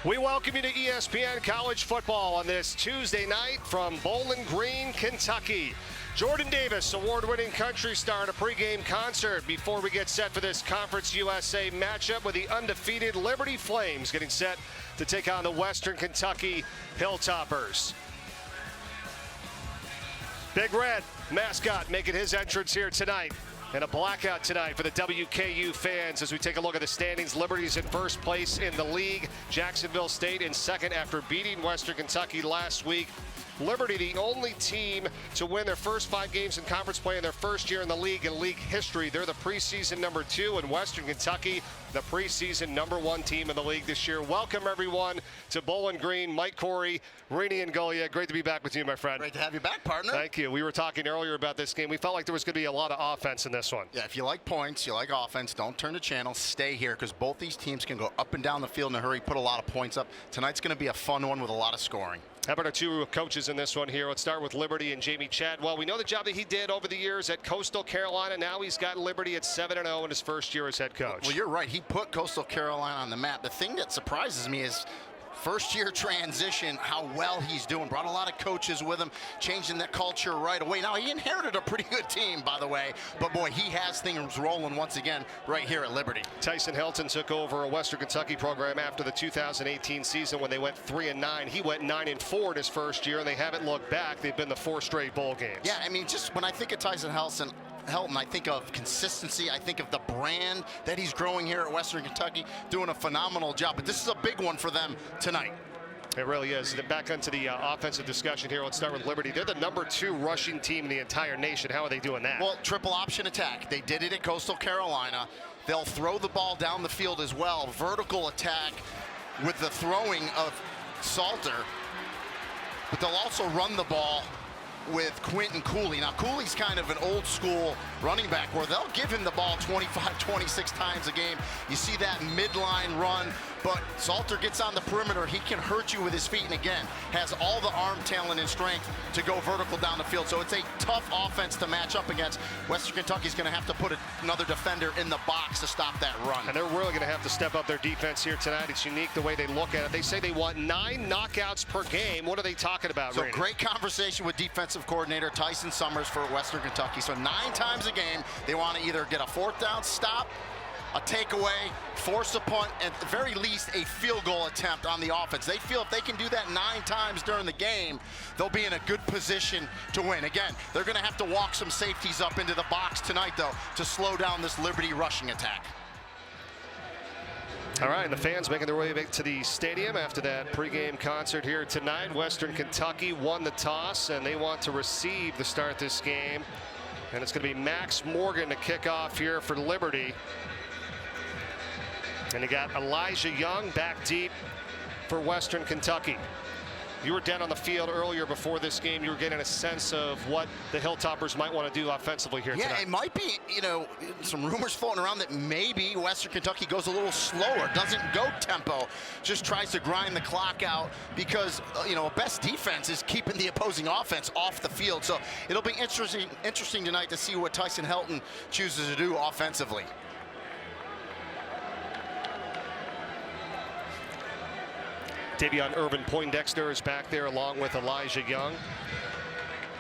We welcome you to ESPN College Football on this Tuesday night from Bowling Green, Kentucky. Jordan Davis, award-winning country star at a pregame concert before we get set for this Conference USA matchup with the undefeated Liberty Flames getting set to take on the Western Kentucky Hilltoppers. Big Red, mascot, making his entrance here tonight. And a blackout tonight for the WKU fans as we take a look at the standings. Liberty's in first place in the league. Jacksonville State in second after beating Western Kentucky last week. Liberty, the only team to win their first 5 games in conference play in their first year in the league in league history. They're the preseason number 2, and Western Kentucky, the preseason number 1 team in the league this year. Welcome, everyone, to Bowling Green. Mike Corey, Rainey and Golia. Great to be back with you, my friend. Great to have you back, partner. Thank you. We were talking earlier about this game. We felt like there was going to be a lot of offense in this one. Yeah, if you like points, you like offense, don't turn the channel. Stay here because both these teams can go up and down the field in a hurry, put a lot of points up. Tonight's going to be a fun one with a lot of scoring. How about our 2 coaches in this one here? Let's start with Liberty and Jamie Chadwell. We know the job that he did over the years at Coastal Carolina. Now he's got Liberty at 7-0 in his first year as head coach. Well, you're right. He put Coastal Carolina on the map. The thing that surprises me is first-year transition, how well he's doing. Brought a lot of coaches with him, changing that culture right away. Now, he inherited a pretty good team, by the way, but boy, he has things rolling once again right here at Liberty. Tyson Helton took over a Western Kentucky program after the 2018 season when they went 3-9. He went 9-4 in his first year, and they haven't looked back. They've been the 4 straight bowl games. Yeah, I mean, just when I think of Tyson Helton, I think of consistency. I think of the brand that he's growing here at Western Kentucky, doing a phenomenal job. But this is a big one for them tonight. It really is. Back onto the offensive discussion here. Let's start with Liberty. They're the number 2 rushing team in the entire nation. How are they doing that? Well, triple option attack. They did it at Coastal Carolina. They'll throw the ball down the field as well. Vertical attack with the throwing of Salter. But they'll also run the ball with Quentin Cooley. Now, Cooley's kind of an old school running back where they'll give him the ball 25, 26 times a game. You see that midline run, but Salter gets on the perimeter. He can hurt you with his feet, and again, has all the arm talent and strength to go vertical down the field. So it's a tough offense to match up against. Western Kentucky's going to have to put another defender in the box to stop that run. And they're really going to have to step up their defense here tonight. It's unique the way they look at it. They say they want 9 knockouts per game. What are they talking about, So Rainey? great conversation with defensive coordinator Tyson Summers for Western Kentucky. So 9 times a game, they want to either get a 4th down stop, a takeaway, force a punt, and at the very least a field goal attempt on the offense. They feel if they can do that 9 times during the game, they'll be in a good position to win. Again, they're going to have to walk some safeties up into the box tonight, though, to slow down this Liberty rushing attack. All right, and the fans making their way back to the stadium after that pregame concert here tonight. Western Kentucky won the toss, and they want to receive to start this game. And it's going to be Max Morgan to kick off here for Liberty. And you got Elijah Young back deep for Western Kentucky. You were down on the field earlier before this game. You were getting a sense of what the Hilltoppers might want to do offensively here tonight. Yeah, it might be, some rumors floating around that maybe Western Kentucky goes a little slower, doesn't go tempo, just tries to grind the clock out because, best defense is keeping the opposing offense off the field. So it'll be interesting tonight to see what Tyson Helton chooses to do offensively. Davion Irvin Poindexter is back there along with Elijah Young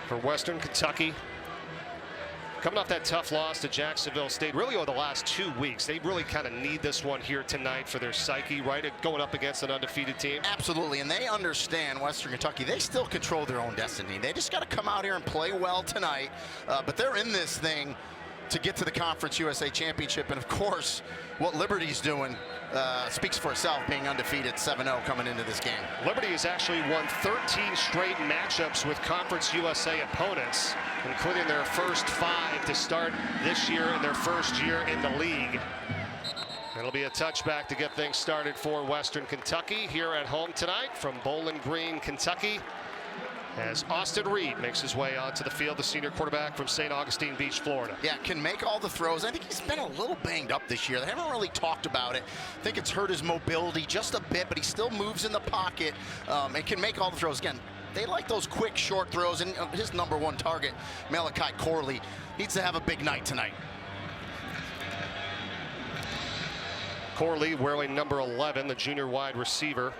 for Western Kentucky. Coming off that tough loss to Jacksonville State, really over the last 2 weeks, they really kind of need this one here tonight for their psyche, right? Going up against an undefeated team. Absolutely, and they understand Western Kentucky. They still control their own destiny. They just got to come out here and play well tonight, but they're in this thing to get to the Conference USA Championship, and of course, what Liberty's doing speaks for itself, being undefeated 7-0 coming into this game. Liberty has actually won 13 straight matchups with Conference USA opponents, including their first 5 to start this year in their first year in the league. It'll be a touchback to get things started for Western Kentucky here at home tonight from Bowling Green, Kentucky, as Austin Reed makes his way onto the field, the senior quarterback from St. Augustine Beach, Florida. Yeah, can make all the throws. I think he's been a little banged up this year. They haven't really talked about it. I think it's hurt his mobility just a bit, but he still moves in the pocket and can make all the throws. Again, they like those quick, short throws, and his #1 target, Malachi Corley, needs to have a big night tonight. Corley wearing number 11, the junior wide receiver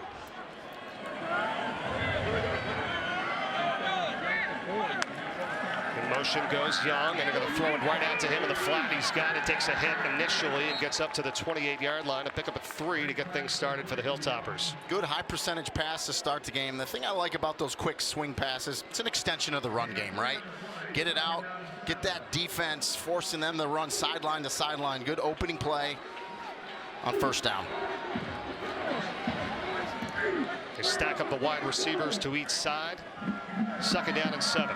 Motion goes Young, and they're going to throw it right out to him in the flat. He's got it, takes a hit initially, and gets up to the 28-yard line to pick up a 3 to get things started for the Hilltoppers. Good high percentage pass to start the game. The thing I like about those quick swing passes, it's an extension of the run game, right? Get it out, get that defense, forcing them to run sideline to sideline. Good opening play on first down. They stack up the wide receivers to each side. 2nd down and 7.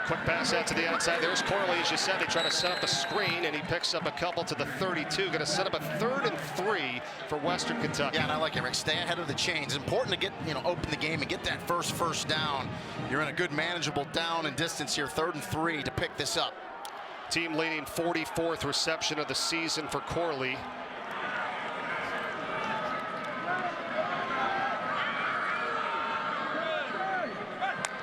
Quick pass out to the outside. There's Corley, as you said. They try to set up a screen, and he picks up a couple to the 32. Going to set up a 3rd and 3 for Western Kentucky. Yeah, and I like it, Rick. Stay ahead of the chains. Important to get, open the game and get that first down. You're in a good manageable down and distance here. 3rd and 3 to pick this up. Team leading 44th reception of the season for Corley.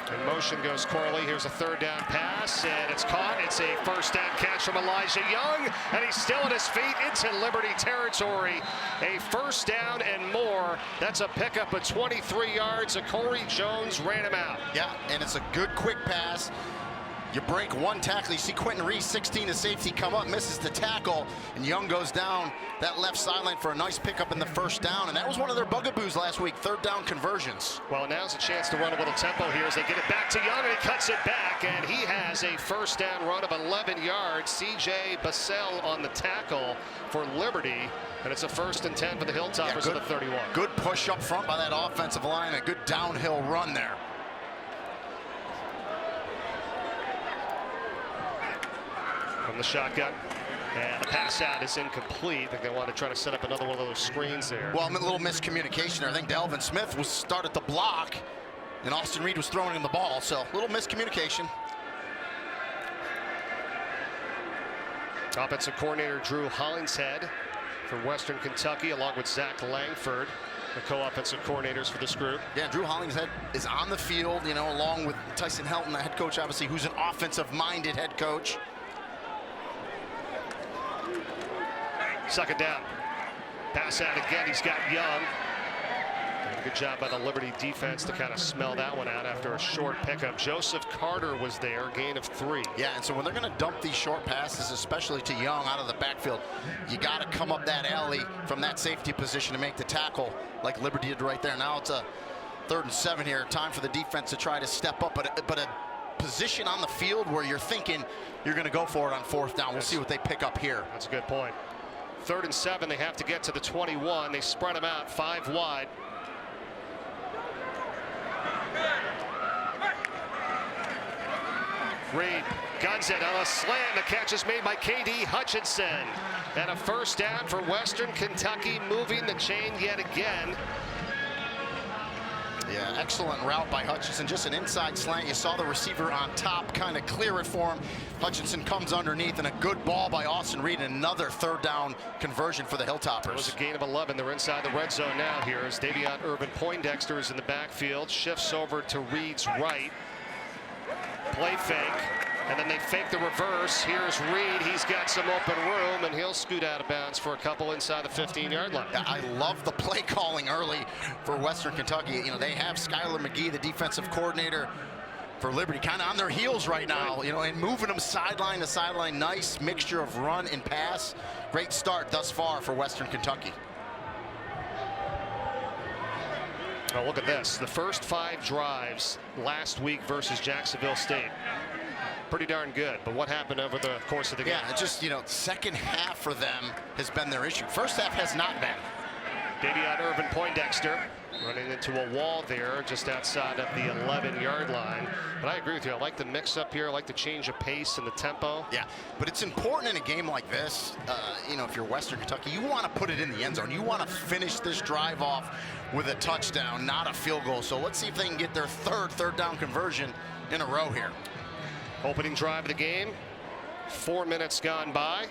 In motion goes Corley. Here's a 3rd down pass, and it's caught. It's a 1st down catch from Elijah Young, and he's still at his feet into Liberty territory. A 1st down and more. That's a pickup of 23 yards. Corey Jones ran him out. Yeah, and it's a good quick pass. You break one tackle. You see Quentin Reese, 16 to safety, come up, misses the tackle, and Young goes down that left sideline for a nice pickup in the 1st down. And that was one of their bugaboos last week, 3rd down conversions. Well, now's a chance to run a little tempo here as they get it back to Young, and he cuts it back, and he has a 1st down run of 11 yards. C.J. Bassell on the tackle for Liberty, and it's a 1st and 10 for the Hilltoppers at the 31. Good push up front by that offensive line, a good downhill run there. From the shotgun, and the pass out is incomplete. I think they want to try to set up another one of those screens there. Well, a little miscommunication there. I think Delvin Smith was started the block, and Austin Reed was throwing him the ball, so a little miscommunication. Offensive coordinator Drew Hollingshead for Western Kentucky, along with Zach Langford, the co-offensive coordinators for this group. Yeah, Drew Hollingshead is on the field, along with Tyson Helton, the head coach, obviously, who's an offensive-minded head coach. 2nd down. Pass out again. He's got Young. Good job by the Liberty defense to kind of smell that one out after a short pickup. Joseph Carter was there, gain of 3. Yeah, and so when they're going to dump these short passes, especially to Young out of the backfield, you got to come up that alley from that safety position to make the tackle like Liberty did right there. Now it's a 3rd and 7 here. Time for the defense to try to step up, but a position on the field where you're thinking you're going to go for it on 4th down. We'll see what they pick up here. That's a good point. 3rd and 7. They have to get to the 21. They spread them out 5 wide. Reed guns it on a slam. The catch is made by K.D. Hutchinson. And a 1st down for Western Kentucky, moving the chain yet again. Yeah, excellent route by Hutchinson. Just an inside slant. You saw the receiver on top kind of clear it for him. Hutchinson comes underneath, and a good ball by Austin Reed. Another 3rd down conversion for the Hilltoppers. It was a gain of 11. They're inside the red zone now here as Davion Irvin Poindexter is in the backfield. Shifts over to Reed's right. Play fake. And then they fake the reverse. Here's Reed. He's got some open room, and he'll scoot out of bounds for a couple inside the 15-yard line. Yeah, I love the play calling early for Western Kentucky. They have Skylar McGee, the defensive coordinator for Liberty, kind of on their heels right now, and moving them sideline to sideline. Nice mixture of run and pass. Great start thus far for Western Kentucky. Oh, look at this. The first 5 drives last week versus Jacksonville State. Pretty darn good, but what happened over the course of the game? Yeah, it's just, second half for them has been their issue. First half has not been. Davion Irvin Poindexter running into a wall there just outside of the 11-yard line. But I agree with you. I like the mix-up here. I like the change of pace and the tempo. Yeah, but it's important in a game like this, if you're Western Kentucky, you want to put it in the end zone. You want to finish this drive off with a touchdown, not a field goal. So let's see if they can get their third down conversion in a row here. Opening drive of the game. 4 minutes gone by.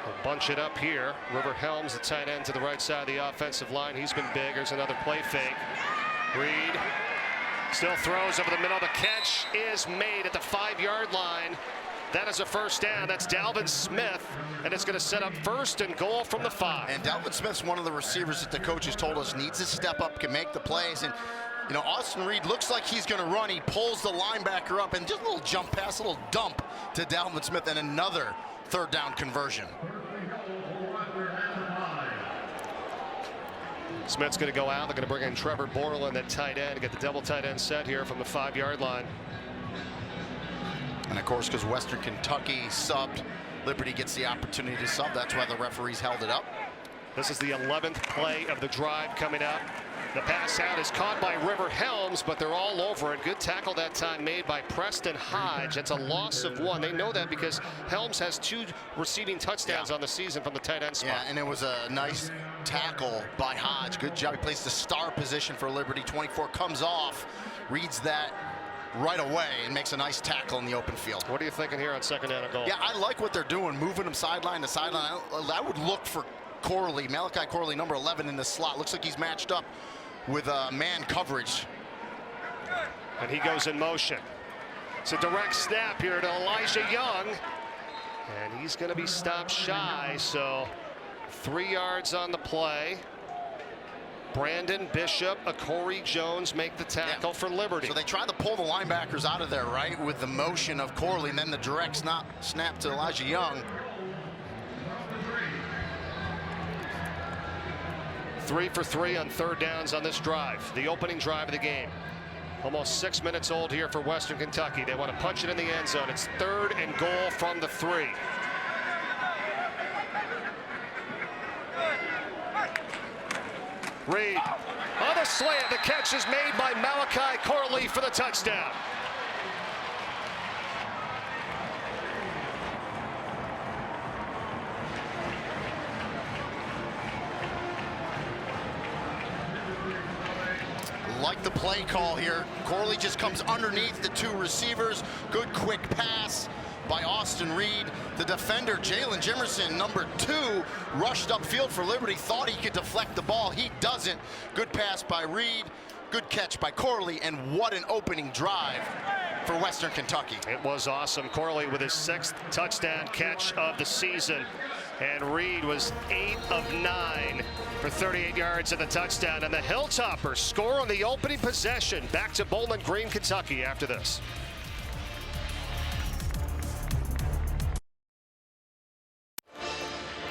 We'll bunch it up here. River Helms, the tight end to the right side of the offensive line. He's been big. There's another play fake. Reed still throws over the middle. The catch is made at the 5-yard line. That is a first down. That's Dalvin Smith, and it's going to set up 1st and goal from the 5. And Dalvin Smith's one of the receivers that the coaches told us needs to step up, can make the plays. And, you know, Austin Reed looks like he's going to run. He pulls the linebacker up, and just a little jump pass, a little dump to Dalvin Smith, and another 3rd down conversion. Smith's going to go out. They're going to bring in Trevor Borland at tight end, get the double tight end set here from the 5-yard line. And of course, because Western Kentucky subbed, Liberty gets the opportunity to sub. That's why the referees held it up. This is the 11th play of the drive coming up. The pass out is caught by River Helms, but they're all over it. Good tackle that time made by Preston Hodge. That's a loss of 1. They know that because Helms has 2 receiving touchdowns on the season from the tight end spot. Yeah, and it was a nice tackle by Hodge. Good job. He plays the star position for Liberty. 24 comes off, reads that right away, and makes a nice tackle in the open field. What are you thinking here on 2nd down and goal? Yeah, I like what they're doing, moving them sideline to sideline. I would look for Corley, Malachi Corley, number 11 in the slot. Looks like he's matched up with man coverage. And he goes in motion. It's a direct snap here to Elijah Young. And he's going to be stopped shy, so 3 yards on the play. Brandon Bishop, Corey Jones make the tackle for Liberty. So they try to pull the linebackers out of there, right, with the motion of Corley, and then the direct snap to Elijah Young. 3 for 3 on 3rd downs on this drive, the opening drive of the game. Almost 6 minutes old here for Western Kentucky. They want to punch it in the end zone. It's 3rd and goal from the 3. Reed on the slant. The catch is made by Malachi Corley for the touchdown. Like the play call here. Corley just comes underneath the 2 receivers. Good quick pass by Austin Reed. The defender, Jalen Jimerson, number 2, rushed upfield for Liberty. Thought he could deflect the ball. He doesn't. Good pass by Reed. Good catch by Corley. And what an opening drive for Western Kentucky. It was awesome. Corley with his 6th touchdown catch of the season. And Reed was 8 of 9 for 38 yards and the touchdown. And the Hilltoppers score on the opening possession. Back to Bowling Green, Kentucky after this.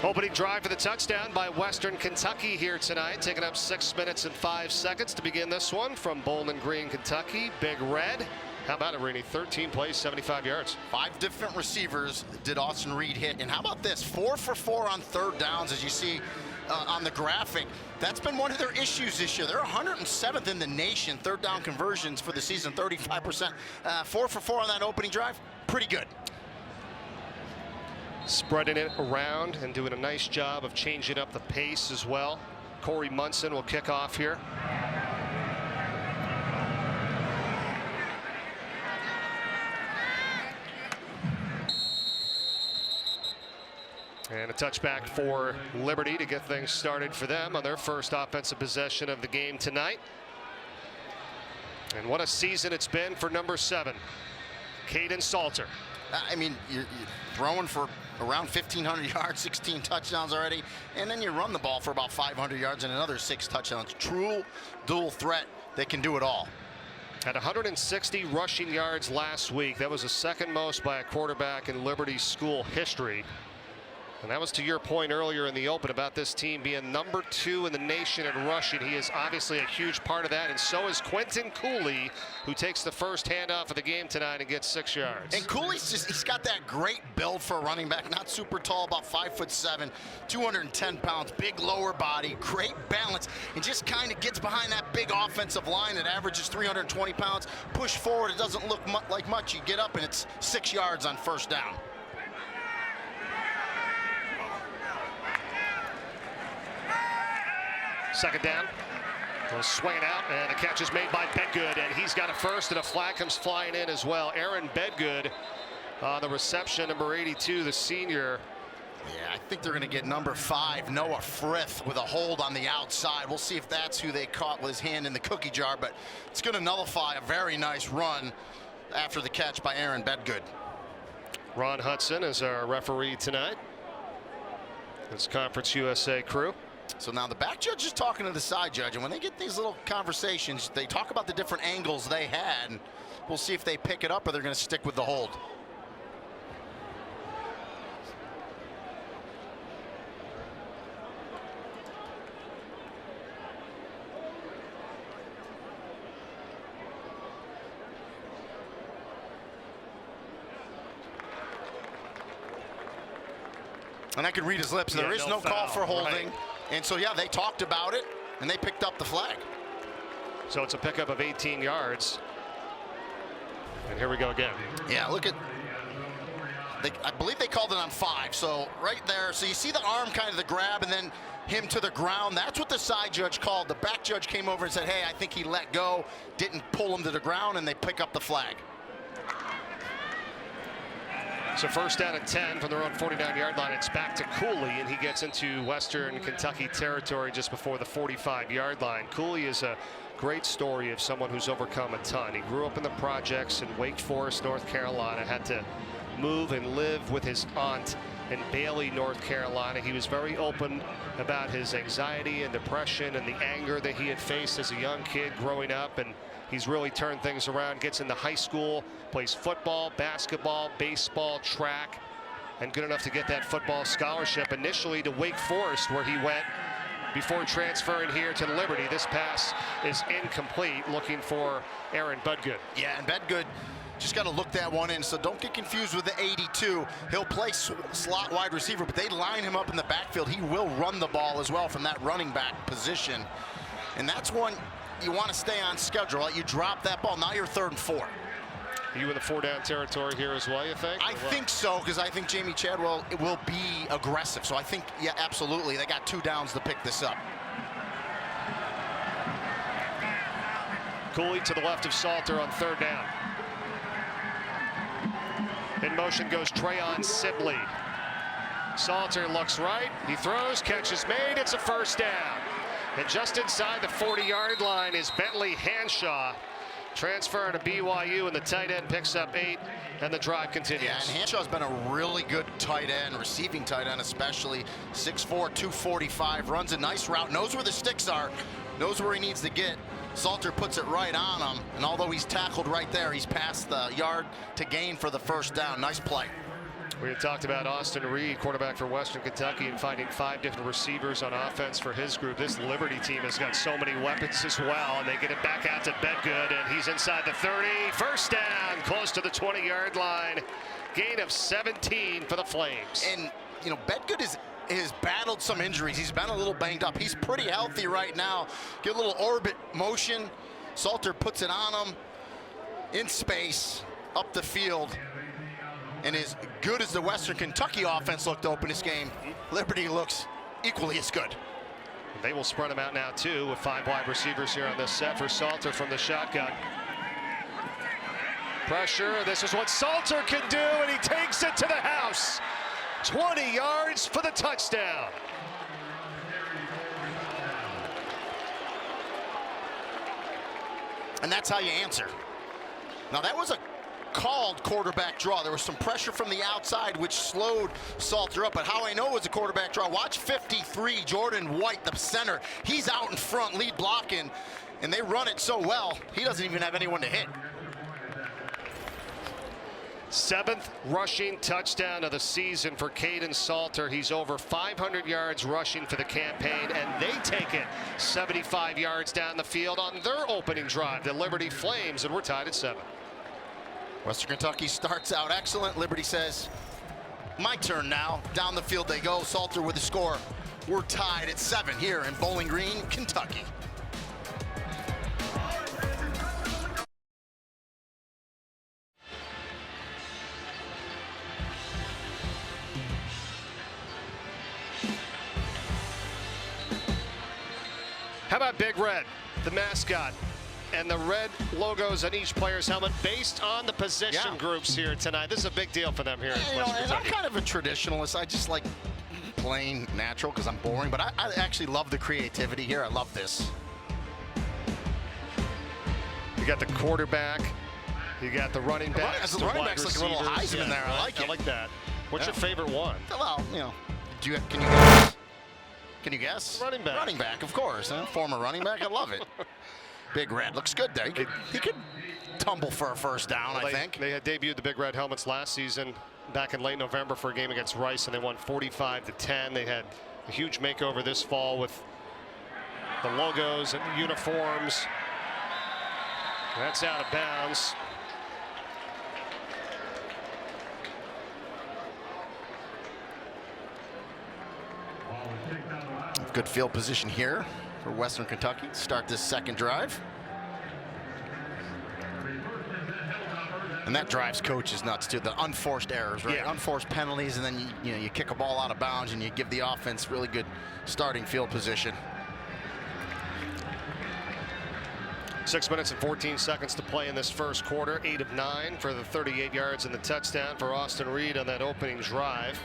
Opening drive for the touchdown by Western Kentucky here tonight, taking up 6 minutes and 5 seconds to begin this one from Bowling Green, Kentucky. Big Red. How about it, Rini? 13 plays, 75 yards. 5 different receivers did Austin Reed hit. And how about this? 4 for 4 on 3rd downs, as you see on the graphic. That's been one of their issues this year. They're 107th in the nation, 3rd down conversions for the season, 35%. 4 for 4 on that opening drive, pretty good. Spreading it around and doing a nice job of changing up the pace as well. Corey Munson will kick off here. And a touchback for Liberty to get things started for them on their first offensive possession of the game tonight. And what a season it's been for number 7, Caden Salter. I mean, you're throwing for around 1,500 yards, 16 touchdowns already, and then you run the ball for about 500 yards and another 6 touchdowns. True dual threat. They can do it all. Had 160 rushing yards last week. That was the 2nd most by a quarterback in Liberty school history. And that was to your point earlier in the open about this team being number 2 in the nation in rushing. He is obviously a huge part of that, and so is Quentin Cooley, who takes the first handoff of the game tonight and gets 6 yards. And Cooley's he's got that great build for a running back. Not super tall, about 5'7", 210 pounds, big lower body, great balance, and just kind of gets behind that big offensive line that averages 320 pounds. Push forward, it doesn't look like much. You get up, and it's 6 yards on 1st down. Second down. We'll swing it out, and the catch is made by Bedgood, and he's got a first, and a flag comes flying in as well. Aaron Bedgood on the reception, number 82, the senior. Yeah, I think they're going to get number 5, Noah Frith, with a hold on the outside. We'll see if that's who they caught with his hand in the cookie jar, but it's going to nullify a very nice run after the catch by Aaron Bedgood. Ron Hudson is our referee tonight. This Conference USA crew. So now the back judge is talking to the side judge, and when they get these little conversations, they talk about the different angles they had. And we'll see if they pick it up or they're going to stick with the hold. And I could read his lips. There is no call for holding. Right. And so, yeah, they talked about it, and they picked up the flag. So it's a pickup of 18 yards. And here we go again. Yeah, look at, I believe they called it on 5. So right there, so you see the arm kind of the grab and then him to the ground. That's what the side judge called. The back judge came over and said, hey, I think he let go, didn't pull him to the ground, and they pick up the flag. So first down at 10 from their own 49-yard line. It's back to Cooley, and he gets into Western Kentucky territory just before the 45-yard line. Cooley is a great story of someone who's overcome a ton. He grew up in the projects in Wake Forest, North Carolina, had to move and live with his aunt in Bailey, North Carolina. He was very open about his anxiety and depression and the anger that he had faced as a young kid growing up, and he's really turned things around. Gets into high school, plays football, basketball, baseball, track, and good enough to get that football scholarship initially to Wake Forest, where he went before transferring here to Liberty. This pass is incomplete, looking for Aaron Budgood. Yeah, and Budgood just got to look that one in, so don't get confused with the 82. He'll play slot wide receiver, but they line him up in the backfield. He will run the ball as well from that running back position, and that's one you want to stay on schedule. Right? You drop that ball, now you're 3rd and 4. Are you in the 4-down territory here as well, you think? I think so, because I think Jamey Chadwell will be aggressive. So I think, yeah, absolutely. They got 2 downs to pick this up. Cooley to the left of Salter on 3rd down. In motion goes Trayon Sibley. Salter looks right. He throws, catch is made. It's a 1st down. And just inside the 40-yard line is Bentley Hanshaw. Transfer to BYU, and the tight end picks up 8, and the drive continues. Yeah, and Hanshaw's been a really good tight end, receiving tight end especially. 6'4", 245, runs a nice route, knows where the sticks are, knows where he needs to get. Salter puts it right on him, and although he's tackled right there, he's past the yard to gain for the 1st down. Nice play. We had talked about Austin Reed, quarterback for Western Kentucky, and finding 5 different receivers on offense for his group. This Liberty team has got so many weapons as well, and they get it back out to Budgood, and he's inside the 30. 1st down, close to the 20-yard line. Gain of 17 for the Flames. And, you know, Budgood has battled some injuries. He's been a little banged up. He's pretty healthy right now. Get a little orbit motion. Salter puts it on him in space, up the field. And as good as the Western Kentucky offense looked to open this game, Liberty looks equally as good. They will spread him out now, too, with 5 wide receivers here on this set for Salter from the shotgun. Pressure. This is what Salter can do, and he takes it to the house. 20 yards for the touchdown. And that's how you answer. Now, that was a called quarterback draw. There was some pressure from the outside which slowed Salter up, but how I know it was a quarterback draw, watch 53, Jordan White, the center. He's out in front, lead blocking, and they run it so well, he doesn't even have anyone to hit. 7th rushing touchdown of the season for Kaidon Salter. He's over 500 yards rushing for the campaign, and they take it 75 yards down the field on their opening drive, the Liberty Flames, and we're tied at 7. Western Kentucky starts out excellent. Liberty says, my turn now. Down the field they go. Salter with the score. We're tied at 7 here in Bowling Green, Kentucky. How about Big Red, the mascot, and the red logos on each player's helmet based on the position groups here tonight? This is a big deal for them here in Western and I'm Kentucky. kind of a traditionalist. I just like plain natural because I'm boring, but I actually love the creativity here. I love this. You got the quarterback You got the running backs, The running backs like a little Heisman there. I like it. I like that. What's your favorite one? Well, you know, can you guess? Can you guess? Running back. Running back, of course. Huh? Former running back. I love it. Big Red looks good there. He could tumble for a first down, I think. They had debuted the Big Red helmets last season back in late November for a game against Rice, and they won 45-10. They had a huge makeover this fall with the logos and the uniforms. That's out of bounds. Good field position here for Western Kentucky to start this second drive. And that drives coaches nuts too. The unforced errors, right? Yeah. Unforced penalties, and then you kick a ball out of bounds and you give the offense really good starting field position. 6 minutes and 14 seconds to play in this first quarter. 8 of 9 for the 38 yards and the touchdown for Austin Reed on that opening drive.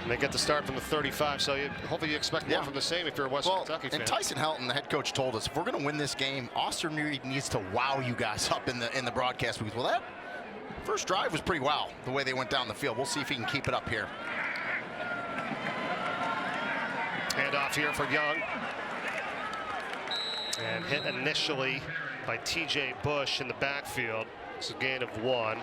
And they get the start from the 35, so hopefully you expect more from the same if you're a Western Kentucky fan. And Tyson Helton, the head coach, told us if we're going to win this game, Austin Reed needs to wow you guys up in the broadcast booth. Well, that first drive was pretty wow, the way they went down the field. We'll see if he can keep it up here. Hand off here for Young. And hit initially by TJ Bush in the backfield. It's a gain of 1.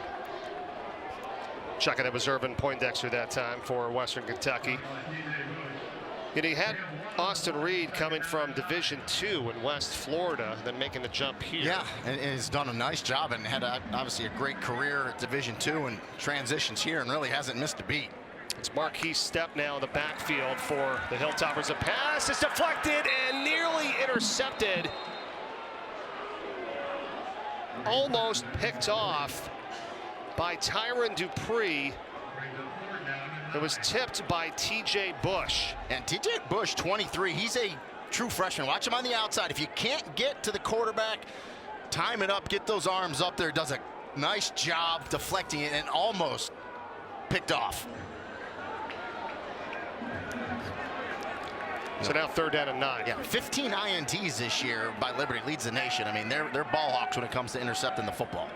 Checking it was Irvin Poindexter that time for Western Kentucky. And he had Austin Reed coming from Division II in West Florida, then making the jump here. Yeah, and he's done a nice job and had obviously a great career at Division II and transitions here and really hasn't missed a beat. It's Marquise Stepp now in the backfield for the Hilltoppers. The pass is deflected and nearly intercepted. Almost picked off by Tyron Dupree. It was tipped by TJ Bush. And TJ Bush, 23, he's a true freshman. Watch him on the outside. If you can't get to the quarterback, time it up, get those arms up there. Does a nice job deflecting it and almost picked off. So now 3rd down and 9. Yeah, 15 INTs this year by Liberty, leads the nation. I mean, they're ball hawks when it comes to intercepting the football.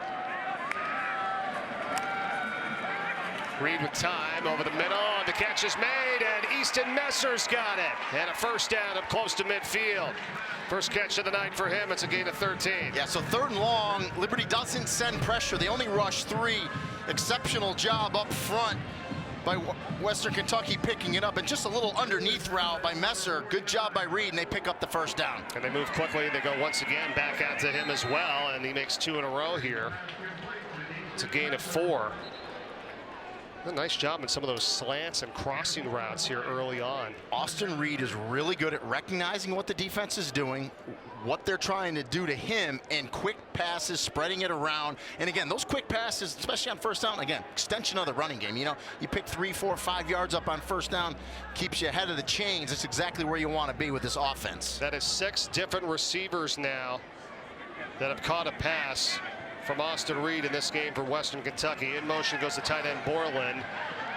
Reed with time over the middle. The catch is made, and Easton Messer's got it. And a first down up close to midfield. First catch of the night for him. It's a gain of 13. Yeah, so 3rd and long. Liberty doesn't send pressure. They only rush 3. Exceptional job up front by Western Kentucky picking it up, and just a little underneath route by Messer. Good job by Reed, and they pick up the first down. And they move quickly. They go once again back out to him as well, and he makes 2 in a row here. It's a gain of 4. A nice job in some of those slants and crossing routes here early on. Austin Reed is really good at recognizing what the defense is doing, what they're trying to do to him, and quick passes, spreading it around. And again, those quick passes, especially on first down, again, extension of the running game. You know, you pick 3, 4, 5 yards up on first down, keeps you ahead of the chains. That's exactly where you want to be with this offense. That is 6 different receivers now that have caught a pass from Austin Reed in this game for Western Kentucky. In motion goes the tight end Borland.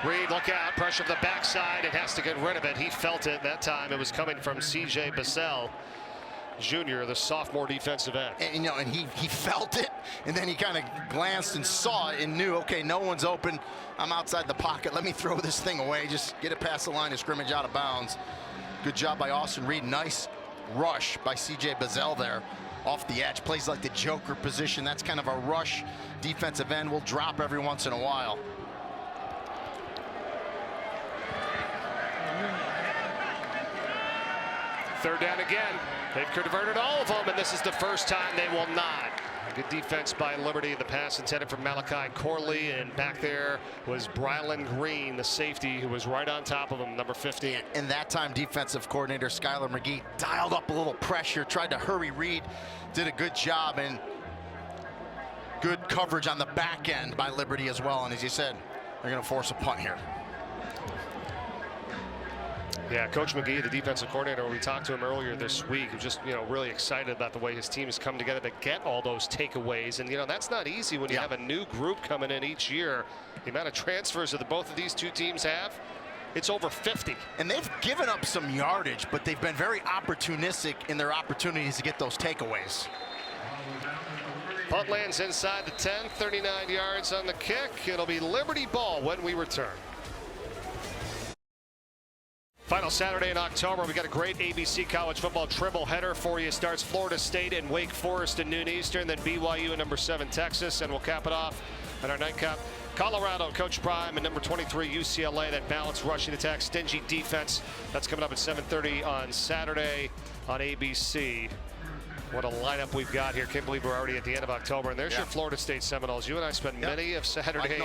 Reed, look out, pressure from the backside, and has to get rid of it. He felt it that time. It was coming from C.J. Bassell Jr., the sophomore defensive end. And you know, and he felt it, and then he kind of glanced and saw it and knew, okay, no one's open. I'm outside the pocket. Let me throw this thing away. Just get it past the line of scrimmage, out of bounds. Good job by Austin Reed. Nice rush by C.J. Bassell there. Off the edge, plays like the joker position. That's kind of a rush defensive end. Will drop every once in a while. Third down again. They've converted all of them, and this is the first time they will not. Good defense by Liberty. The pass intended for Malachi Corley, and back there was Brylan Green, the safety, who was right on top of him, number 15. And that time, defensive coordinator Skylar McGee dialed up a little pressure, tried to hurry Reed, did a good job, and good coverage on the back end by Liberty as well. And as you said, they're going to force a punt here. Yeah, Coach McGee, the defensive coordinator, we talked to him earlier this week, was just, really excited about the way his team has come together to get all those takeaways. And, that's not easy when you have a new group coming in each year. The amount of transfers that both of these two teams have, it's over 50. And they've given up some yardage, but they've been very opportunistic in their opportunities to get those takeaways. Punt lands inside the 10, 39 yards on the kick. It'll be Liberty ball when we return. Final Saturday in October, we got a great ABC college football triple header for you. Starts Florida State and Wake Forest at noon Eastern, then BYU and number 7 Texas, and we'll cap it off at our nightcap. Colorado, Coach Prime, and number 23 UCLA. That balanced rushing attack, stingy defense. That's coming up at 7:30 on Saturday on ABC. What a lineup we've got here. Can't believe we're already at the end of October. And there's your Florida State Seminoles. You and I spent many of Saturdays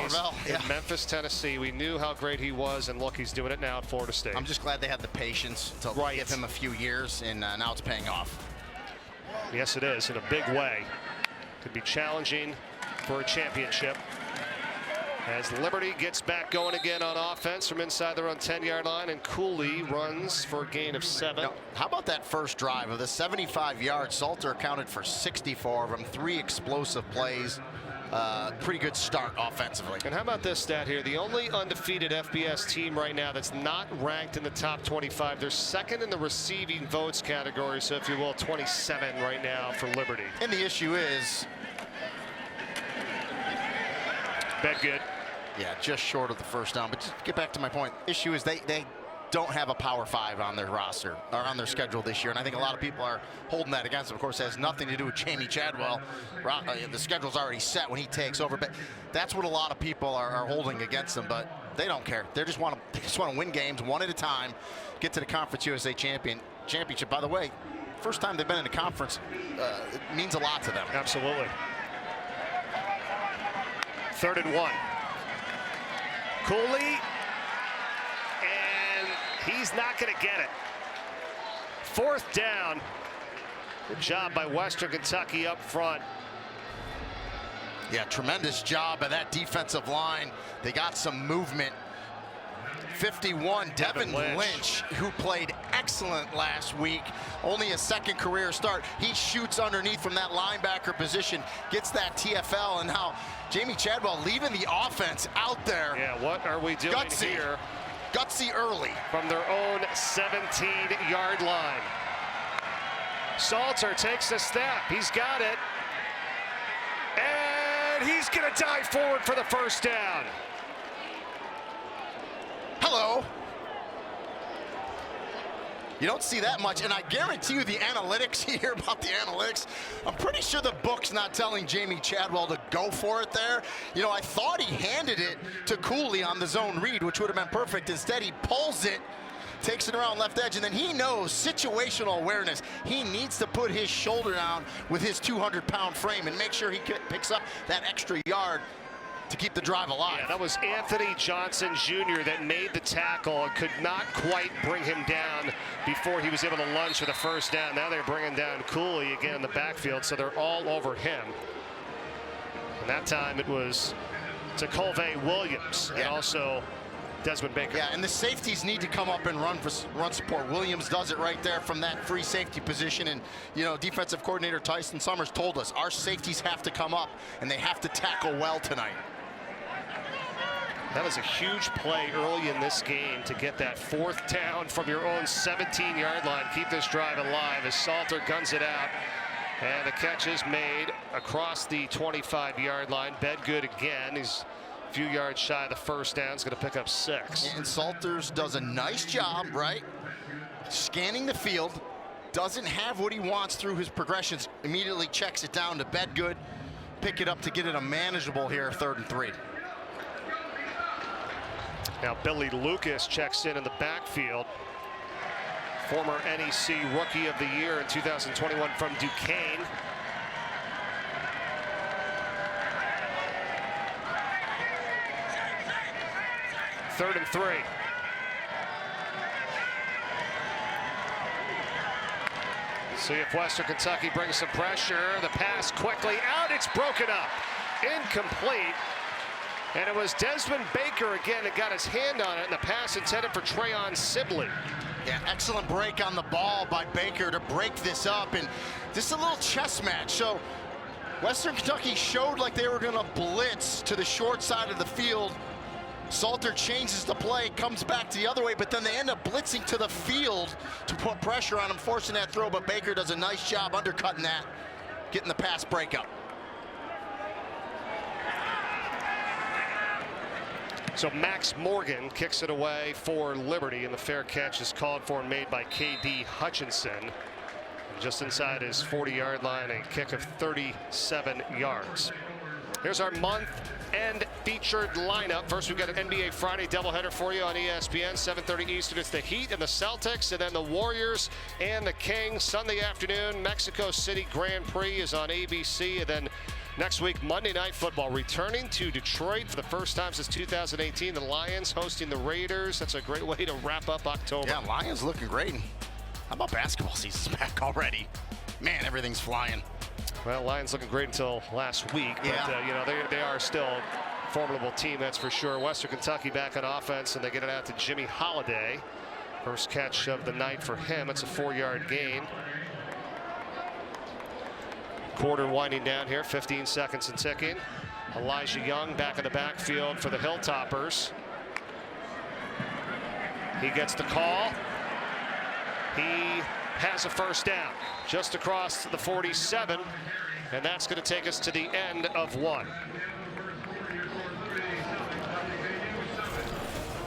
in Memphis, Tennessee. We knew how great he was, and look, he's doing it now at Florida State. I'm just glad they had the patience to give him a few years, and now it's paying off. Yes, it is, in a big way. Could be challenging for a championship. As Liberty gets back going again on offense from inside their own 10-yard line, and Cooley runs for a gain of 7. Now, how about that first drive of the 75 yards? Salter accounted for 64 of them, 3 explosive plays. Pretty good start offensively. And how about this stat here? The only undefeated FBS team right now that's not ranked in the top 25. They're second in the receiving votes category, so if you will, 27 right now for Liberty. And the issue is, Bedgood. Yeah, just short of the first down. But just get back to my point. Issue is they don't have a Power 5 on their roster or on their schedule this year, and I think a lot of people are holding that against them. Of course, it has nothing to do with Jamey Chadwell. The schedule's already set when he takes over, but that's what a lot of people are holding against them. But they don't care. They just want to win games one at a time, get to the Conference USA championship. By the way, first time they've been in a conference, it means a lot to them. Absolutely. 3rd and 1. Cooley, and he's not going to get it. 4th down. Good job by Western Kentucky up front. Yeah, tremendous job by that defensive line. They got some movement. 51, Devin Lynch, who played excellent last week. Only a 2nd career start. He shoots underneath from that linebacker position, gets that TFL, and now Jamey Chadwell leaving the offense out there. Yeah, what are we doing here? Gutsy early. From their own 17-yard line. Salter takes a step. He's got it. And he's going to dive forward for the first down. Hello. You don't see that much, and I guarantee you the analytics here about the analytics, I'm pretty sure the book's not telling Jamey Chadwell to go for it there. You know, I thought he handed it to Cooley on the zone read, which would have been perfect. Instead, he pulls it, takes it around left edge, and then he knows situational awareness. He needs to put his shoulder down with his 200-pound frame and make sure he picks up that extra yard to keep the drive alive. Yeah, that was Anthony Johnson Jr. that made the tackle and could not quite bring him down before he was able to lunge for the first down. Now they're bringing down Cooley again in the backfield, so they're all over him. And that time it was Tacolve Williams and also Desmond Baker. Yeah, and the safeties need to come up and run support. Williams does it right there from that free safety position. And, you know, defensive coordinator Tyson Summers told us our safeties have to come up and they have to tackle well tonight. That was a huge play early in this game to get that 4th down from your own 17-yard line. Keep this drive alive as Salter guns it out. And the catch is made across the 25-yard line. Bedgood again. He's a few yards shy of the first down. He's going to pick up 6. And Salters does a nice job, right? Scanning the field. Doesn't have what he wants through his progressions. Immediately checks it down to Bedgood. Pick it up to get it a manageable here, 3rd and 3. Now Billy Lucas checks in the backfield. Former NEC Rookie of the Year in 2021 from Duquesne. Third and 3. See if Western Kentucky brings some pressure. The pass quickly out. It's broken up. Incomplete. And it was Desmond Baker again that got his hand on it, and the pass intended for Trayon Sibley. Yeah, excellent break on the ball by Baker to break this up, and this is a little chess match. So Western Kentucky showed like they were going to blitz to the short side of the field. Salter changes the play, comes back to the other way, but then they end up blitzing to the field to put pressure on him, forcing that throw, but Baker does a nice job undercutting that, getting the pass breakup. So Max Morgan kicks it away for Liberty, and the fair catch is called for and made by K.D. Hutchinson. Just inside his 40-yard line, a kick of 37 yards. Here's our month-end featured lineup. First, we've got an NBA Friday doubleheader for you on ESPN, 7:30 Eastern. It's the Heat and the Celtics, and then the Warriors and the Kings. Sunday afternoon, Mexico City Grand Prix is on ABC, and then next week, Monday Night Football, returning to Detroit for the first time since 2018. The Lions hosting the Raiders. That's a great way to wrap up October. Yeah, Lions looking great. How about basketball season's back already? Man, everything's flying. Well, Lions looking great until last week, but Yeah. you know, they are still a formidable team, that's for sure. Western Kentucky back on offense, and they get it out to Jimmy Holiday. First catch of the night for him. It's a 4-yard gain. Quarter winding down here, 15 seconds and ticking. Elijah Young back in the backfield for the Hilltoppers. He gets the call. He has a first down just across the 47, and that's going to take us to the end of one.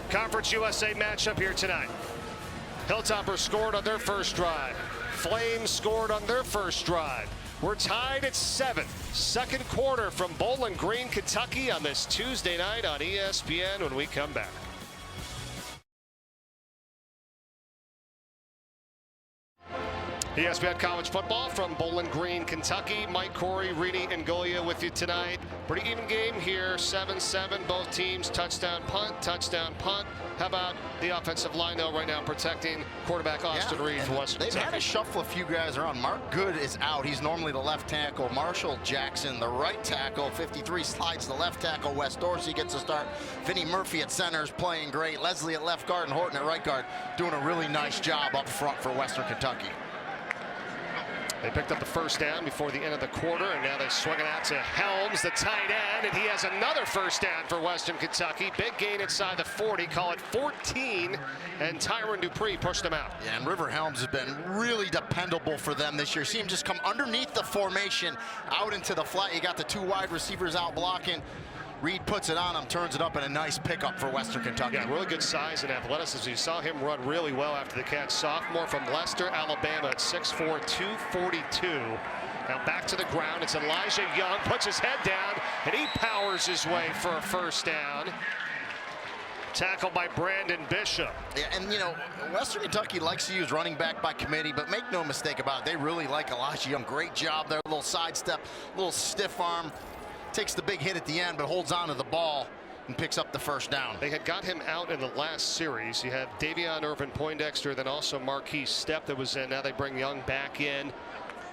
Conference USA matchup here tonight. Hilltoppers scored on their first drive. Flames scored on their first drive. We're tied at 7. Second quarter from Bowling Green, Kentucky on this Tuesday night on ESPN when we come back. ESPN College Football from Bowling Green, Kentucky. Mike Corey, Rini, and Golia with you tonight. Pretty even game here, 7-7. Both teams touchdown, punt, touchdown, punt. How about the offensive line, though, right now protecting quarterback Austin Reed for Western They've Kentucky? had to shuffle a few guys around. Mark Good is out. He's normally the left tackle. Marshall Jackson, the right tackle. 53 slides the left tackle. Wes Dorsey gets a start. Vinny Murphy at center is playing great. Leslie at left guard and Horton at right guard doing a really nice job up front for Western Kentucky. They picked up the first down before the end of the quarter, and now they swing it out to Helms, the tight end, and he has another first down for Western Kentucky. Big gain inside the 40, call it 14, and Tyron Dupree pushed them out. Yeah, and River Helms has been really dependable for them this year. See him just come underneath the formation, out into the flat. You got the 2 wide receivers out blocking. Reed puts it on him, turns it up, and a nice pickup for Western Kentucky. Yeah, really good size and athleticism. You saw him run really well after the catch. Sophomore from Leicester, Alabama at 6'4", 242. Now back to the ground. It's Elijah Young, puts his head down, and he powers his way for a first down. Tackled by Brandon Bishop. Yeah, and you know, Western Kentucky likes to use running back by committee, but make no mistake about it, they really like Elijah Young. Great job there, a little sidestep, a little stiff arm. Takes the big hit at the end, but holds on to the ball and picks up the first down. They had got him out in the last series. You have Davion Irvin Poindexter, then also Marquise Stepp that was in. Now they bring Young back in.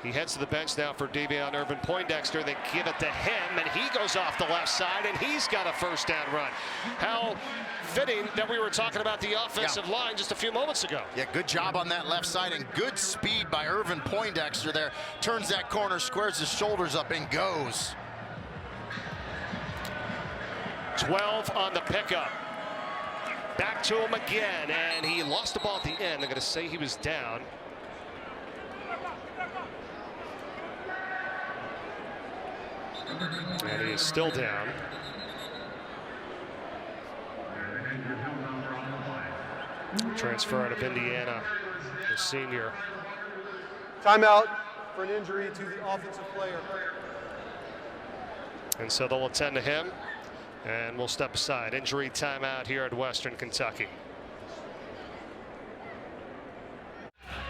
He heads to the bench now for Davion Irvin Poindexter. They give it to him, and he goes off the left side, and he's got a first down run. How fitting that we were talking about the offensive line just a few moments ago. Yeah, good job on that left side, and good speed by Irvin Poindexter there. Turns that corner, squares his shoulders up, and goes. 12 on the pickup. Back to him again, and he lost the ball at the end. They're going to say he was down. And he is still down. Transfer out of Indiana, the senior. Timeout for an injury to the offensive player. And so they'll attend to him. And we'll step aside. Injury timeout here at Western Kentucky.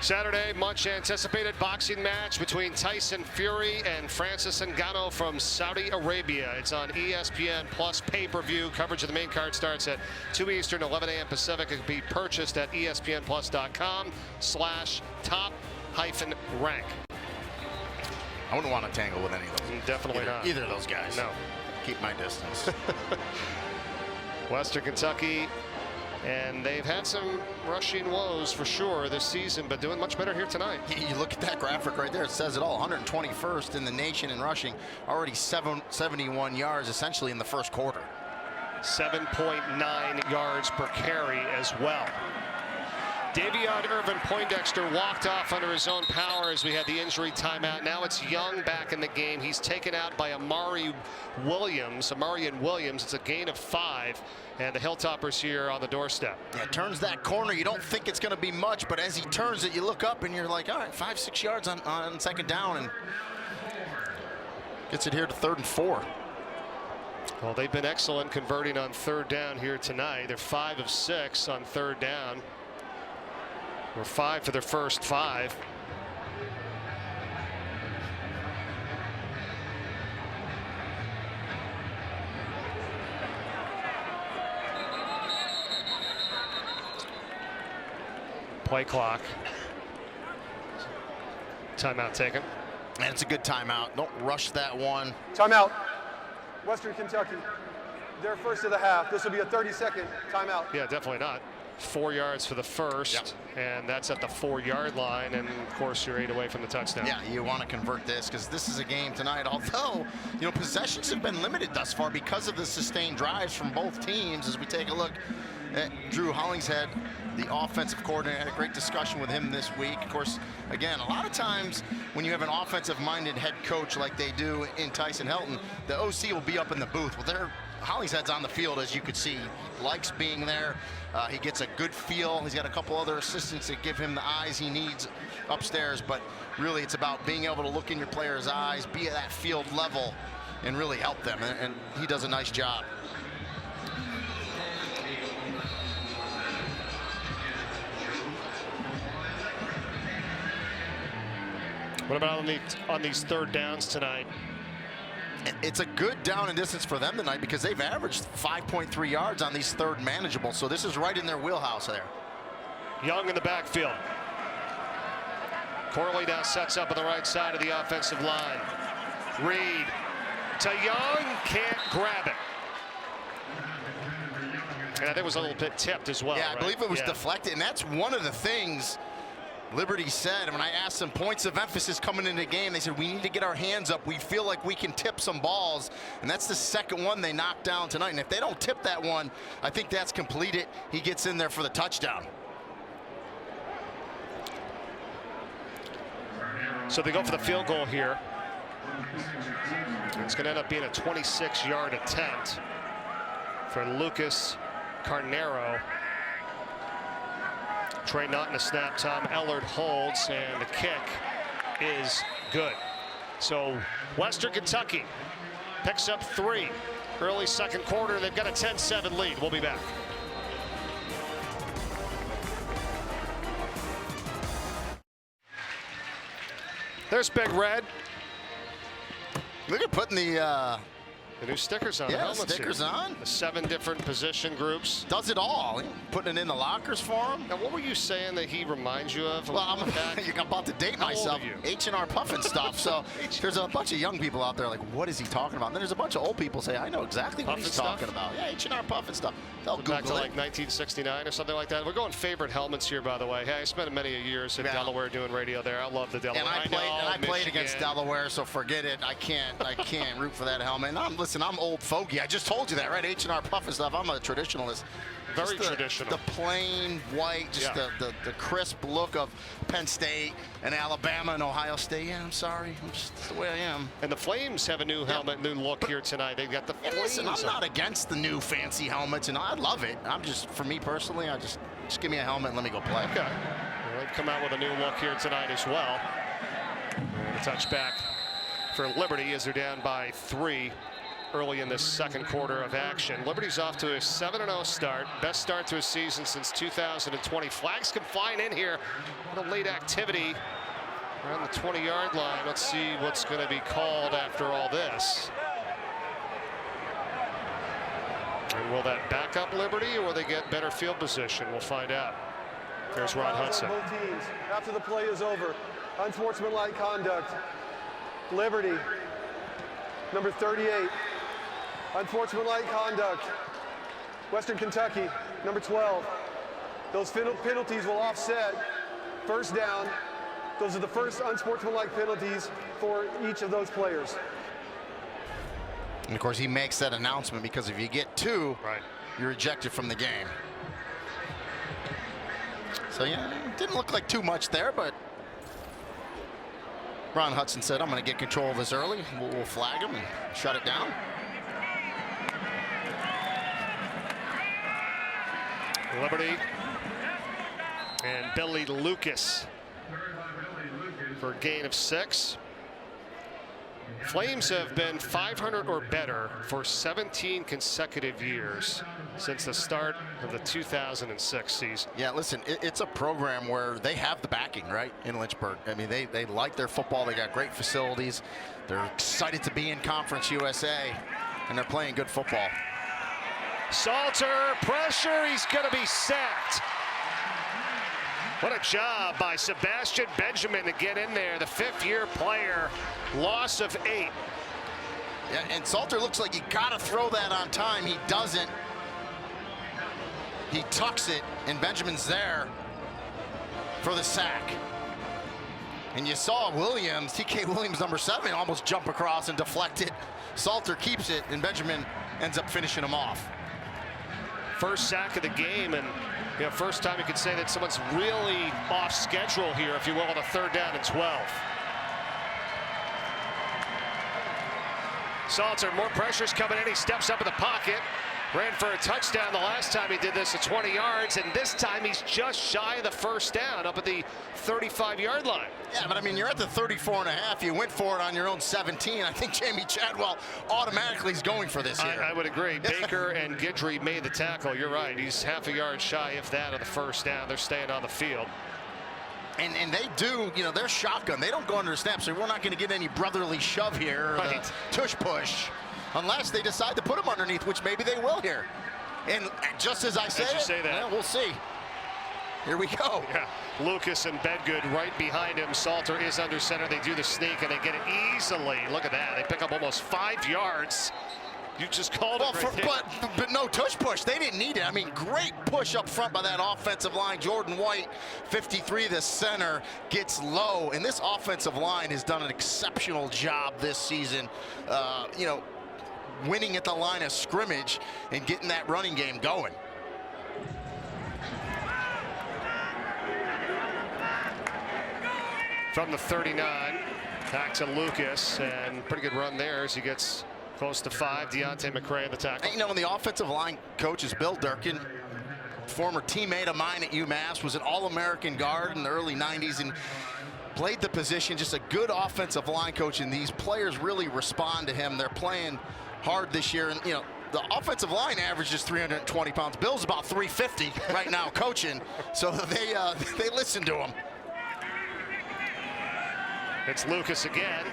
Saturday, much anticipated boxing match between Tyson Fury and Francis Ngannou from Saudi Arabia. It's on ESPN Plus pay-per-view. Coverage of the main card starts at 2 Eastern, 11 a.m. Pacific. It can be purchased at ESPNplus.com/top-rank. I wouldn't want to tangle with any of those. Definitely not. Either of those guys. No. Keep my distance. Western Kentucky, and they've had some rushing woes for sure this season, but doing much better here tonight. You look at that graphic right there, it says it all. 121st in the nation in rushing, already 71 yards essentially in the first quarter. 7.9 yards per carry as well. Davion Irvin Poindexter walked off under his own power as we had the injury timeout. Now it's Young back in the game. He's taken out by Amarian Williams. It's a gain of 5, and the Hilltoppers here on the doorstep. Yeah, turns that corner. You don't think it's going to be much, but as he turns it, you look up and you're like, all right, 5-6 yards on second down, and gets it here to 3rd and 4. Well, they've been excellent converting on 3rd down here tonight. They're 5 of 6 on 3rd down. We're 5 for their first 5. Play clock. Timeout taken. And it's a good timeout. Don't rush that one. Timeout. Western Kentucky. They're first of the half. This will be a 30-second timeout. Yeah, definitely not. 4 yards for the first, and that's at the 4-yard line, and of course you're 8 away from the touchdown. Yeah, you want to convert this because this is a game tonight. Although, you know, possessions have been limited thus far because of the sustained drives from both teams. As we take a look at Drew Hollingshead, the offensive coordinator, had a great discussion with him this week. Of course, again, a lot of times when you have an offensive-minded head coach like they do in Tyson Helton, the OC will be up in the booth. Well, Hollingshead's on the field, as you could see. He likes being there. He gets a good feel. He's got a couple other assistants that give him the eyes he needs upstairs, but really it's about being able to look in your players' eyes, be at that field level, and really help them, and he does a nice job. What about on these 3rd downs tonight? It's a good down and distance for them tonight because they've averaged 5.3 yards on these 3rd manageable, so this is right in their wheelhouse there. Young in the backfield. Corley now sets up on the right side of the offensive line. Reed to Young, can't grab it. And I think it was a little bit tipped as well. Yeah, I right? believe it was deflected, and that's one of the things Liberty said. When I asked them points of emphasis coming into the game, they said we need to get our hands up. We feel like we can tip some balls, and that's the second one they knocked down tonight. And if they don't tip that one, I think that's completed. He gets in there for the touchdown. So they go for the field goal here. It's going to end up being a 26-yard attempt for Lucas Carnero. Trey Nutt in the snap. Tom Ellard holds, and the kick is good. So Western Kentucky picks up 3. Early second quarter, they've got a 10-7 lead. We'll be back. There's Big Red. Look at putting the new stickers on. Yeah, the helmets stickers here. on. The 7 different position groups. Does it all. Putting it in the lockers for him. Now, what were you saying that he reminds you of? Well, I'm about to date myself. H&R Puffin stuff. So there's a bunch of young people out there like, what is he talking about? And then there's a bunch of old people say, I know exactly what he's talking about. Yeah, H&R Puffin stuff. They'll Google back to like 1969 or something like that. We're going favorite helmets here, by the way. Hey, I spent many years in Delaware doing radio there. I love the Delaware. And I played against Delaware, so forget it. I can't root for that helmet. And I'm old fogey. I just told you that, right? H&R Puffin stuff. I'm a traditionalist. Very traditional. The plain white, just the crisp look of Penn State and Alabama and Ohio State. Yeah, I'm sorry. I'm just the way I am. And the Flames have a new helmet, new look here tonight. They've got the Flames. Listen, I'm not against the new fancy helmets, and I love it. I'm just, for me personally, I just give me a helmet and let me go play. Okay. Well, they've come out with a new look here tonight as well. And a touchback for Liberty as they're down by 3. Early in this second quarter of action. Liberty's off to a 7-0 start. Best start to a season since 2020. Flags come flying in here. What a late activity around the 20-yard line. Let's see what's going to be called after all this. And will that back up Liberty, or will they get better field position? We'll find out. There's Ron Hudson. Both teams. After the play is over, unsportsmanlike conduct. Liberty, number 38. Unsportsmanlike conduct. Western Kentucky, number 12. Those penalties will offset first down. Those are the first unsportsmanlike penalties for each of those players. And of course, he makes that announcement because if you get 2, right, you're ejected from the game. So yeah, it didn't look like too much there, but Ron Hudson said, I'm going to get control of this early. We'll flag him and shut it down. Liberty and Billy Lucas for a gain of 6. Flames have been 500 or better for 17 consecutive years since the start of the 2006 season. Yeah, listen, it's a program where they have the backing, right, in Lynchburg. I mean, they like their football. They got great facilities. They're excited to be in Conference USA, and they're playing good football. Salter, pressure, he's going to be sacked. What a job by Sebastian Benjamin to get in there, the 5th-year player. Loss of 8. Yeah, and Salter looks like he got to throw that on time. He doesn't. He tucks it, and Benjamin's there for the sack. And you saw Williams, TK Williams, number 7, almost jump across and deflect it. Salter keeps it, and Benjamin ends up finishing him off. First sack of the game, and first time you could say that someone's really off schedule here, if you will, on a 3rd down and 12. Salter, more pressure's coming in. He steps up in the pocket. Ran for a touchdown the last time he did this at 20 yards, and this time he's just shy of the 1st down up at the 35-yard line. Yeah, but I mean, you're at the 34.5. You went for it on your own 17. I think Jamie Chadwell automatically is going for this here. I would agree. Baker and Guidry made the tackle. You're right. He's half a yard shy, if that, of the 1st down. They're staying on the field. And they do, they're shotgun. They don't go under the snap, so we're not going to get any brotherly shove here, right. Tush push, unless they decide to put him underneath, which maybe they will here. And just as I say, that, we'll see. Here we go. Yeah. Lucas and Bedgood right behind him. Salter is under center. They do the sneak, and they get it easily. Look at that. They pick up almost 5 yards. You just called it right there. But no tush push. They didn't need it. I mean, great push up front by that offensive line. Jordan White, 53, the center, gets low. And this offensive line has done an exceptional job this season, winning at the line of scrimmage and getting that running game going. From the 39, back to Lucas, and pretty good run there as he gets close to 5. Deontay McCray in the tackle. And, the offensive line coach is Bill Durkin, former teammate of mine at UMass, was an All-American guard in the early 90s and played the position. Just a good offensive line coach, and these players really respond to him. They're playing hard this year, and the offensive line averages 320 pounds. Bill's about 350 right now coaching, so they listen to him. It's Lucas again,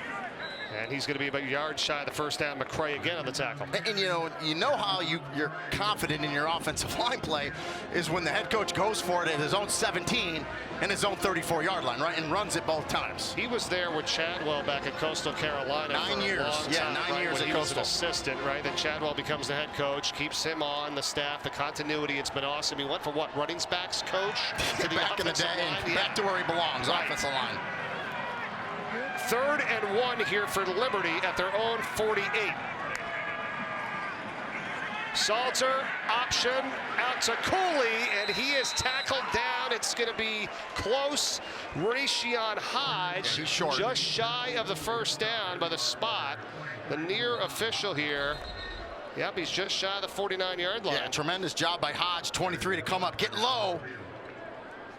and he's going to be about a yard shy of the 1st down. McCray again on the tackle. And you know how you're confident in your offensive line play is when the head coach goes for it at his own 17 and his own 34-yard line, right, and runs it both times. He was there with Chadwell back at Coastal Carolina 9 years. For a long time, 9 years when at he was an Coastal. assistant, right? Then Chadwell becomes the head coach, keeps him on the staff. The continuity, it's been awesome. He went from what, running backs coach to the back in the day, line? back to where he belongs, right. Offensive line. 3rd and 1 here for Liberty at their own 48. Salter, option, out to Cooley, and he is tackled down. It's going to be close. Rayshon Hodge, he's short. Just shy of the 1st down by the spot. The near official here. Yep, he's just shy of the 49-yard line. Yeah, tremendous job by Hodge, 23 to come up, get low.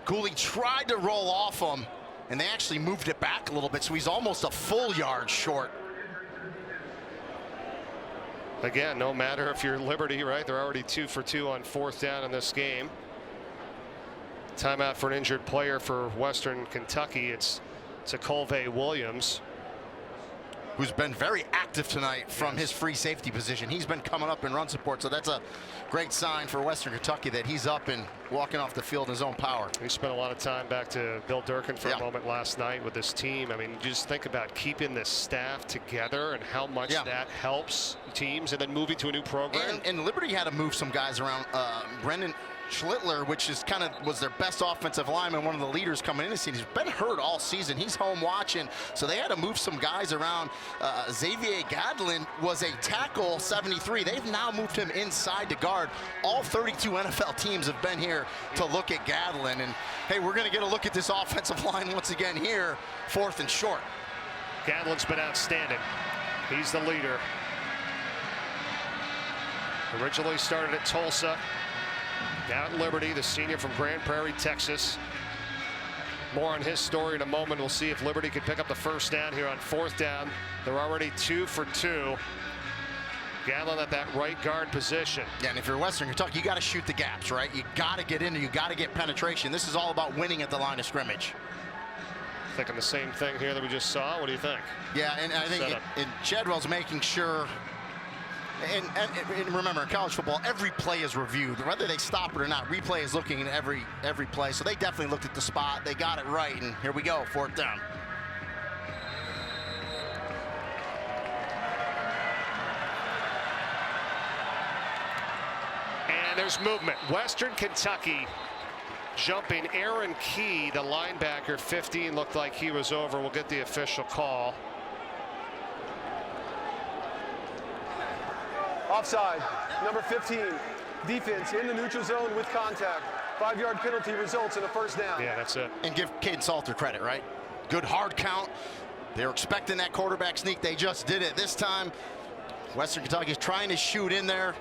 Cooley tried to roll off him, and they actually moved it back a little bit, so he's almost a full yard short. Again, no matter if you're Liberty, right? They're already 2 for 2 on 4th down in this game. Timeout for an injured player for Western Kentucky. It's Colvey Williams, who's been very active tonight from his free safety position. He's been coming up in run support, so that's a great sign for Western Kentucky that he's up and walking off the field in his own power. He spent a lot of time back to Bill Durkin for a moment last night with this team. I mean, just think about keeping this staff together and how much that helps teams, and then moving to a new program. And Liberty had to move some guys around. Brendan Schlittler, which is was their best offensive lineman, one of the leaders coming in the season, he's been hurt all season. He's home watching, so they had to move some guys around. Xavier Gadlin was a tackle 73. They've now moved him inside to guard. All 32 NFL teams have been here to look at Gadlin, and hey, we're going to get a look at this offensive line once again here, 4th and short. Gadlin's been outstanding. He's the leader. Originally started at Tulsa. Down at Liberty, the senior from Grand Prairie, Texas. More on his story in a moment. We'll see if Liberty can pick up the first down here on 4th down. They're already 2 for 2. Gadlin at that right guard position. Yeah, and if you're Western Kentucky, you got to shoot the gaps, right? You got to get in there. You got to get penetration. This is all about winning at the line of scrimmage. Thinking the same thing here that we just saw. What do you think? Yeah, and I think Chadwell's making sure. And remember, in college football, every play is reviewed. Whether they stop it or not, replay is looking at every play. So they definitely looked at the spot. They got it right, and here we go, 4th down. And there's movement. Western Kentucky jumping. Aaron Key, the linebacker, 15, looked like he was over. We'll get the official call. Offside, number 15. Defense in the neutral zone with contact. 5-yard penalty results in a first down. Yeah, that's it. And give Caden Salter credit, right? Good hard count. They were expecting that quarterback sneak. They just did it. This time, Western Kentucky is trying to shoot in there.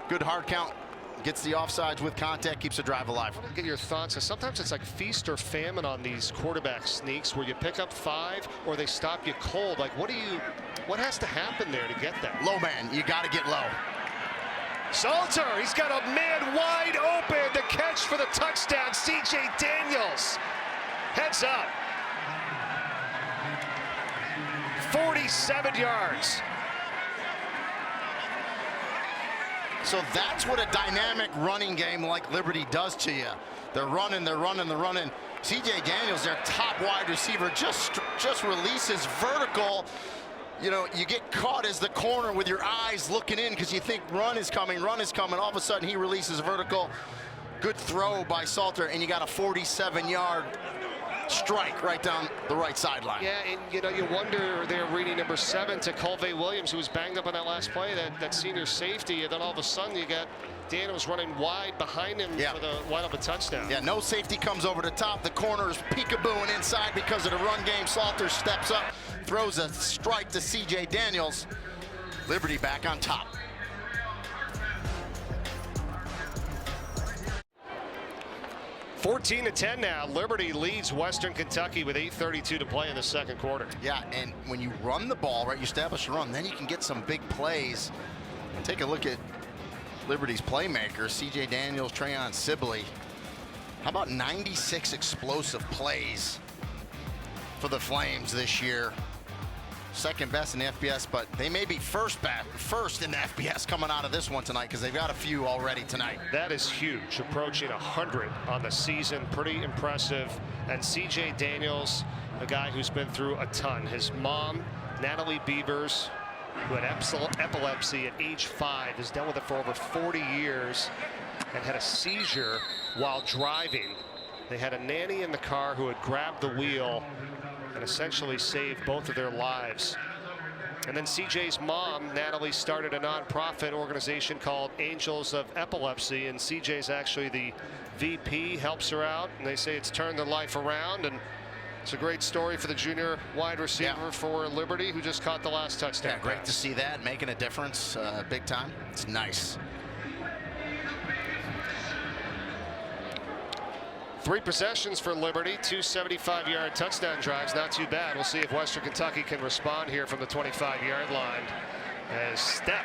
Good hard count. Gets the offsides with contact, keeps the drive alive. I want to get your thoughts. Sometimes it's like feast or famine on these quarterback sneaks where you pick up 5 or they stop you cold. Like, what has to happen there to get that? Low man, you got to get low. Salter, he's got a man wide open. The catch for the touchdown, C.J. Daniels. Heads up. 47 yards. So that's what a dynamic running game like Liberty does to you. They're running. C.J. Daniels, their top wide receiver, just releases vertical. You know, you get caught as the corner with your eyes looking in because you think run is coming. All of a sudden, he releases vertical. Good throw by Salter, and you got a 47-yard strike right down the right sideline. Yeah, and you wonder, they're reading number 7 to Colvey Williams, who was banged up on that last play, that senior safety, and then all of a sudden you got Daniels running wide behind him for the wide open touchdown. Yeah, no safety comes over the top. The corner is peekabooing inside because of the run game. Salter steps up, throws a strike to C.J. Daniels. Liberty back on top. (14-10) now. Liberty leads Western Kentucky with 8:32 to play in the second quarter. Yeah, and when you run the ball, right, you establish a run, then you can get some big plays. Take a look at Liberty's playmakers, C.J. Daniels, Trayon Sibley. How about 96 explosive plays for the Flames this year? Second best in the FBS, but they may be first in the FBS coming out of this one tonight because they've got a few already tonight. That is huge, approaching 100 on the season. Pretty impressive. And C.J. Daniels, a guy who's been through a ton. His mom, Natalie Beavers, who had epilepsy at age 5, has dealt with it for over 40 years and had a seizure while driving. They had a nanny in the car who had grabbed the wheel and essentially saved both of their lives. And then CJ's mom, Natalie, started a nonprofit organization called Angels of Epilepsy, and CJ's actually the VP, helps her out, and they say it's turned their life around. And it's a great story for the junior wide receiver for Liberty, who just caught the last touchdown. Yeah, great to see that, making a difference big time. It's nice. 3 possessions for Liberty, 2 75-yard touchdown drives. Not too bad. We'll see if Western Kentucky can respond here from the 25-yard line as Stepp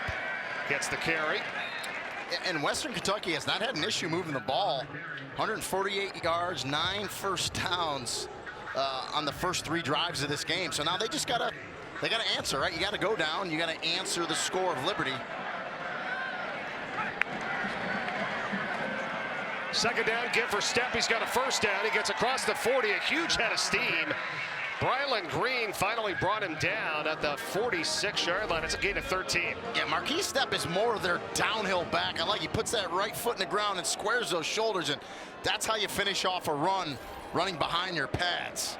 gets the carry. And Western Kentucky has not had an issue moving the ball. 148 yards, 9 first downs on the first 3 drives of this game. So now they just gotta answer, right? You gotta go down, you gotta answer the score of Liberty. Second down, give for Stepp. He's got a first down. He gets across the 40, a huge head of steam. Brylan Green finally brought him down at the 46-yard line. It's a gain of 13. Yeah, Marquise Stepp is more of their downhill back. I like he puts that right foot in the ground and squares those shoulders, and that's how you finish off a run, running behind your pads.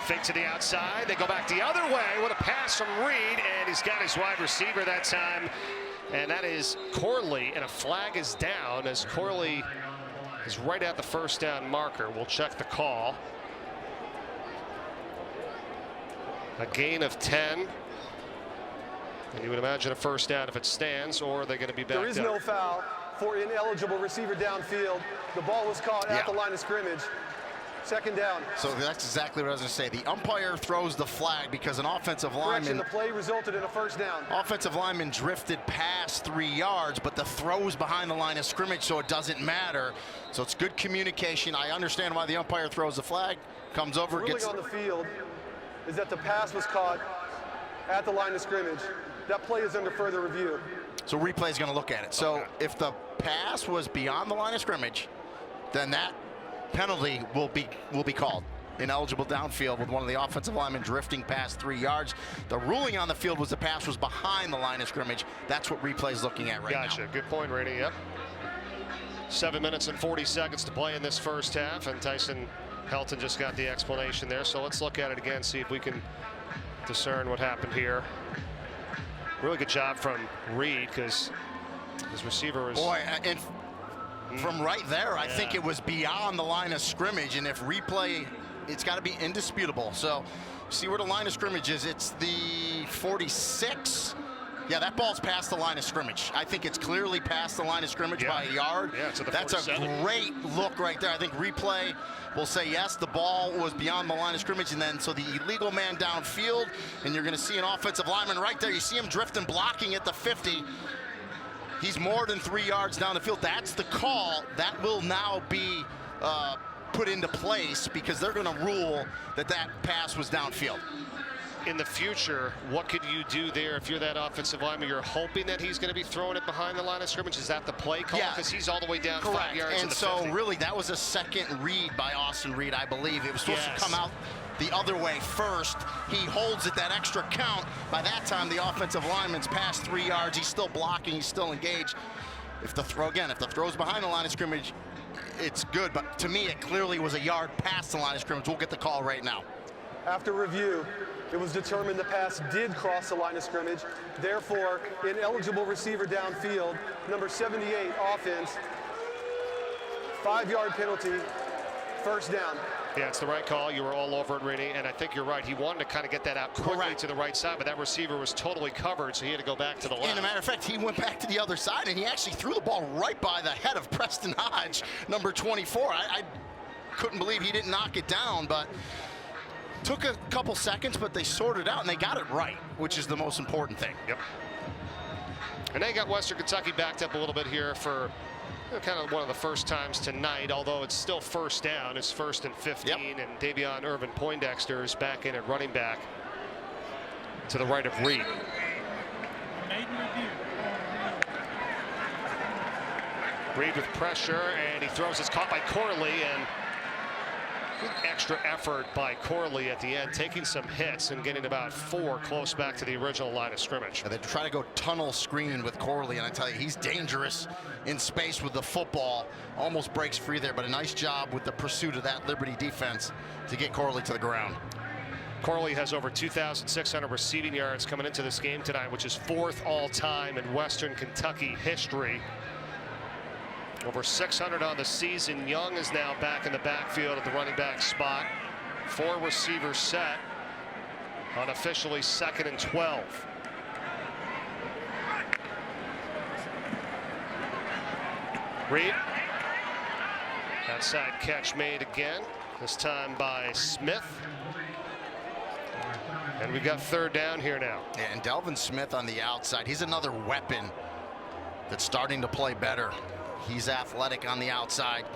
Fake to the outside. They go back the other way. What a pass from Reed, and he's got his wide receiver that time, and that is Corley, and a flag is down as Corley is right at the first down marker. We'll check the call. A gain of 10. And you would imagine a first down if it stands, or they're going to be back. There is no foul for ineligible receiver downfield. The ball was caught at the line of scrimmage. Second down. So that's exactly what I was going to say. The umpire throws the flag because an offensive lineman. The play resulted in a first down. Offensive lineman drifted past 3 yards, but the throw's behind the line of scrimmage, so it doesn't matter. So it's good communication. I understand why the umpire throws the flag, comes over, the ruling gets on the field is that the pass was caught at the line of scrimmage. That play is under further review. So replay is going to look at it. So if the pass was beyond the line of scrimmage, then that penalty will be called. Ineligible downfield with one of the offensive linemen drifting past 3 yards. The ruling on the field was the pass was behind the line of scrimmage. That's what replay is looking at right now. Gotcha. Good point, Rainey. Yep. 7 minutes and 40 seconds to play in this first half, and Tyson Helton just got the explanation there. So let's look at it again, see if we can discern what happened here. Really good job from Reed because his receiver was. Boy, and from right there, I think it was beyond the line of scrimmage, and if replay, it's got to be indisputable. So see where the line of scrimmage is. It's the 46. Yeah, that ball's past the line of scrimmage. I think it's clearly past the line of scrimmage by a yard. Yeah, to the That's 47. a great look right there. I think replay will say, yes, the ball was beyond the line of scrimmage, and then so the illegal man downfield, and you're going to see an offensive lineman right there. You see him drifting, blocking at the 50. He's more than 3 yards down the field. That's the call. That will now be put into place because they're going to rule that that pass was downfield. In the future, what could you do there if you're that offensive lineman? You're hoping that he's going to be throwing it behind the line of scrimmage. Is that the play call? Yeah. Because he's all the way down Correct. 5 yards. And the so 50. really that was a second read by Austin Reed, I believe. It was supposed to come out the other way first. He holds it that extra count. By that time, the offensive lineman's past 3 yards. He's still blocking. He's still engaged. If the throw's behind the line of scrimmage, it's good. But to me, it clearly was a yard past the line of scrimmage. We'll get the call right now. After review, it was determined the pass did cross the line of scrimmage. Therefore, ineligible receiver downfield, number 78 offense, 5 yard penalty, first down. Yeah, it's the right call. You were all over it, Rennie, and I think you're right. He wanted to kind of get that out quickly to the right side, but that receiver was totally covered, so he had to go back to the left. And a matter of fact, he went back to the other side, and he actually threw the ball right by the head of Preston Hodge, number 24. I couldn't believe he didn't knock it down, but took a couple seconds, but they sorted out, and they got it right, which is the most important thing. Yep. And they got Western Kentucky backed up a little bit here for kind of one of the first times tonight, although it's still first down. It's 1st and 15, and Davion Irvin Poindexter is back in at running back to the right of Reed. Reed with pressure, and he throws. It's caught by Corley, and extra effort by Corley at the end, taking some hits and getting about 4 close back to the original line of scrimmage. They try to go tunnel screen with Corley, and I tell you, he's dangerous in space with the football. Almost breaks free there, but a nice job with the pursuit of that Liberty defense to get Corley to the ground. Corley has over 2,600 receiving yards coming into this game tonight, which is 4th all-time in Western Kentucky history. Over 600 on the season. Young is now back in the backfield at the running back spot. 4 receivers set on officially 2nd and 12. Reed. Outside catch made again, this time by Smith. And we've got 3rd down here now. Yeah, and Delvin Smith on the outside. He's another weapon that's starting to play better. He's athletic on the outside,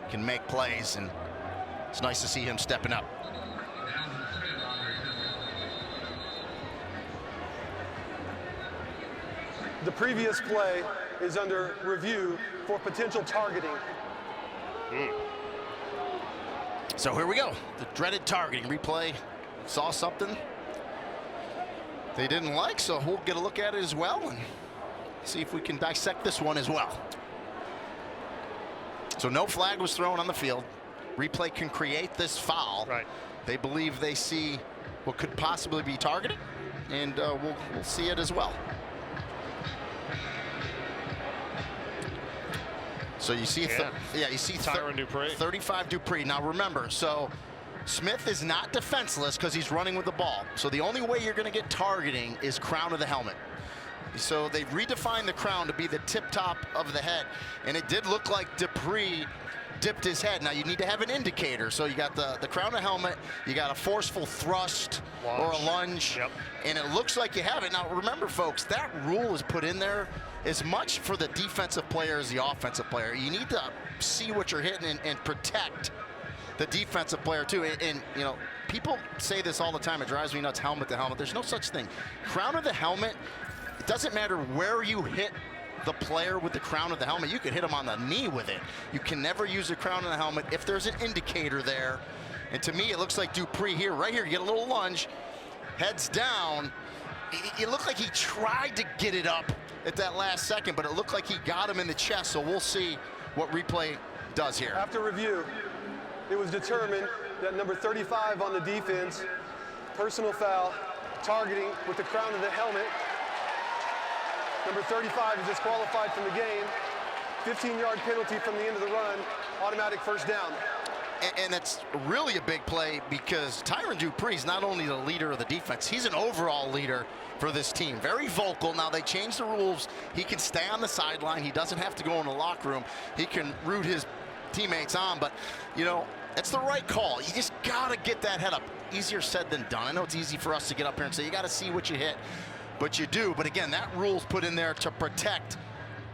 can make plays, and it's nice to see him stepping up. The previous play is under review for potential targeting. So here we go. The dreaded targeting replay. Saw something they didn't like, so we'll get a look at it as well and see if we can dissect this one as well. So no flag was thrown on the field. Replay can create this foul. Right. They believe they see what could possibly be targeted, and we'll see it as well. So you see, you see Tyron Dupree. 35 Dupree. Now remember, so Smith is not defenseless because he's running with the ball. So the only way you're going to get targeting is crown of the helmet. So they redefined the crown to be the tip top of the head, and it did look like Dupree dipped his head. Now you need to have an indicator. So you got the crown of helmet, you got a forceful thrust or a lunge, and it looks like you have it. Now remember, folks, that rule is put in there as much for the defensive player as the offensive player. You need to see what you're hitting and protect the defensive player too. And you know, people say this all the time. It drives me nuts. Helmet to helmet. There's no such thing. Crown of the helmet. It doesn't matter where you hit the player with the crown of the helmet. You could hit him on the knee with it. You can never use the crown of the helmet if there's an indicator there. And to me, it looks like Dupree here, right here. You get a little lunge, heads down. It looked like he tried to get it up at that last second, but it looked like he got him in the chest. So we'll see what replay does here. After review, it was determined that number 35 on the defense, personal foul, targeting with the crown of the helmet. Number 35 is disqualified from the game. 15-yard penalty from the end of the run, automatic first down. And that's really a big play because Tyron Dupree is not only the leader of the defense, he's an overall leader for this team. Very vocal. Now they changed the rules. He can stay on the sideline. He doesn't have to go in the locker room. He can root his teammates on, but you know, it's the right call. You just gotta get that head up. Easier said than done. I know it's easy for us to get up here and say you gotta see what you hit, but you do. But again, that rule's put in there to protect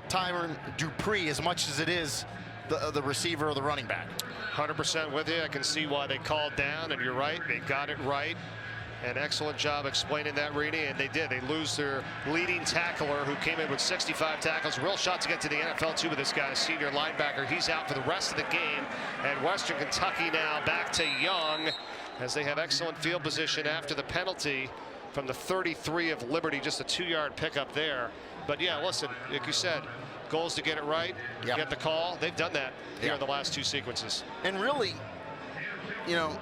Tyron Dupree as much as it is the receiver or the running back. 100% with you. I can see why they called down, and you're right. They got it right. An excellent job explaining that, Reedy, and they did. They lose their leading tackler who came in with 65 tackles. Real shot to get to the NFL, too, with this guy, senior linebacker. He's out for the rest of the game. And Western Kentucky now back to Young as they have excellent field position after the penalty from the 33 of Liberty. Just a 2-yard pickup there. But, yeah, listen, like you said, goals to get it right, get the call. They've done that here in the last two sequences. And really, you know,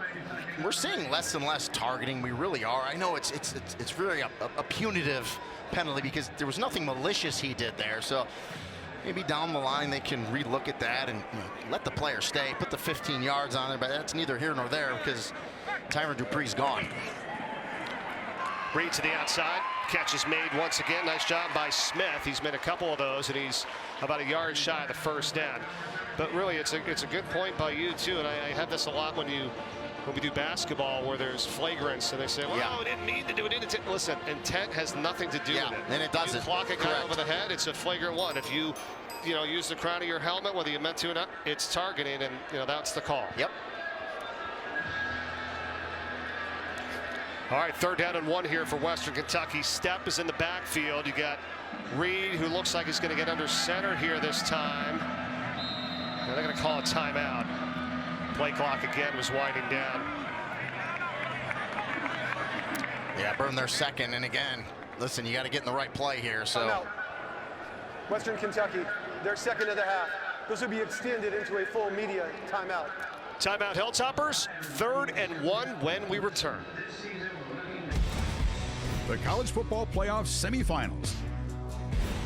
we're seeing less and less targeting. We really are. I know it's really a punitive penalty because there was nothing malicious he did there. So maybe down the line they can relook at that and let the player stay, put the 15 yards on there. But that's neither here nor there because Tyron Dupree's gone. Reed to the outside. Catch is made once again. Nice job by Smith. He's made a couple of those, and he's about a yard shy of the first down. But really, it's a good point by you too. And I have this a lot when we do basketball, where there's flagrants, and they say, "Well, we didn't mean to do it." Listen, intent has nothing to do with it. And it doesn't. You clock a guy over the head, it's a flagrant one. If you use the crown of your helmet, whether you meant to or not, it's targeting, and that's the call. Yep. All right, 3rd down and 1 here for Western Kentucky. Stepp is in the backfield. You got Reed, who looks like he's going to get under center here this time. And they're going to call a timeout. Play clock again was winding down. Yeah, burn their second. And again, listen, you got to get in the right play here. So Timeout. Western Kentucky, their second of the half. This will be extended into a full media timeout. Timeout, Hilltoppers. 3rd and 1 when we return. The College Football Playoff Semifinals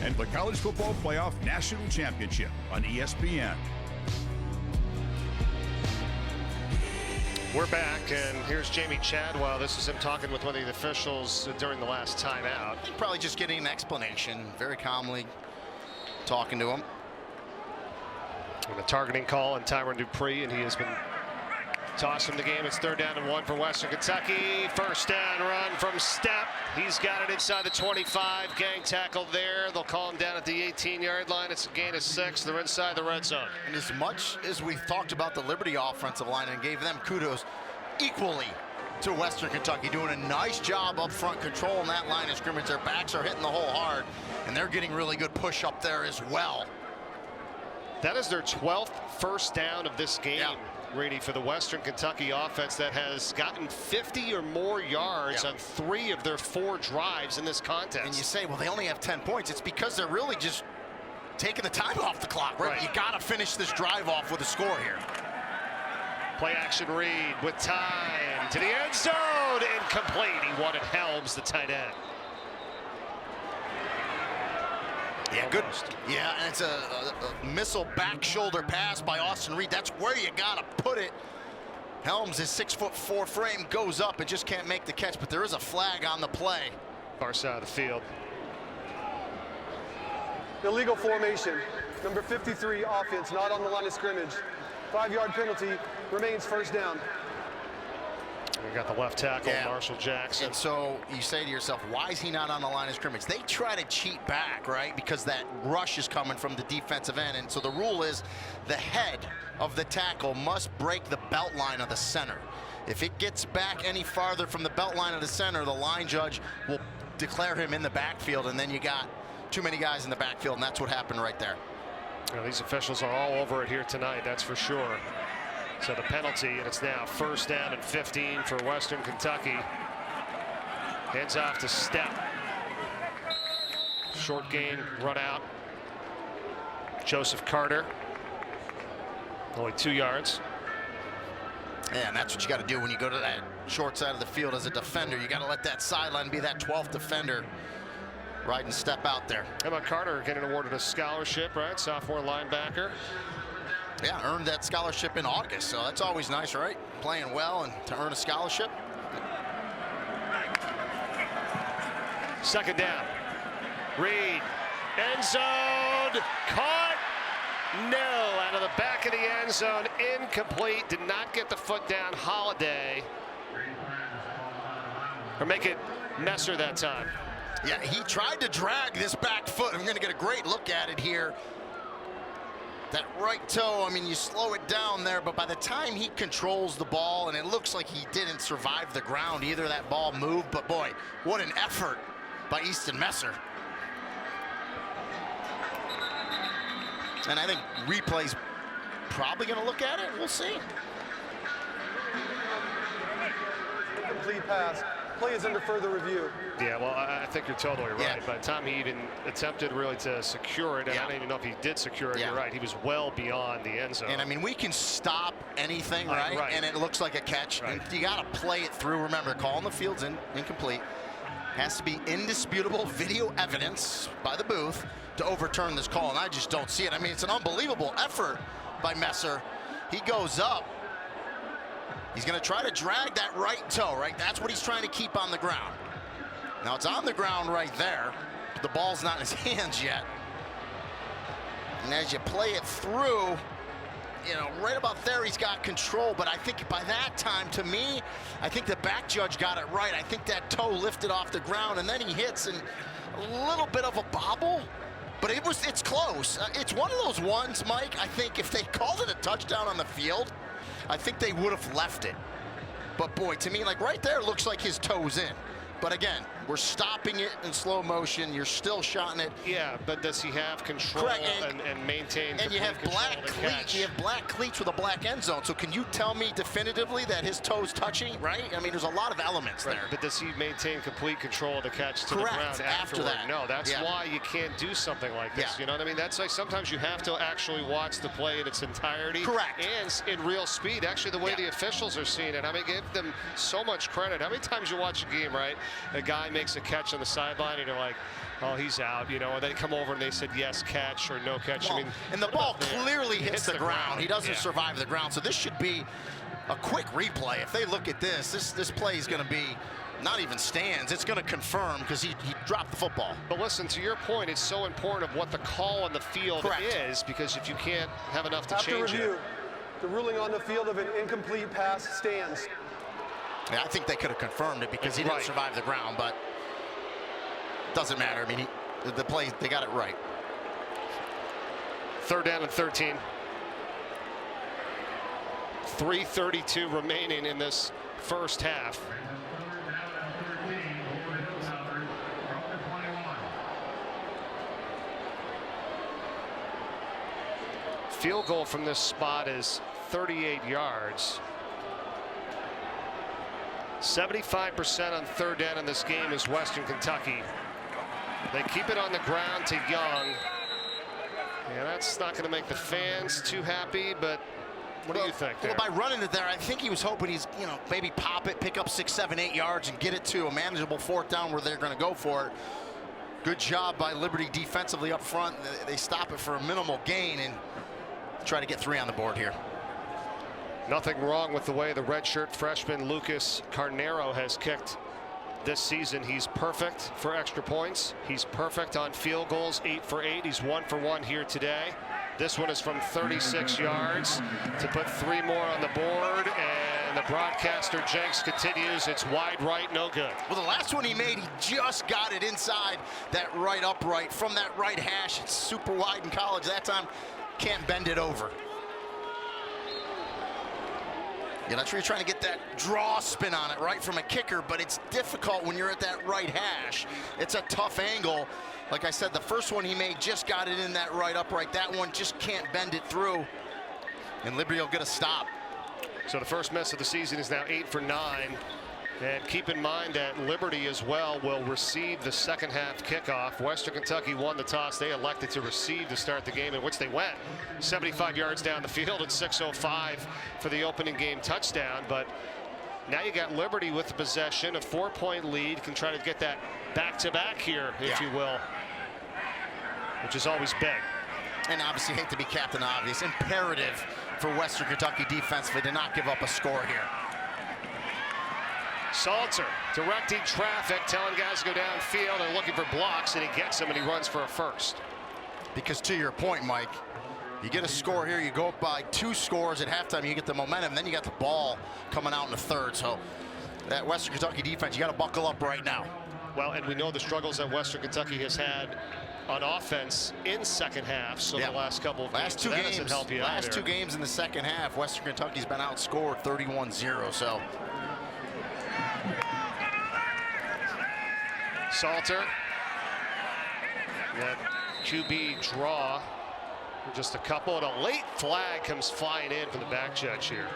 and the College Football Playoff National Championship on ESPN. We're back, and here's Jamie Chadwell. This is him talking with one of the officials during the last timeout. Probably just getting an explanation, very calmly talking to him. And a targeting call on Tyron Dupree, and he has been tossing the game. It's 3rd down and 1 for Western Kentucky. First down run from Stepp. He's got it inside the 25. Gang tackle there. They'll call him down at the 18-yard line. It's a gain of 6. They're inside the red zone. And as much as we've talked about the Liberty offensive line and gave them kudos, equally to Western Kentucky, doing a nice job up front controlling that line of scrimmage. Their backs are hitting the hole hard, and they're getting really good push up there as well. That is their 12th first down of this game. Reedy, for the Western Kentucky offense that has gotten 50 or more yards on 3 of their 4 drives in this contest. And you say, well, they only have 10 points. It's because they're really just taking the time off the clock, right? You got to finish this drive off with a score here. Play action Reed with time to the end zone. Incomplete. He wanted Helms, the tight end. Yeah, good. Yeah, and it's a missile back shoulder pass by Austin Reed. That's where you got to put it. Helms, his 6'4" frame goes up and just can't make the catch, but there is a flag on the play. Far side of the field. Illegal formation. Number 53 offense, not on the line of scrimmage. 5-yard penalty, remains first down. We got the left tackle, Marshall Jackson. And so you say to yourself, why is he not on the line of scrimmage? They try to cheat back, right? Because that rush is coming from the defensive end. And so the rule is the head of the tackle must break the belt line of the center. If it gets back any farther from the belt line of the center, the line judge will declare him in the backfield, and then you got too many guys in the backfield, and that's what happened right there. You know, these officials are all over it here tonight, that's for sure. So the penalty, and it's now first down and 15 for Western Kentucky. Heads off to Step. Short gain, run out. Joseph Carter. Only 2 yards. Yeah, and that's what you got to do when you go to that short side of the field as a defender. You got to let that sideline be that 12th defender. Right and step out there. How about Carter getting awarded a scholarship, right? Sophomore linebacker. Yeah, earned that scholarship in August, so that's always nice, right? Playing well and to earn a scholarship. Second down. Reed. End zone. Caught. No. Out of the back of the end zone. Incomplete. Did not get the foot down. Holiday. Or make it Messer that time. Yeah, he tried to drag this back foot. I'm going to get a great look at it here. That right toe, I mean, you slow it down there, but by the time he controls the ball, and it looks like he didn't survive the ground either, that ball moved, but boy, what an effort by Easton Messer. And I think replay's probably going to look at it. We'll see. Complete pass. Play is under further review. Yeah, well, I think you're totally right. By the time he even attempted really to secure it, and I don't even know if he did secure it, you're right. He was well beyond the end zone. And I mean, we can stop anything, right? And it looks like a catch. And you got to play it through. Remember, calling the field's incomplete. Has to be indisputable video evidence by the booth to overturn this call, and I just don't see it. I mean, it's an unbelievable effort by Messer. He goes up. He's going to try to drag that right toe, right? That's what he's trying to keep on the ground. Now, it's on the ground right there, but the ball's not in his hands yet. And as you play it through, you know, right about there, he's got control. But I think by that time, to me, I think the back judge got it right. I think that toe lifted off the ground, and then he hits and a little bit of a bobble. But it's close. It's one of those ones, Mike, I think if they called it a touchdown on the field, I think they would have left it. But boy, to me, like right there, looks like his toe's in. But again, we're stopping it in slow motion. You're still shotting it. Yeah, but does he have control and maintain? And you have black cleats. You have black cleats with a black end zone. So can you tell me definitively that his toe's touching? Right? I mean, there's a lot of elements there. But does he maintain complete control of the catch to the ground after that? No, that's why you can't do something like this. You know what I mean? That's like sometimes you have to actually watch the play in its entirety. Correct. And in real speed. Actually, the way the officials are seeing it, I mean, give them so much credit. How many times you watch a game, right? A guy makes a catch on the sideline, and you're like, oh, he's out, you know, and they come over and they said yes, catch or no catch. Well, I mean, and the ball clearly hits the ground. He doesn't Yeah. survive the ground. So this should be a quick replay. If they look at this play is going to be not even stands. It's going to confirm because he dropped the football. But listen, to your point, it's so important of what the call on the field is, because if you can't have enough to change review, it. the ruling on the field of an incomplete pass stands. Yeah, I think they could have confirmed it because he didn't survive the ground, but doesn't matter. I mean, the play, they got it right. Third down and 13. 3:32 remaining in this first half. Field goal from this spot is 38 yards. 75% on third down in this game is Western Kentucky. They keep it on the ground to Young. Yeah, that's not going to make the fans too happy, but what do you think there? Well, by running it there, I think he was hoping he's, maybe pop it, pick up 6, 7, 8 yards and get it to a manageable fourth down where they're going to go for it. Good job by Liberty defensively up front. They stop it for a minimal gain and try to get 3 on the board here. Nothing wrong with the way the redshirt freshman Lucas Carnero has kicked this season. He's perfect for extra points. He's perfect on field goals, 8 for 8. He's 1 for 1 here today. This one is from 36 yards to put 3 more on the board, and the broadcaster Jenks continues. It's wide right, no good. Well, the last one he made, he just got it inside that right upright from that right hash. It's super wide in college. That time, can't bend it over. Yeah, that's where you're trying to get that draw spin on it, right, from a kicker, but it's difficult when you're at that right hash. It's a tough angle. Like I said, the first one he made just got it in that right upright. That one just can't bend it through, and Liberty will get a stop. So the first miss of the season is now 8 for 9. And keep in mind that Liberty as well will receive the second half kickoff. Western Kentucky won the toss. They elected to receive to start the game, in which they went 75 yards down the field at 6:05 for the opening game touchdown. But now you got Liberty with the possession, a 4-point lead, can try to get that back-to-back here, if you will, which is always big. And obviously, hate to be Captain Obvious, imperative for Western Kentucky defensively to not give up a score here. Salter directing traffic, telling guys to go downfield and looking for blocks, and he gets them and he runs for a first. Because to your point, Mike, you get a score here, you go up by 2 scores at halftime, you get the momentum, then you got the ball coming out in the third. So that Western Kentucky defense, you got to buckle up right now. Well, and we know the struggles that Western Kentucky has had on offense in second half. So the last couple of last games, two that games, doesn't help you last either. 2 games in the second half, Western Kentucky's been outscored 31-0. So Salter, that QB draw, just a couple, and a late flag comes flying in from the back judge here.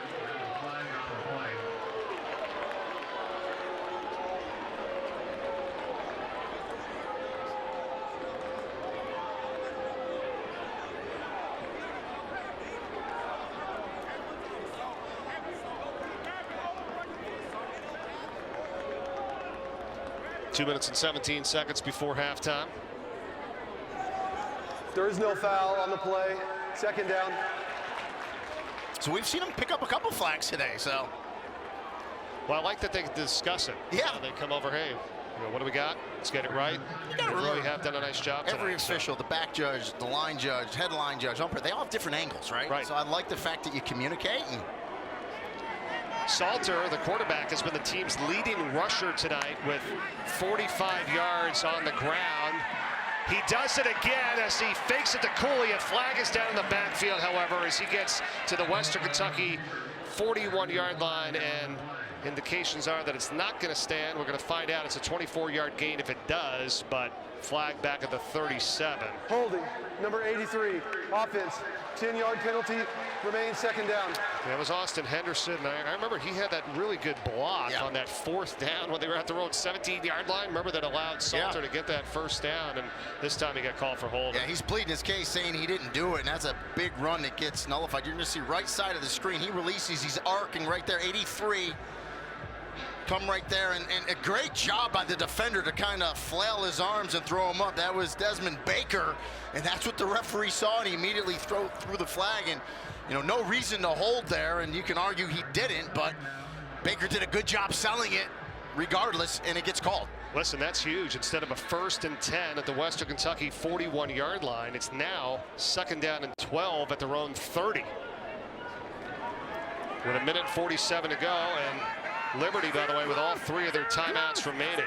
Two minutes and 17 seconds before halftime. There is no foul on the play. Second down. So we've seen them pick up a couple flags today. So, well, I like that they discuss it. Yeah. They come over, hey, what do we got? Let's get it right. They really have done a nice job tonight. Every official, the back judge, the line judge, headline judge, umpire, they all have different angles, right? Right. So I like the fact that you communicate. And Salter, the quarterback, has been the team's leading rusher tonight with 45 yards on the ground. He does it again as he fakes it to Cooley. A flag is down in the backfield, however, as he gets to the Western Kentucky 41-yard line, and indications are that it's not going to stand. We're going to find out. It's a 24-yard gain if it does, but flag back at the 37. Holding, number 83, offense, 10-yard penalty, remains second down. That was Austin Henderson. I remember he had that really good block on that 4th down when they were at the road 17-yard line. Remember that allowed Salter to get that first down, and this time he got called for holding. yeah, he's pleading his case saying he didn't do it, and that's a big run that gets nullified. You're going to see right side of the screen. He releases, he's arcing right there, 83. Come right there, and a great job by the defender to kind of flail his arms and throw him up. That was Desmond Baker, and that's what the referee saw, and he immediately threw the flag. And no reason to hold there, and you can argue he didn't, but Baker did a good job selling it regardless, and it gets called. Listen, that's huge. Instead of a 1st and 10 at the Western Kentucky 41-yard line, it's now 2nd down and 12 at their own 30. With a minute 47 to go, and Liberty, by the way, with all 3 of their timeouts remaining.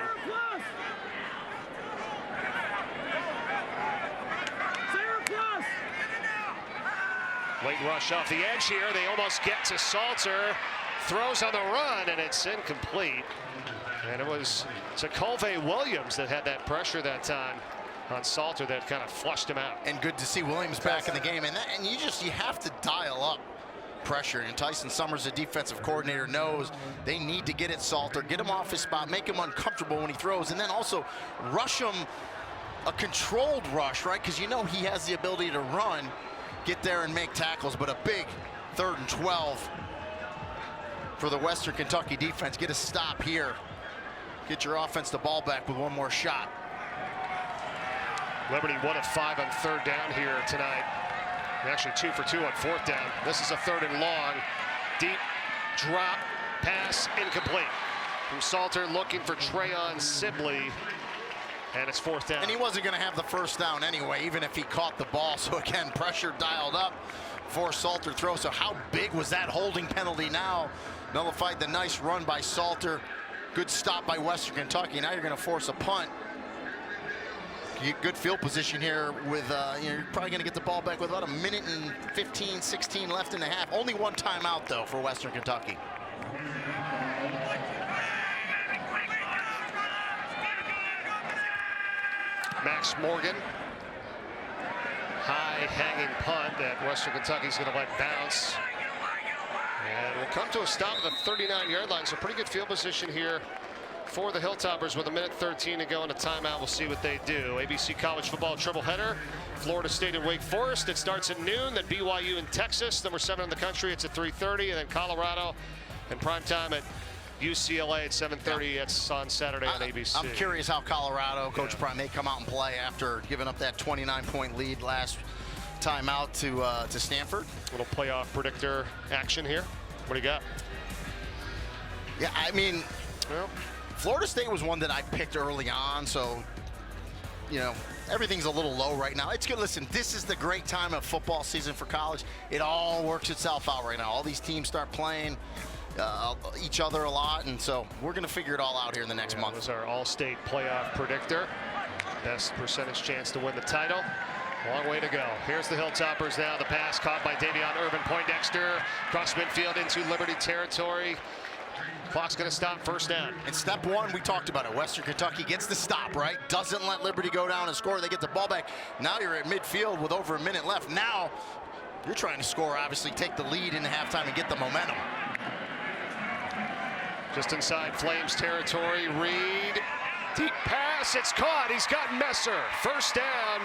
Late rush off the edge here. They almost get to Salter. Throws on the run, and it's incomplete. And it was Zakolve Williams that had that pressure that time on Salter that kind of flushed him out. And good to see Williams back in the game. And you have to dial up pressure. And Tyson Summers, the defensive coordinator, knows they need to get at Salter, get him off his spot, make him uncomfortable when he throws, and then also rush him, a controlled rush, right? Because you know he has the ability to run, get there and make tackles, but a big 3rd and 12 for the Western Kentucky defense. Get a stop here. Get your offense the ball back with one more shot. Liberty 1 of 5 on 3rd down here tonight. Actually 2 for 2 on 4th down. This is a 3rd and long. Deep drop pass incomplete. From Salter looking for Trayon Sibley. And it's 4th down. And he wasn't going to have the 1st down anyway, even if he caught the ball. So again, pressure dialed up for Salter throw. So how big was that holding penalty now? Nullified the nice run by Salter. Good stop by Western Kentucky. Now you're going to force a punt. You get good field position here with, you're probably going to get the ball back with about 1 minute and 15, 16 left in the half. Only one timeout, though, for Western Kentucky. Max Morgan. High hanging punt that Western Kentucky's going to let bounce. And we'll come to a stop at the 39-yard line. So pretty good field position here for the Hilltoppers with 1:13 to go in a timeout. We'll see what they do. ABC College Football Tripleheader. Florida State and Wake Forest. It starts at noon. Then BYU in Texas, number 7 in the country. It's at 3:30. And then Colorado and primetime at UCLA at 7:30. It's on Saturday on ABC. I'm curious how Colorado, Coach Prime, may come out and play after giving up that 29-point lead last time out to Stanford. Little playoff predictor action here. What do you got? Yeah, I mean, Well, Florida State was one that I picked early on, so, you know, everything's a little low right now. It's good. Listen, this is the great time of football season for college. It all works itself out right now. All these teams start playing each other a lot, and so we're going to figure it all out here in the next month. That was our all-state playoff predictor. Best percentage chance to win the title. Long way to go. Here's the Hilltoppers now. The pass caught by Davion Irvin Poindexter. Cross midfield into Liberty territory. Clock's going to stop, 1st down. And step one, we talked about it. Western Kentucky gets the stop, right? Doesn't let Liberty go down and score. They get the ball back. Now you're at midfield with over a minute left. Now you're trying to score, obviously, take the lead into halftime and get the momentum. Just inside Flames territory. Reed. Deep pass. It's caught. He's got Messer. 1st down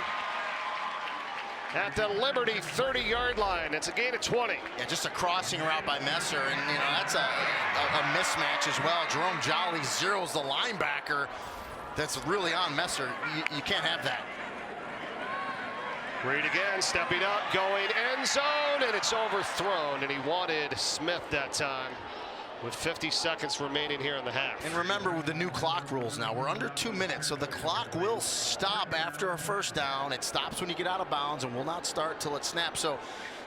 at the Liberty 30-yard line. It's a gain of 20. Yeah, just a crossing route by Messer, and you know that's a mismatch as well. Jerome Jolly zeroes the linebacker. That's really on Messer. You can't have that. Reed again, stepping up, going end zone, and it's overthrown. And he wanted Smith that time, with 50 seconds remaining here in the half. And remember, with the new clock rules now, we're under 2 minutes, so the clock will stop after a 1st down. It stops when you get out of bounds and will not start till it snaps. So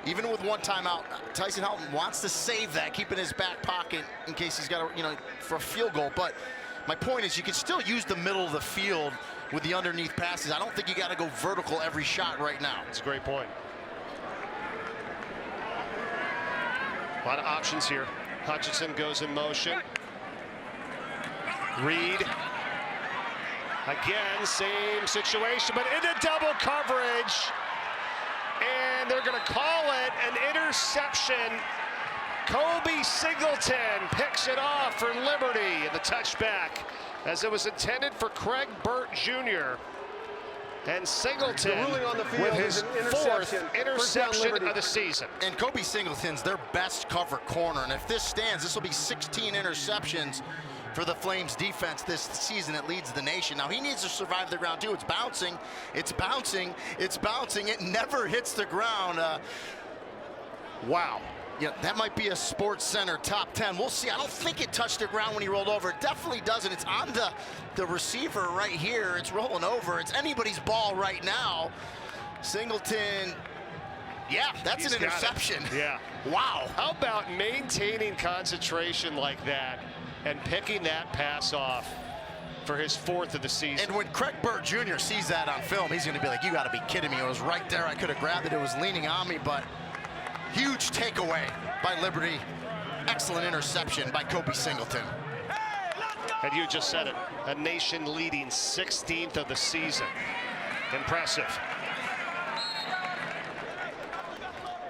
even with one timeout, Tyson Helton wants to save that, keep it in his back pocket in case he's got for a field goal. But my point is, you can still use the middle of the field with the underneath passes. I don't think you got to go vertical every shot right now. That's a great point. A lot of options here. Hutchinson goes in motion. Reed. Again, same situation, but into double coverage. And they're going to call it an interception. Kobe Singleton picks it off for Liberty in the touchback, as it was intended for Craig Burt Jr. And Singleton with his 4th interception of the season. And Kobe Singleton's their best cover corner. And if this stands, this will be 16 interceptions for the Flames defense this season. It leads the nation. Now he needs to survive the ground too. It's bouncing, it's bouncing, it's bouncing. It never hits the ground. Wow. Yeah, that might be a Sports Center top 10. We'll see. I don't think it touched the ground when he rolled over. It definitely doesn't. It's on the receiver right here. It's rolling over. It's anybody's ball right now. Singleton, yeah, that's an interception. Yeah. Wow. How about maintaining concentration like that and picking that pass off for his 4th of the season? And when Craig Burt Jr. sees that on film, he's going to be like, you got to be kidding me. It was right there. I could have grabbed it. It was leaning on me, but huge takeaway by Liberty. Excellent interception by Kobe Singleton. And you just said it, a nation-leading 16th of the season. Impressive.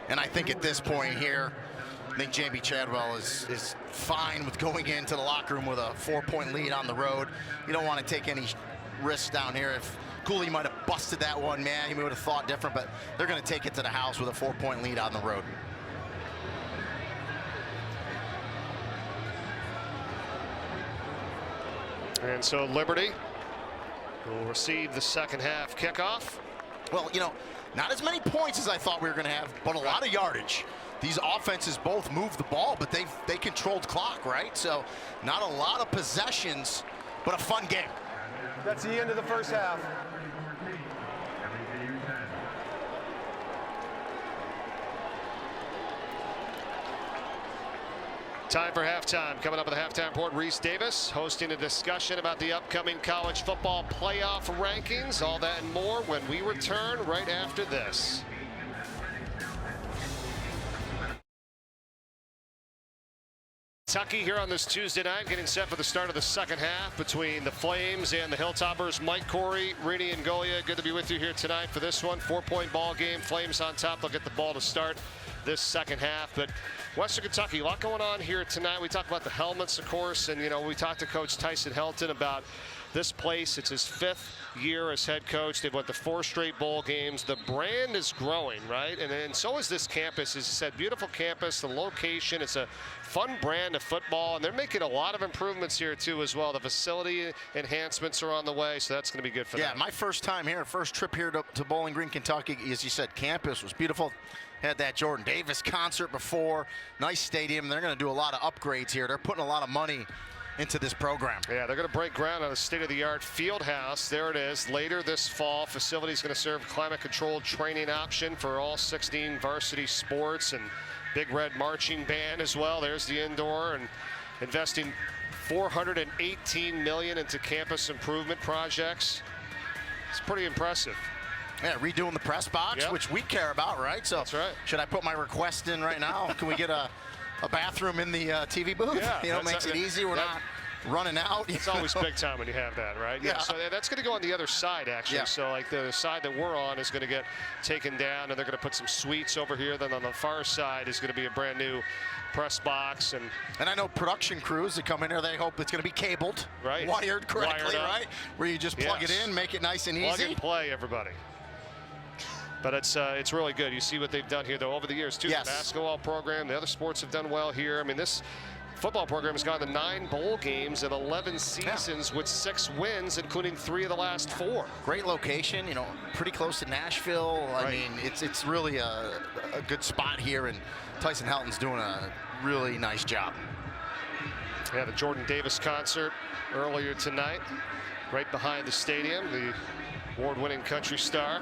And I think at this point here, I think Jamie Chadwell is fine with going into the locker room with a 4-point lead on the road. You don't want to take any risks down here. If Cooley might have busted that one, man, he would have thought different, but they're going to take it to the house with a 4-point lead on the road. And so Liberty will receive the second half kickoff. Well, you know, not as many points as I thought we were going to have, but a lot of yardage. These offenses both moved the ball, but they controlled clock, right? So not a lot of possessions, but a fun game. That's the end of the first half. Time for halftime. Coming up with the halftime report, Reese Davis hosting a discussion about the upcoming college football playoff rankings. All that and more when we return right after this. Kentucky here on this Tuesday night, getting set for the start of the second half between the Flames and the Hilltoppers. Mike Corey, Rini and Golia, good to be with you here tonight for this one. 4-point ball game. Flames on top. They'll get the ball to start this second half. But Western Kentucky, a lot going on here tonight. We talked about the helmets, of course, and, you know, we talked to Coach Tyson Helton about this place. It's his 5th year as head coach. They've went to 4 straight bowl games. The brand is growing, right? And so is this campus. As he said, beautiful campus, the location. It's a fun brand of football, and they're making a lot of improvements here too as well. The facility enhancements are on the way, so that's going to be good for them. Yeah, my first time here, first trip here to Bowling Green, Kentucky. As you said, campus was beautiful. Had that Jordan Davis concert before. Nice stadium. They're going to do a lot of upgrades here. They're putting a lot of money into this program. Yeah, they're going to break ground on a state-of-the-art field house. There it is. Later this fall, facility is going to serve climate-controlled training option for all 16 varsity sports, and Big Red Marching Band as well. There's the indoor, and investing $418 million into campus improvement projects. It's pretty impressive. Yeah, redoing the press box, Yep. which we care about, right? So That's right. Should I put my request in right now? Can we get a bathroom in the TV booth? Yeah, you know, makes it easy. We're not running out. It's always big time when you have that, right? Yeah. So that's going to go on the other side, actually. Yeah. So, like, the side that we're on is going to get taken down, and they're going to put some suites over here. Then on the far side is going to be a brand new press box. And I know production crews that come in here, they hope it's going to be cabled, Right. wired correctly, Wired up. right? Where you just plug it Yes. in, make it nice and plug easy. and play, everybody. But it's really good. You see what they've done here, though, over the years, too. Yes. The basketball program, the other sports have done well here. I mean, this football program has gone to 9 bowl games in 11 seasons with 6 wins, including 3 of the last 4. Great location, you know, pretty close to Nashville. I Right. mean, it's really a good spot here, and Tyson Helton's doing a really nice job. Yeah, the Jordan Davis concert earlier tonight, right behind the stadium. The award-winning country star.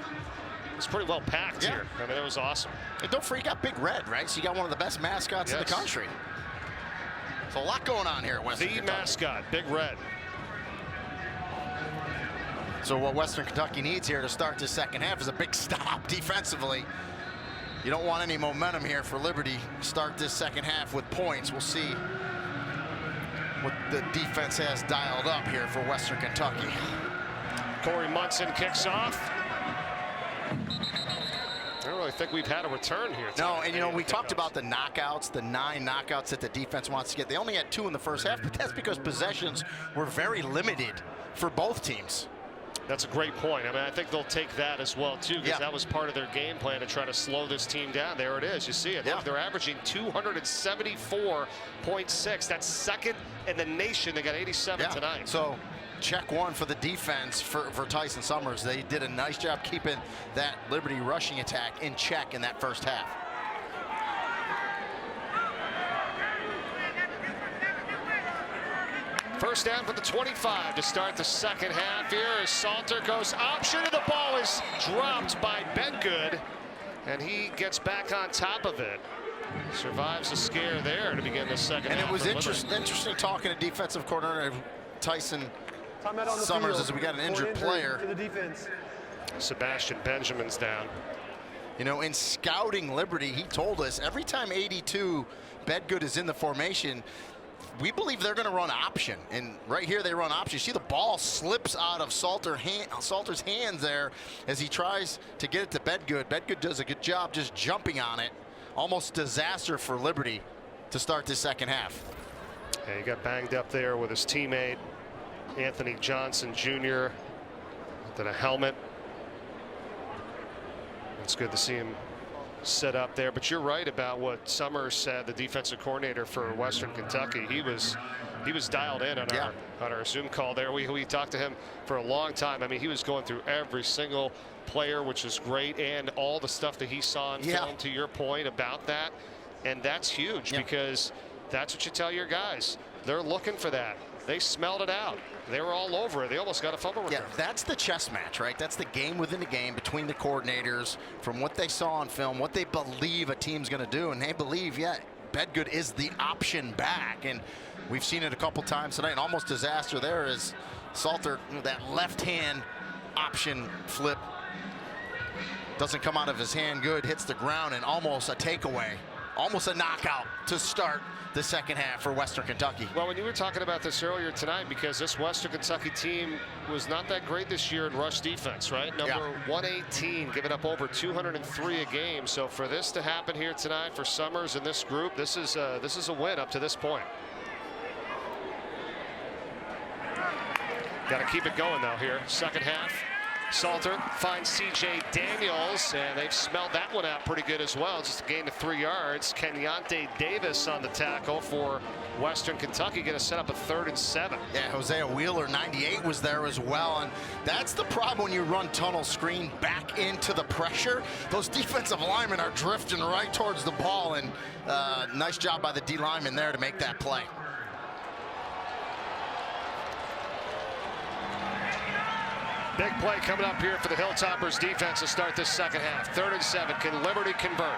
It's pretty well packed Yeah. here. I mean, it was awesome. And don't forget, you got Big Red, right? So you got one of the best mascots in the Yes. country. So a lot going on here at Western The Kentucky. mascot, Big Red. So what Western Kentucky needs here to start this second half is a big stop defensively. You don't want any momentum here for Liberty. Start this second half with points. We'll see what the defense has dialed up here for Western Kentucky. Corey Munson kicks off. I don't really think we've had a return here. No, and you know, we talked about the knockouts, the 9 knockouts that the defense wants to get. They only had 2 in the first half, but that's because possessions were very limited for both teams. That's a great point. I mean, I think they'll take that as well, too, because Yeah. that was part of their game plan to try to slow this team down. There it is. You see it. Yeah. Look, they're averaging 274.6. That's second in the nation. They got 87 tonight. So check 1 for the defense for Tyson Summers. They did a nice job keeping that Liberty rushing attack in check in that first half. First down for the 25 to start the second half here as Salter goes option, and the ball is dropped by Bedgood, and he gets back on top of it. Survives a scare there to begin the second And half. it was for Liberty. interesting talking to defensive coordinator Tyson Timeout on the Summers field as we got an for injured injury player. to the defense. Sebastian Benjamin's down. You know, in scouting Liberty, he told us every time 82 Bedgood is in the formation, we believe they're going to run option. And right here they run option. You see the ball slips out of Salter's hands there as he tries to get it to Bedgood. Bedgood does a good job just jumping on it. Almost disaster for Liberty to start this second half. Yeah, he got banged up there with his teammate Anthony Johnson Jr. Then a helmet. It's good to see him set up there, but you're right about what Summers said, the defensive coordinator for Western Kentucky. He was dialed in on our Zoom call there. We talked to him for a long time. I mean, he was going through every single player, which is great, and all the stuff that he saw on film, to your point about that. And that's huge because that's what you tell your guys. They're looking for that. They smelled it out. They were all over it. They almost got a fumble return. Yeah, that's the chess match, right? That's the game within the game between the coordinators from what they saw on film, what they believe a team's going to do, and they believe, Bedgood is the option back, and we've seen it a couple times tonight. And almost disaster there is Salter, that left-hand option flip doesn't come out of his hand good, hits the ground, and almost a takeaway, almost a knockout to start the second half for Western Kentucky. Well, when you were talking about this earlier tonight, because this Western Kentucky team was not that great this year in rush defense, right? Number 118, giving up over 203 a game. So for this to happen here tonight for Summers and this group, this is a win up to this point. Got to keep it going though here. Second half. Salter finds C.J. Daniels, and they've smelled that one out pretty good as well. Just a gain of 3 yards. Kenyontae Davis on the tackle for Western Kentucky, going to set up a 3rd and 7. Yeah, Hosea Wheeler, 98, was there as well, and that's the problem when you run tunnel screen back into the pressure. Those defensive linemen are drifting right towards the ball, and nice job by the D lineman there to make that play. Big play coming up here for the Hilltoppers defense to start this second half. 3rd and 7. Can Liberty convert?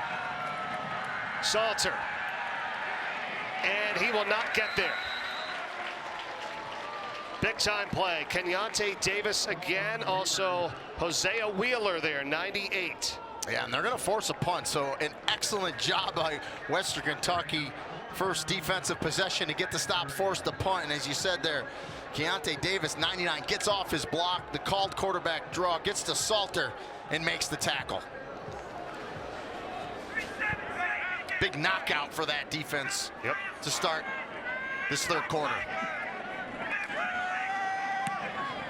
Salter. And he will not get there. Big time play. Kenyontae Davis again. Also Hosea Wheeler there, 98. Yeah, and they're going to force a punt. So an excellent job by Western Kentucky. First defensive possession to get the stop, force the punt. And as you said there, Kenyontae Davis, 99, gets off his block. The called quarterback draw, gets to Salter and makes the tackle. Big knockout for that defense to start this third quarter.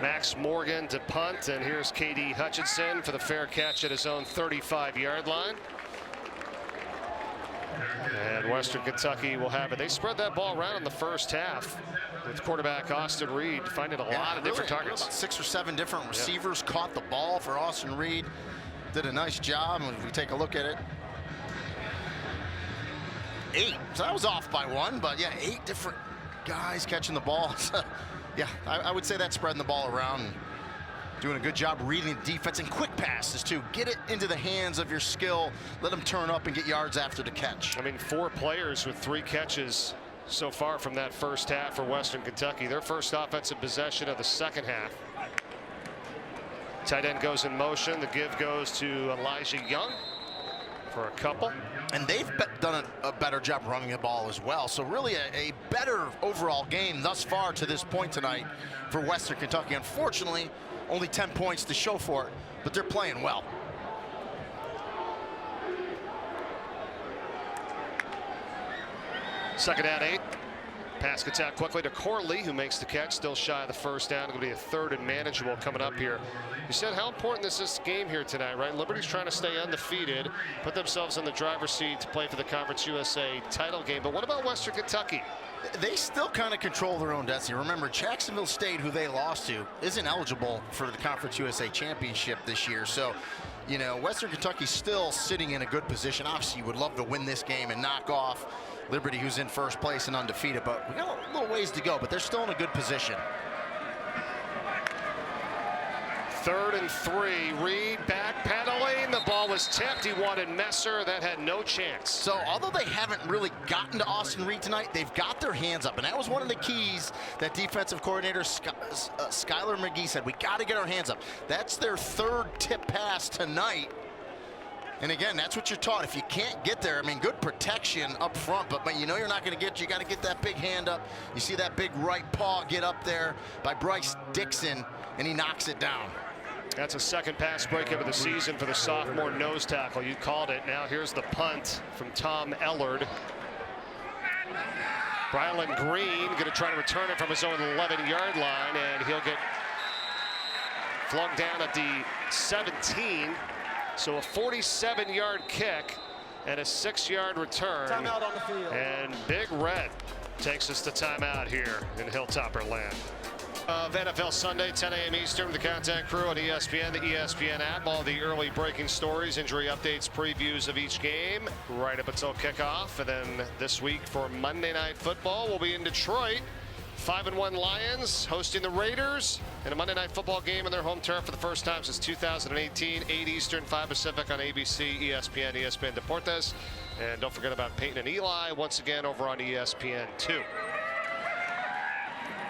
Max Morgan to punt, and here's K.D. Hutchinson for the fair catch at his own 35-yard line. And Western Kentucky will have it. They spread that ball around in the first half with quarterback Austin Reed finding a lot of different targets. About 6 or 7 different receivers caught the ball for Austin Reed. Did a nice job. And if we take a look at it, 8. So that was off by 1, but 8 different guys catching the ball. I would say that's spreading the ball around. Doing a good job reading the defense and quick passes too. Get it into the hands of your skill. Let them turn up and get yards after the catch. I mean, 4 players with 3 catches so far from that first half for Western Kentucky. Their first offensive possession of the second half. Tight end goes in motion. The give goes to Elijah Young for a couple. And they've done a better job running the ball as well. So really a better overall game thus far to this point tonight for Western Kentucky. Unfortunately, only 10 points to show for it, but they're playing well. Second down 8. Pass gets out quickly to Corley, who makes the catch, still shy of the first down. It'll be a 3rd and manageable coming up here. You said how important this is game here tonight, right? Liberty's trying to stay undefeated, put themselves in the driver's seat to play for the Conference USA title game. But what about Western Kentucky? They still kind of control their own destiny. Remember, Jacksonville State, who they lost to, isn't eligible for the Conference USA Championship this year. So, you know, Western Kentucky's still sitting in a good position. Obviously, you would love to win this game and knock off Liberty, who's in first place and undefeated. But we got a little ways to go, but they're still in a good position. 3rd and 3. Reed backpedaling. The ball was tipped. He wanted Messer. That had no chance. So although they haven't really gotten to Austin Reed tonight, they've got their hands up. And that was one of the keys that defensive coordinator Skylar McGee said. We got to get our hands up. That's their 3rd tip pass tonight. And again, that's what you're taught. If you can't get there, I mean, good protection up front, but you know you're not going to get, you got to get that big hand up. You see that big right paw get up there by Bryce Dixon, and he knocks it down. That's a 2nd pass breakup of the season for the sophomore nose tackle. You called it. Now here's the punt from Tom Ellard. Ryland Green going to try to return it from his own 11-yard line, and he'll get flung down at the 17. So a 47-yard kick and a 6-yard return. Timeout on the field. And Big Red takes us to timeout here in Hilltopper land. Of NFL Sunday, 10 a.m. Eastern, with the Contact Crew on ESPN, the ESPN app, all the early breaking stories, injury updates, previews of each game right up until kickoff. And then this week for Monday Night Football, we'll be in Detroit. 5-1 Lions hosting the Raiders in a Monday Night Football game on their home turf for the first time since 2018. 8 Eastern, 5 Pacific on ABC, ESPN, ESPN Deportes. And don't forget about Peyton and Eli once again over on ESPN2.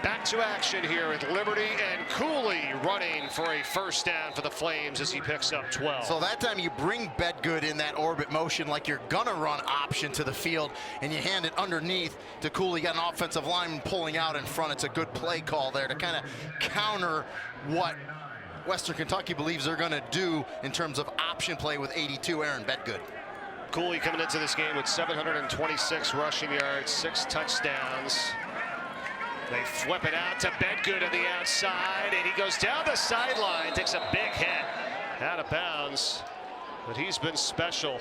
Back to action here at Liberty, and Cooley running for a first down for the Flames as he picks up 12. So that time you bring Bedgood in that orbit motion like you're gonna run option to the field, and you hand it underneath to Cooley. Got an offensive lineman pulling out in front. It's a good play call there to kind of counter what Western Kentucky believes they're gonna do in terms of option play with 82 Aaron Bedgood. Cooley coming into this game with 726 rushing yards, 6 touchdowns. They flip it out to Bedgood on the outside, and he goes down the sideline, takes a big hit out of bounds. But he's been special.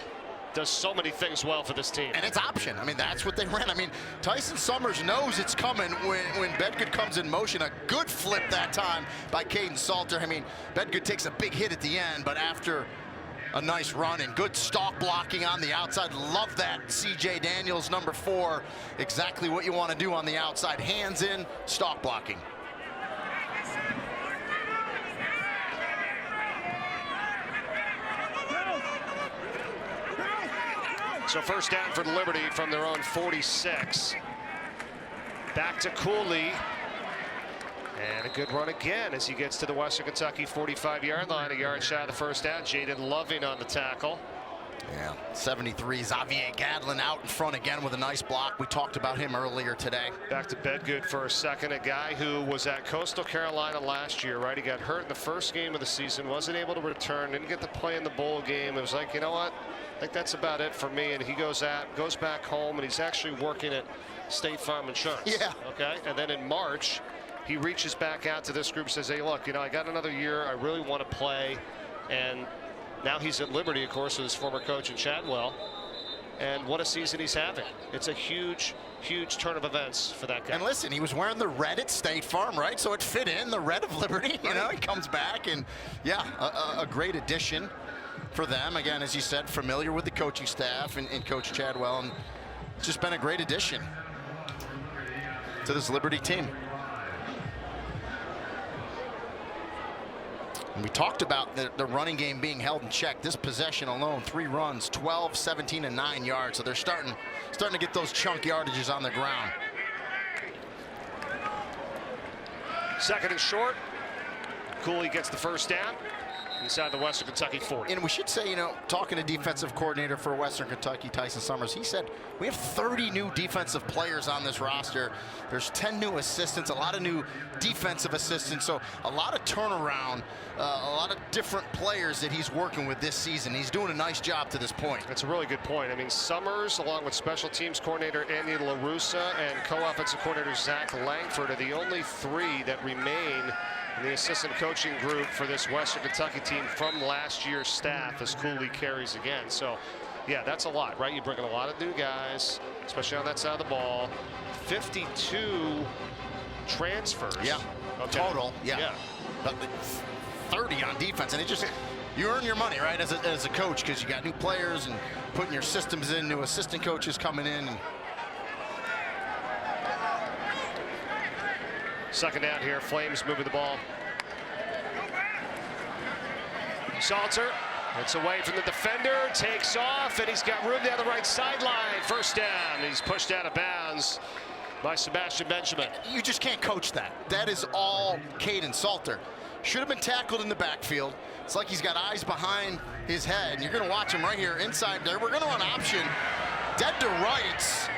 Does so many things well for this team. And it's option. I mean, that's what they ran. I mean, Tyson Summers knows it's coming when Bedgood comes in motion. A good flip that time by Caden Salter. I mean, Bedgood takes a big hit at the end, but after a nice run and good stalk blocking on the outside. Love that. CJ Daniels, number 4. Exactly what you want to do on the outside. Hands in, stalk blocking. So first down for Liberty from their own 46. Back to Cooley. And a good run again as he gets to the Western Kentucky 45-yard line, a yard shy of the first down. Jaden Loving on the tackle. Yeah, 73, Xavier Gadlin out in front again with a nice block. We talked about him earlier today. Back to Bedgood for a second, a guy who was at Coastal Carolina last year, right? He got hurt in the first game of the season, wasn't able to return, didn't get to play in the bowl game. It was like, you know what? I think that's about it for me. And he goes back home, and he's actually working at State Farm Insurance. Yeah. Okay, and then in March, he reaches back out to this group and says, hey, look, you know, I got another year. I really want to play. And now he's at Liberty, of course, with his former coach in Chadwell. And what a season he's having. It's a huge, huge turn of events for that guy. And listen, he was wearing the red at State Farm, right? So it fit in, the red of Liberty. You know, he comes back, and, yeah, a great addition for them. Again, as you said, familiar with the coaching staff and Coach Chadwell. And it's just been a great addition to this Liberty team. And we talked about the running game being held in check. This possession alone, 3 runs, 12, 17, and 9 yards. So they're starting to get those chunk yardages on the ground. Second and short. Cooley gets the first down inside the Western Kentucky 40. And we should say, you know, talking to defensive coordinator for Western Kentucky, Tyson Summers, he said we have 30 new defensive players on this roster. There's 10 new assistants, a lot of new defensive assistants, so a lot of turnaround, a lot of different players that he's working with this season. He's doing a nice job to this point. That's a really good point. I mean, Summers, along with special teams coordinator Andy LaRussa and co-offensive coordinator Zach Langford, are the only 3 that remain in the assistant coaching group for this Western Kentucky team from last year's staff as Cooley carries again. So, yeah, that's a lot, right? You bring in a lot of new guys, especially on that side of the ball. 52 transfers. Yeah, okay. Total, yeah. But 30 on defense, and it just, you earn your money, right, as a coach, because you got new players and putting your systems in, new assistant coaches coming in. And second down here, Flames moving the ball. Salter, it's away from the defender, takes off, and he's got room down the right sideline. First down, he's pushed out of bounds by Sebastian Benjamin. You just can't coach that. That is all Caden Salter. Should have been tackled in the backfield. It's like he's got eyes behind his head, and you're going to watch him right here inside there. We're going to run option. Dead to rights.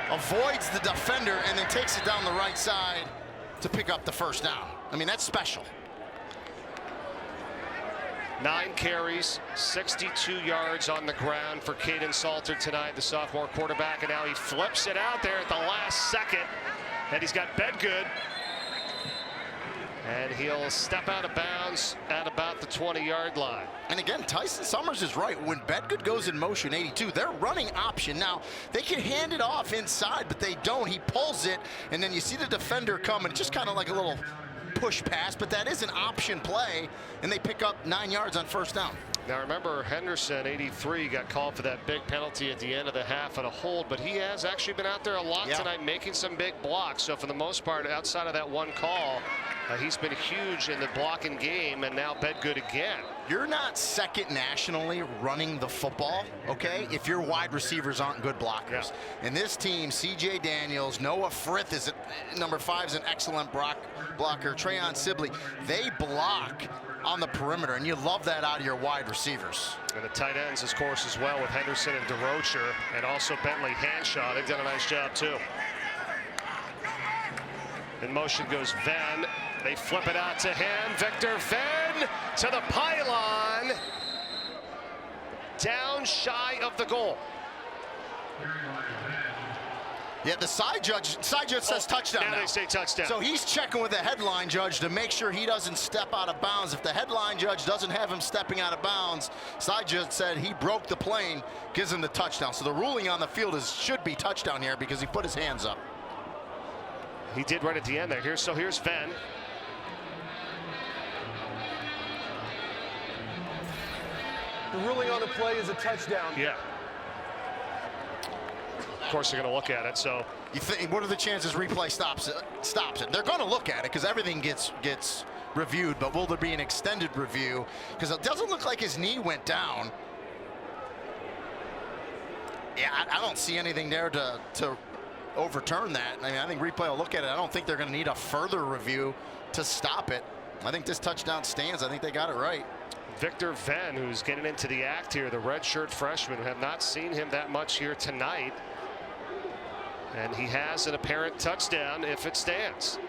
Avoids the defender and then takes it down the right side to pick up the first down. I mean, that's special. 9 carries, 62 yards on the ground for Kaidon Salter tonight, the sophomore quarterback, and now he flips it out there at the last second, and he's got Bedgood, and he'll step out of bounds at about the 20-yard line. And again, Tyson Summers is right. When Bedgood goes in motion 82, they're running option. Now, they can hand it off inside, but they don't. He pulls it, and then you see the defender coming, just kind of like a little push pass, but that is an option play, and they pick up 9 yards on first down. Now remember, Henderson, 83, got called for that big penalty at the end of the half on a hold, but he has actually been out there a lot tonight making some big blocks. So for the most part, outside of that one call, he's been huge in the blocking game, and now Bedgood again. You're not second nationally running the football, okay, if your wide receivers aren't good blockers. Yeah. And this team, C.J. Daniels, Noah Frith is number 5 is an excellent blocker, Trayon Sibley, they block on the perimeter, and you love that out of your wide receivers. And the tight ends, of course, as well, with Henderson and DeRocher, and also Bentley Hanshaw. They've done a nice job, too. In motion goes Venn. They flip it out to him. Victor Venn to the pylon. Down shy of the goal. Yeah, the side judge says touchdown now. They say touchdown. So he's checking with the headline judge to make sure he doesn't step out of bounds. If the headline judge doesn't have him stepping out of bounds, side judge said he broke the plane, gives him the touchdown. So the ruling on the field should be touchdown here because he put his hands up. He did right at the end there. Here's Venn. The ruling on the play is a touchdown. Yeah. Of course, they're going to look at it. So you think, what are the chances replay stops it? They're going to look at it because everything gets reviewed. But will there be an extended review? Because it doesn't look like his knee went down. Yeah, I don't see anything there to overturn that. I mean, I think replay will look at it. I don't think they're going to need a further review to stop it. I think this touchdown stands. I think they got it right. Victor Venn, who's getting into the act here, the redshirt freshman. We have not seen him that much here tonight. And he has an apparent touchdown if it stands.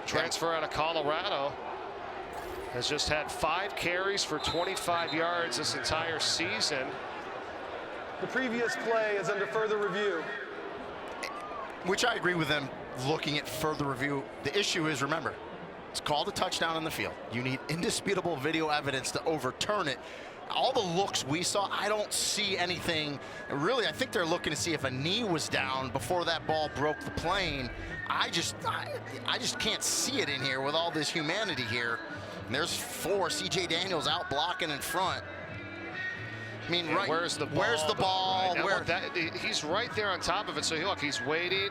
Transfer out of Colorado. Has just had 5 carries for 25 yards this entire season. The previous play is under further review. Which I agree with them looking at further review. The issue is, remember, it's called a touchdown on the field. You need indisputable video evidence to overturn it. All the looks we saw, I don't see anything. Really, I think they're looking to see if a knee was down before that ball broke the plane. I just can't see it in here with all this humanity here. And there's 4, C.J. Daniels out blocking in front. I mean, right, where's the ball? Where's the ball? Right, he's right there on top of it. So look, he's waiting,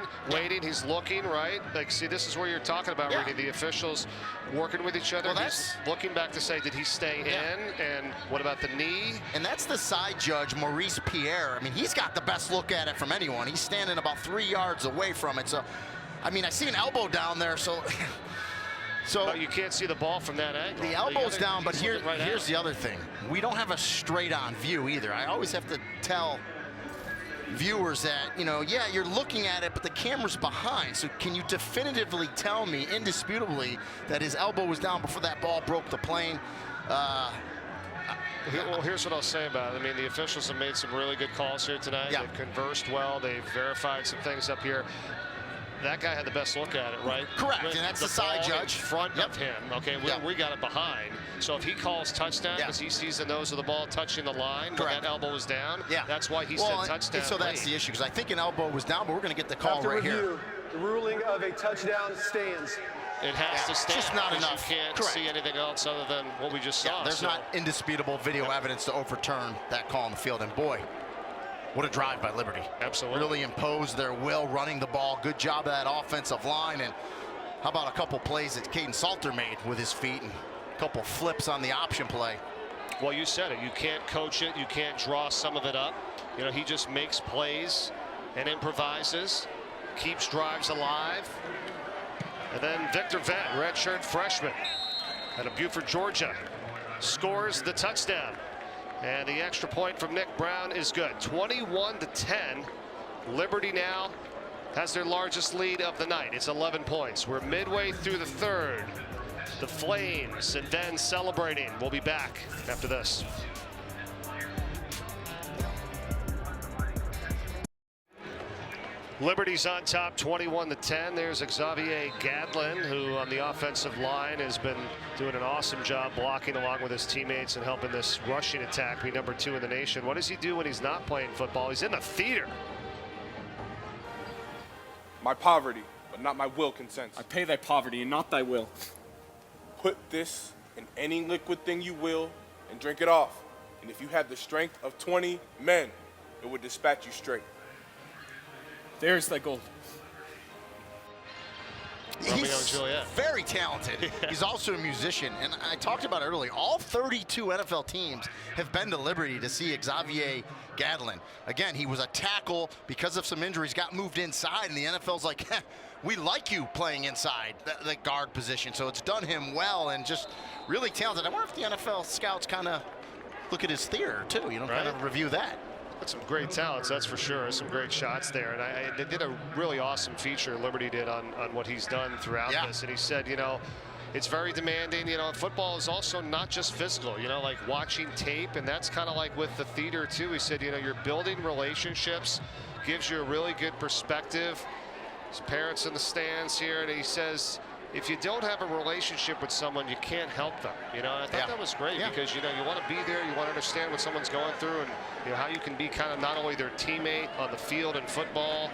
he's looking, right? Like, see, this is where you're talking about, Rudy, the officials working with each other. Well, he's looking back to say, did he stay in? And what about the knee? And that's the side judge, Maurice Pierre. I mean, he's got the best look at it from anyone. He's standing about 3 yards away from it. So, I mean, I see an elbow down there, so... So you can't see the ball from that angle. The elbow's down, but here's the other thing. We don't have a straight-on view either. I always have to tell viewers that, yeah, you're looking at it, but the camera's behind. So can you definitively tell me, indisputably, that his elbow was down before that ball broke the plane? Well, here's what I'll say about it. I mean, the officials have made some really good calls here tonight. Yeah. They've conversed well. They've verified some things up here. That guy had the best look at it, right? Correct, and that's the side judge. In front of him, okay? We got it behind. So if he calls touchdown because he sees the nose of the ball touching the line, when that elbow was down, that's why he said touchdown. So that's the issue, because I think an elbow was down, but we're going to get the call After right review, here. The ruling of a touchdown stands. It has to stand. Just not enough. You can't see anything else other than what we just saw. There's not indisputable video evidence to overturn that call on the field, and boy, what a drive by Liberty. Absolutely. Really imposed their will running the ball. Good job of that offensive line. And how about a couple plays that Kaidon Salter made with his feet and a couple flips on the option play. Well, you said it. You can't coach it. You can't draw some of it up. He just makes plays and improvises, keeps drives alive. And then Victor Venn, redshirt freshman out of Buford, Georgia, scores the touchdown. And the extra point from Nick Brown is good. 21-10. Liberty now has their largest lead of the night. It's 11 points. We're midway through the third. the Flames, and then celebrating. We'll be back after this. Liberty's on top 21-10. There's Xavier Gadlin, who on the offensive line has been doing an awesome job blocking along with his teammates and helping this rushing attack be number 2 in the nation. What does he do when he's not playing football? He's in the theater. My poverty, but not my will consents. I pay thy poverty and not thy will. Put this in any liquid thing you will and drink it off. And if you had the strength of 20 men, it would dispatch you straight. There's thy gold. He's very talented. He's also a musician. And I talked about it earlier. All 32 NFL teams have been to Liberty to see Xavier Gadlin. Again, he was a tackle because of some injuries, got moved inside, and the NFL's like, we like you playing inside the guard position. So it's done him well and just really talented. I wonder if the NFL scouts kind of look at his theater too, kind of review that. Some great talents, that's for sure. Some great shots there. And they did a really awesome feature, Liberty did, on what he's done throughout this. And he said, it's very demanding. Football is also not just physical, like watching tape. And that's kind of like with the theater, too. He said, you're building relationships, gives you a really good perspective. His parents in the stands here, and he says, if you don't have a relationship with someone, you can't help them. And I thought that was great because, you want to be there, you want to understand what someone's going through, and how you can be kind of not only their teammate on the field in football,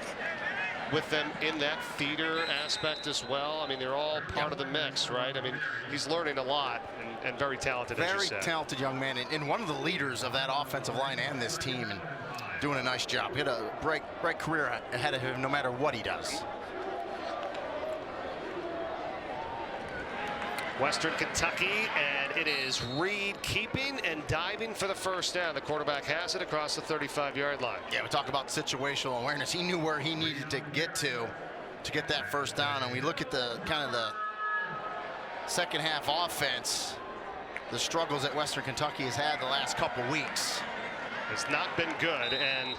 with them in that theater aspect as well. I mean, they're all part of the mix, right? I mean, he's learning a lot and very talented. Very talented young man, and one of the leaders of that offensive line and this team, and doing a nice job. He had a bright career ahead of him, no matter what he does. Western Kentucky, and it is Reed keeping and diving for the first down. The quarterback has it across the 35-yard line. Yeah, we talk about situational awareness. He knew where he needed to get that first down. And we look at the kind of the second half offense, the struggles that Western Kentucky has had the last couple weeks. Has not been good. And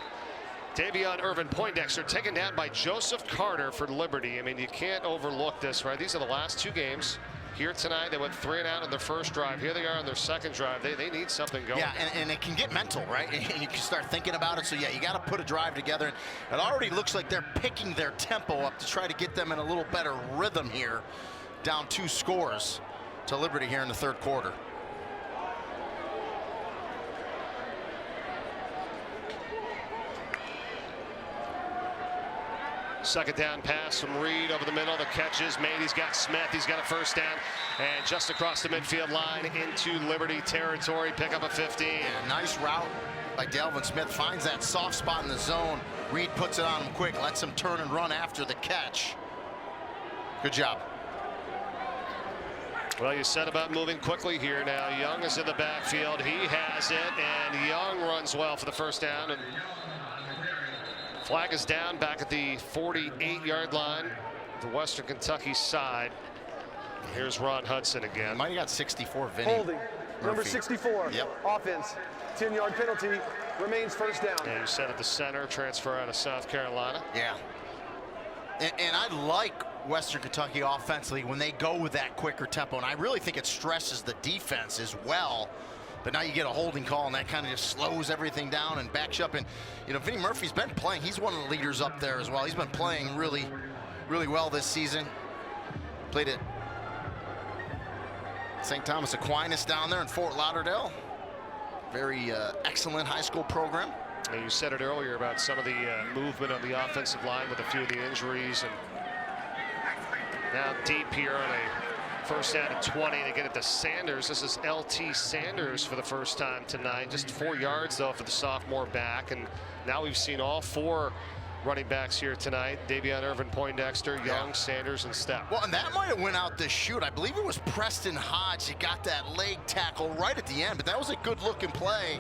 Davion Irvin Poindexter taken down by Joseph Carter for Liberty. I mean, you can't overlook this, right? These are the last 2 games. Here tonight, they went 3 and out on their first drive. Here they are on their second drive. They need something going. Yeah, and it can get mental, right? And you can start thinking about it. So, yeah, you got to put a drive together. It already looks like they're picking their tempo up to try to get them in a little better rhythm here. Down 2 scores to Liberty here in the third quarter. Second down pass from Reed over the middle. The catch is made. He's got Smith. He's got a first down. And just across the midfield line into Liberty territory. Pick up a 15. Yeah, nice route by Delvin Smith. Finds that soft spot in the zone. Reed puts it on him quick. Lets him turn and run after the catch. Good job. Well, you said about moving quickly here now. Young is in the backfield. He has it. And Young runs well for the first down. And flag is down back at the 48-yard line, the Western Kentucky side. Here's Ron Hudson again. Might have got 64, Vinny. Holding, number 64, Yep. Offense, 10-yard penalty, remains first down. And you said at the center, transfer out of South Carolina. Yeah. And I like Western Kentucky offensively when they go with that quicker tempo, and I really think it stresses the defense as well. But now you get a holding call, and that kind of just slows everything down and backs you up. And, Vinny Murphy's been playing. He's one of the leaders up there as well. He's been playing really, really well this season. Played at St. Thomas Aquinas down there in Fort Lauderdale. Very excellent high school program. And you said it earlier about some of the movement on the offensive line with a few of the injuries. And now deep here on a first down at 20. They get it to Sanders. This is LT Sanders for the first time tonight. Just 4 yards, though, for the sophomore back. And now we've seen all 4 running backs here tonight. Davion Irvin Poindexter, Young, Sanders, and Stepp. Well, and that might have went out this shoot. I believe it was Preston Hodge. He got that leg tackle right at the end, but that was a good-looking play.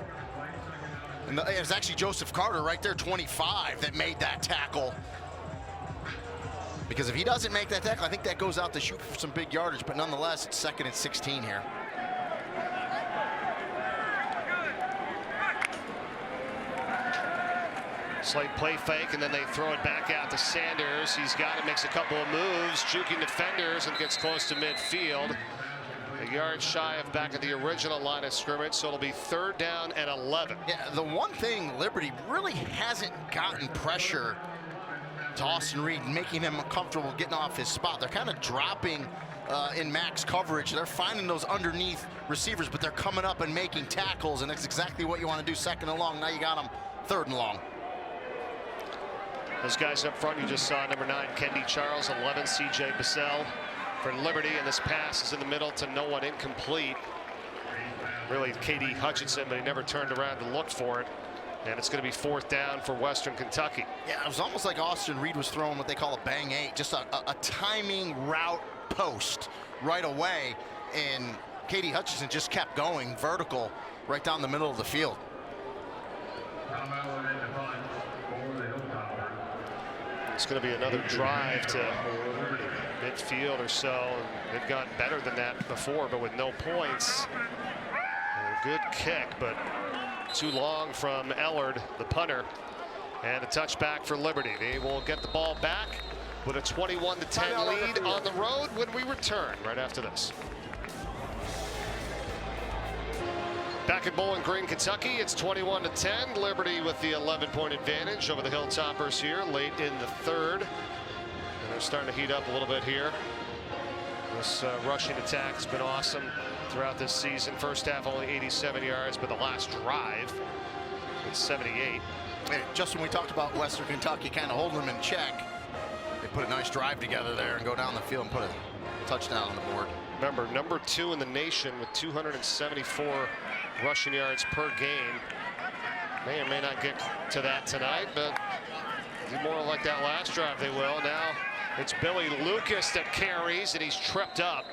And it was actually Joseph Carter right there, 25, that made that tackle. Because if he doesn't make that tackle, I think that goes out to shoot for some big yardage. But nonetheless, it's 2nd and 16 here. Slight play fake, and then they throw it back out to Sanders. He's got it, makes a couple of moves, juking defenders, and gets close to midfield. A yard shy of back at the original line of scrimmage, so it'll be 3rd down and 11. Yeah, the one thing Liberty really hasn't gotten pressure to Austin Reed, making him comfortable getting off his spot. They're kind of dropping in max coverage. They're finding those underneath receivers, but they're coming up and making tackles, and that's exactly what you want to do. 2nd and long. Now you got them 3rd and long. Those guys up front you just saw, number 9, Kendi Charles, 11, CJ Bissell for Liberty, and this pass is in the middle to no one, incomplete. Really KD Hutchinson, but he never turned around to look for it. And it's going to be 4th down for Western Kentucky. Yeah, it was almost like Austin Reed was throwing what they call a bang 8, just a timing route post right away, and KD Hutchinson just kept going vertical right down the middle of the field. It's going to be another drive to midfield or so. They've gotten better than that before, but with no points. A good kick, but too long from Ellard, the punter, and a touchback for Liberty. They will get the ball back with a 21-10 lead on the road when we return right after this. Back at Bowling Green, Kentucky, it's 21-10. Liberty with the 11-point advantage over the Hilltoppers here late in the 3rd. And they're starting to heat up a little bit here. This rushing attack has been awesome throughout this season. First half only 87 yards, but the last drive it's 78. And just when we talked about Western Kentucky kind of holding them in check, they put a nice drive together there and go down the field and put a touchdown on the board. Remember, number 2 in the nation with 274 rushing yards per game. May or may not get to that tonight, but more like that last drive they will. Now it's Billy Lucas that carries, and he's tripped up.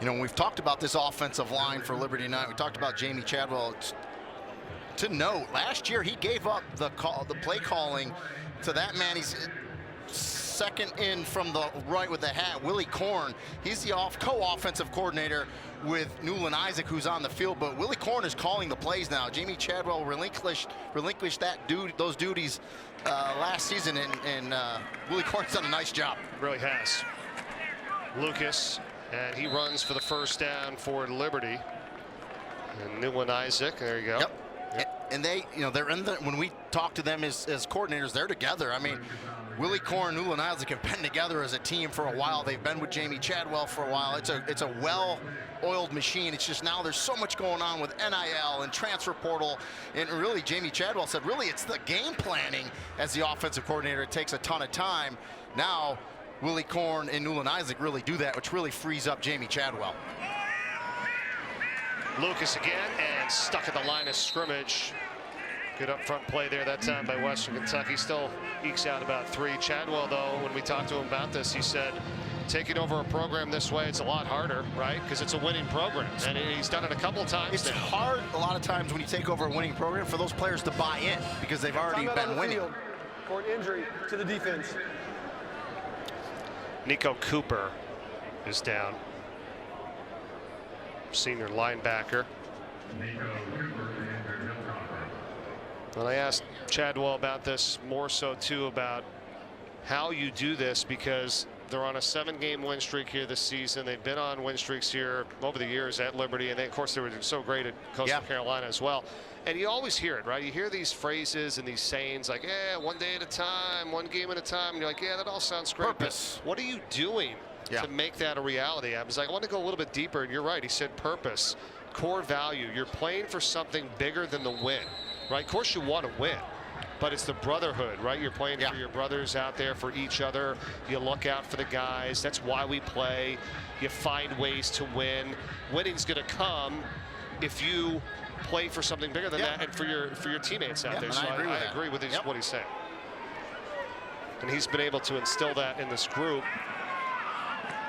You know, when we've talked about this offensive line for Liberty tonight, we talked about Jamie Chadwell. To note, last year he gave up the play calling to that man. He's second in from the right with the hat, Willie Korn. He's the co-offensive coordinator with Newland Isaac, who's on the field, but Willie Korn is calling the plays now. Jamie Chadwell relinquished those duties last season, and Willie Korn's done a nice job. Really has. Lucas, and he runs for the 1st down for Liberty. And Newland Isaac, there you go. Yep. And they, you know, they're in the, when we talk to them as coordinators, they're together. I mean, Willie Korn, Newland Isaac have been together as a team for a while. They've been with Jamie Chadwell for a while. It's a well-oiled machine. It's just now there's so much going on with NIL and transfer portal. And really, Jamie Chadwell said, really, it's the game planning as the offensive coordinator. It takes a ton of time. Now, Willie Korn and Newland Isaac really do that, which really frees up Jamie Chadwell. Lucas again, and stuck at the line of scrimmage. Good up front play there that time by Western Kentucky. Still ekes out about 3. Chadwell, though, when we talked to him about this, he said, taking over a program this way, it's a lot harder, right? Because it's a winning program, and he's done it a couple times. It's hard a lot of times when you take over a winning program for those players to buy in because they've already been winning. For an injury to the defense. Nico Cooper is down. Senior linebacker. Well, I asked Chadwell about this more so too, about how you do this, because they're on a 7-game win streak here this season. They've been on win streaks here over the years at Liberty, and they, of course, they were so great at Coastal Carolina as well. And you always hear it, right? You hear these phrases and these sayings like, yeah, one day at a time, one game at a time. And you're like, yeah, that all sounds great. Purpose. But what are you doing to make that a reality? I was like, I want to go a little bit deeper, and you're right. He said purpose, core value. You're playing for something bigger than the win, right? Of course you want to win, but it's the brotherhood, right? You're playing for your brothers out there, for each other. You look out for the guys. That's why we play. You find ways to win. Winning's going to come if you play for something bigger than that, and for your teammates out there. So I agree with what he's saying. And he's been able to instill that in this group.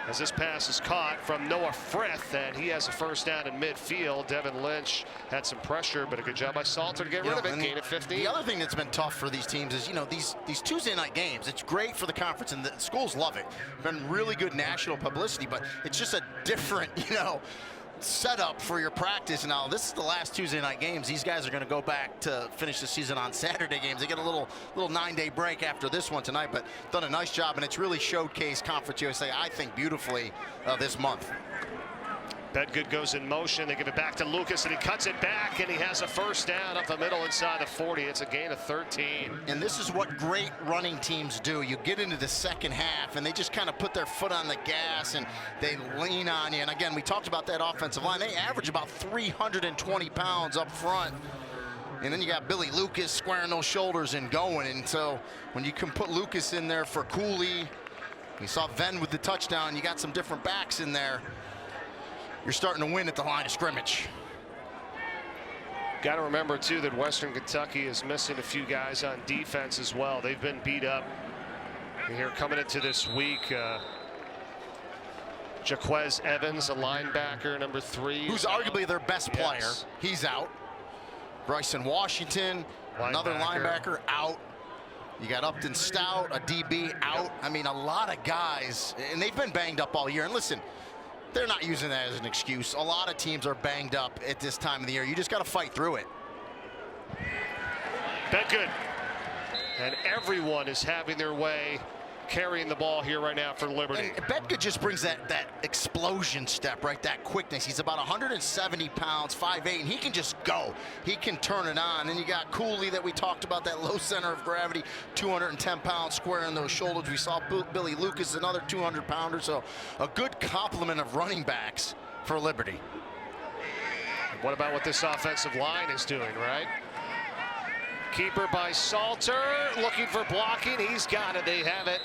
As this pass is caught from Noah Frith, and he has a 1st down in midfield. Devin Lynch had some pressure, but a good job by Salter to get rid of it. Gain at 15. The other thing that's been tough for these teams is, you know, these Tuesday night games. It's great for the conference, and the schools love it. Been really good national publicity, but it's just a different, you know, setup for your practice. Now, this is the last Tuesday night games. These guys are going to go back to finish the season on Saturday games. They get a little 9-day break after this one tonight, but done a nice job, and it's really showcased Conference USA, I think, beautifully this month. Bedgood goes in motion. They give it back to Lucas, and he cuts it back, and he has a first down up the middle inside the 40. It's a gain of 13. And this is what great running teams do. You get into the second half, and they just kind of put their foot on the gas, and they lean on you. And again, we talked about that offensive line. They average about 320 pounds up front. And then you got Billy Lucas squaring those shoulders and going. And so when you can put Lucas in there for Cooley, you saw Venn with the touchdown, you got some different backs in there. You're starting to win at the line of scrimmage. Got to remember, too, that Western Kentucky is missing a few guys on defense as well. They've been beat up. And here coming into this week, Jaquez Evans, a linebacker, number 3. Who's arguably their best player. Yes. He's out. Bryson Washington, another linebacker, out. You got Upton Stout, a DB, out. I mean, a lot of guys, and they've been banged up all year. And listen, they're not using that as an excuse. A lot of teams are banged up at this time of the year. You just got to fight through it. Bedgood. And everyone is having their way carrying the ball here right now for Liberty. And Bedgood just brings that explosion step, right? That quickness. He's about 170 pounds, 5'8", and he can just go. He can turn it on. And you got Cooley that we talked about, that low center of gravity, 210 pounds squaring those shoulders. We saw Billy Lucas, another 200-pounder. So a good complement of running backs for Liberty. What about what this offensive line is doing, right? Keeper by Salter, looking for blocking. He's got it. They have it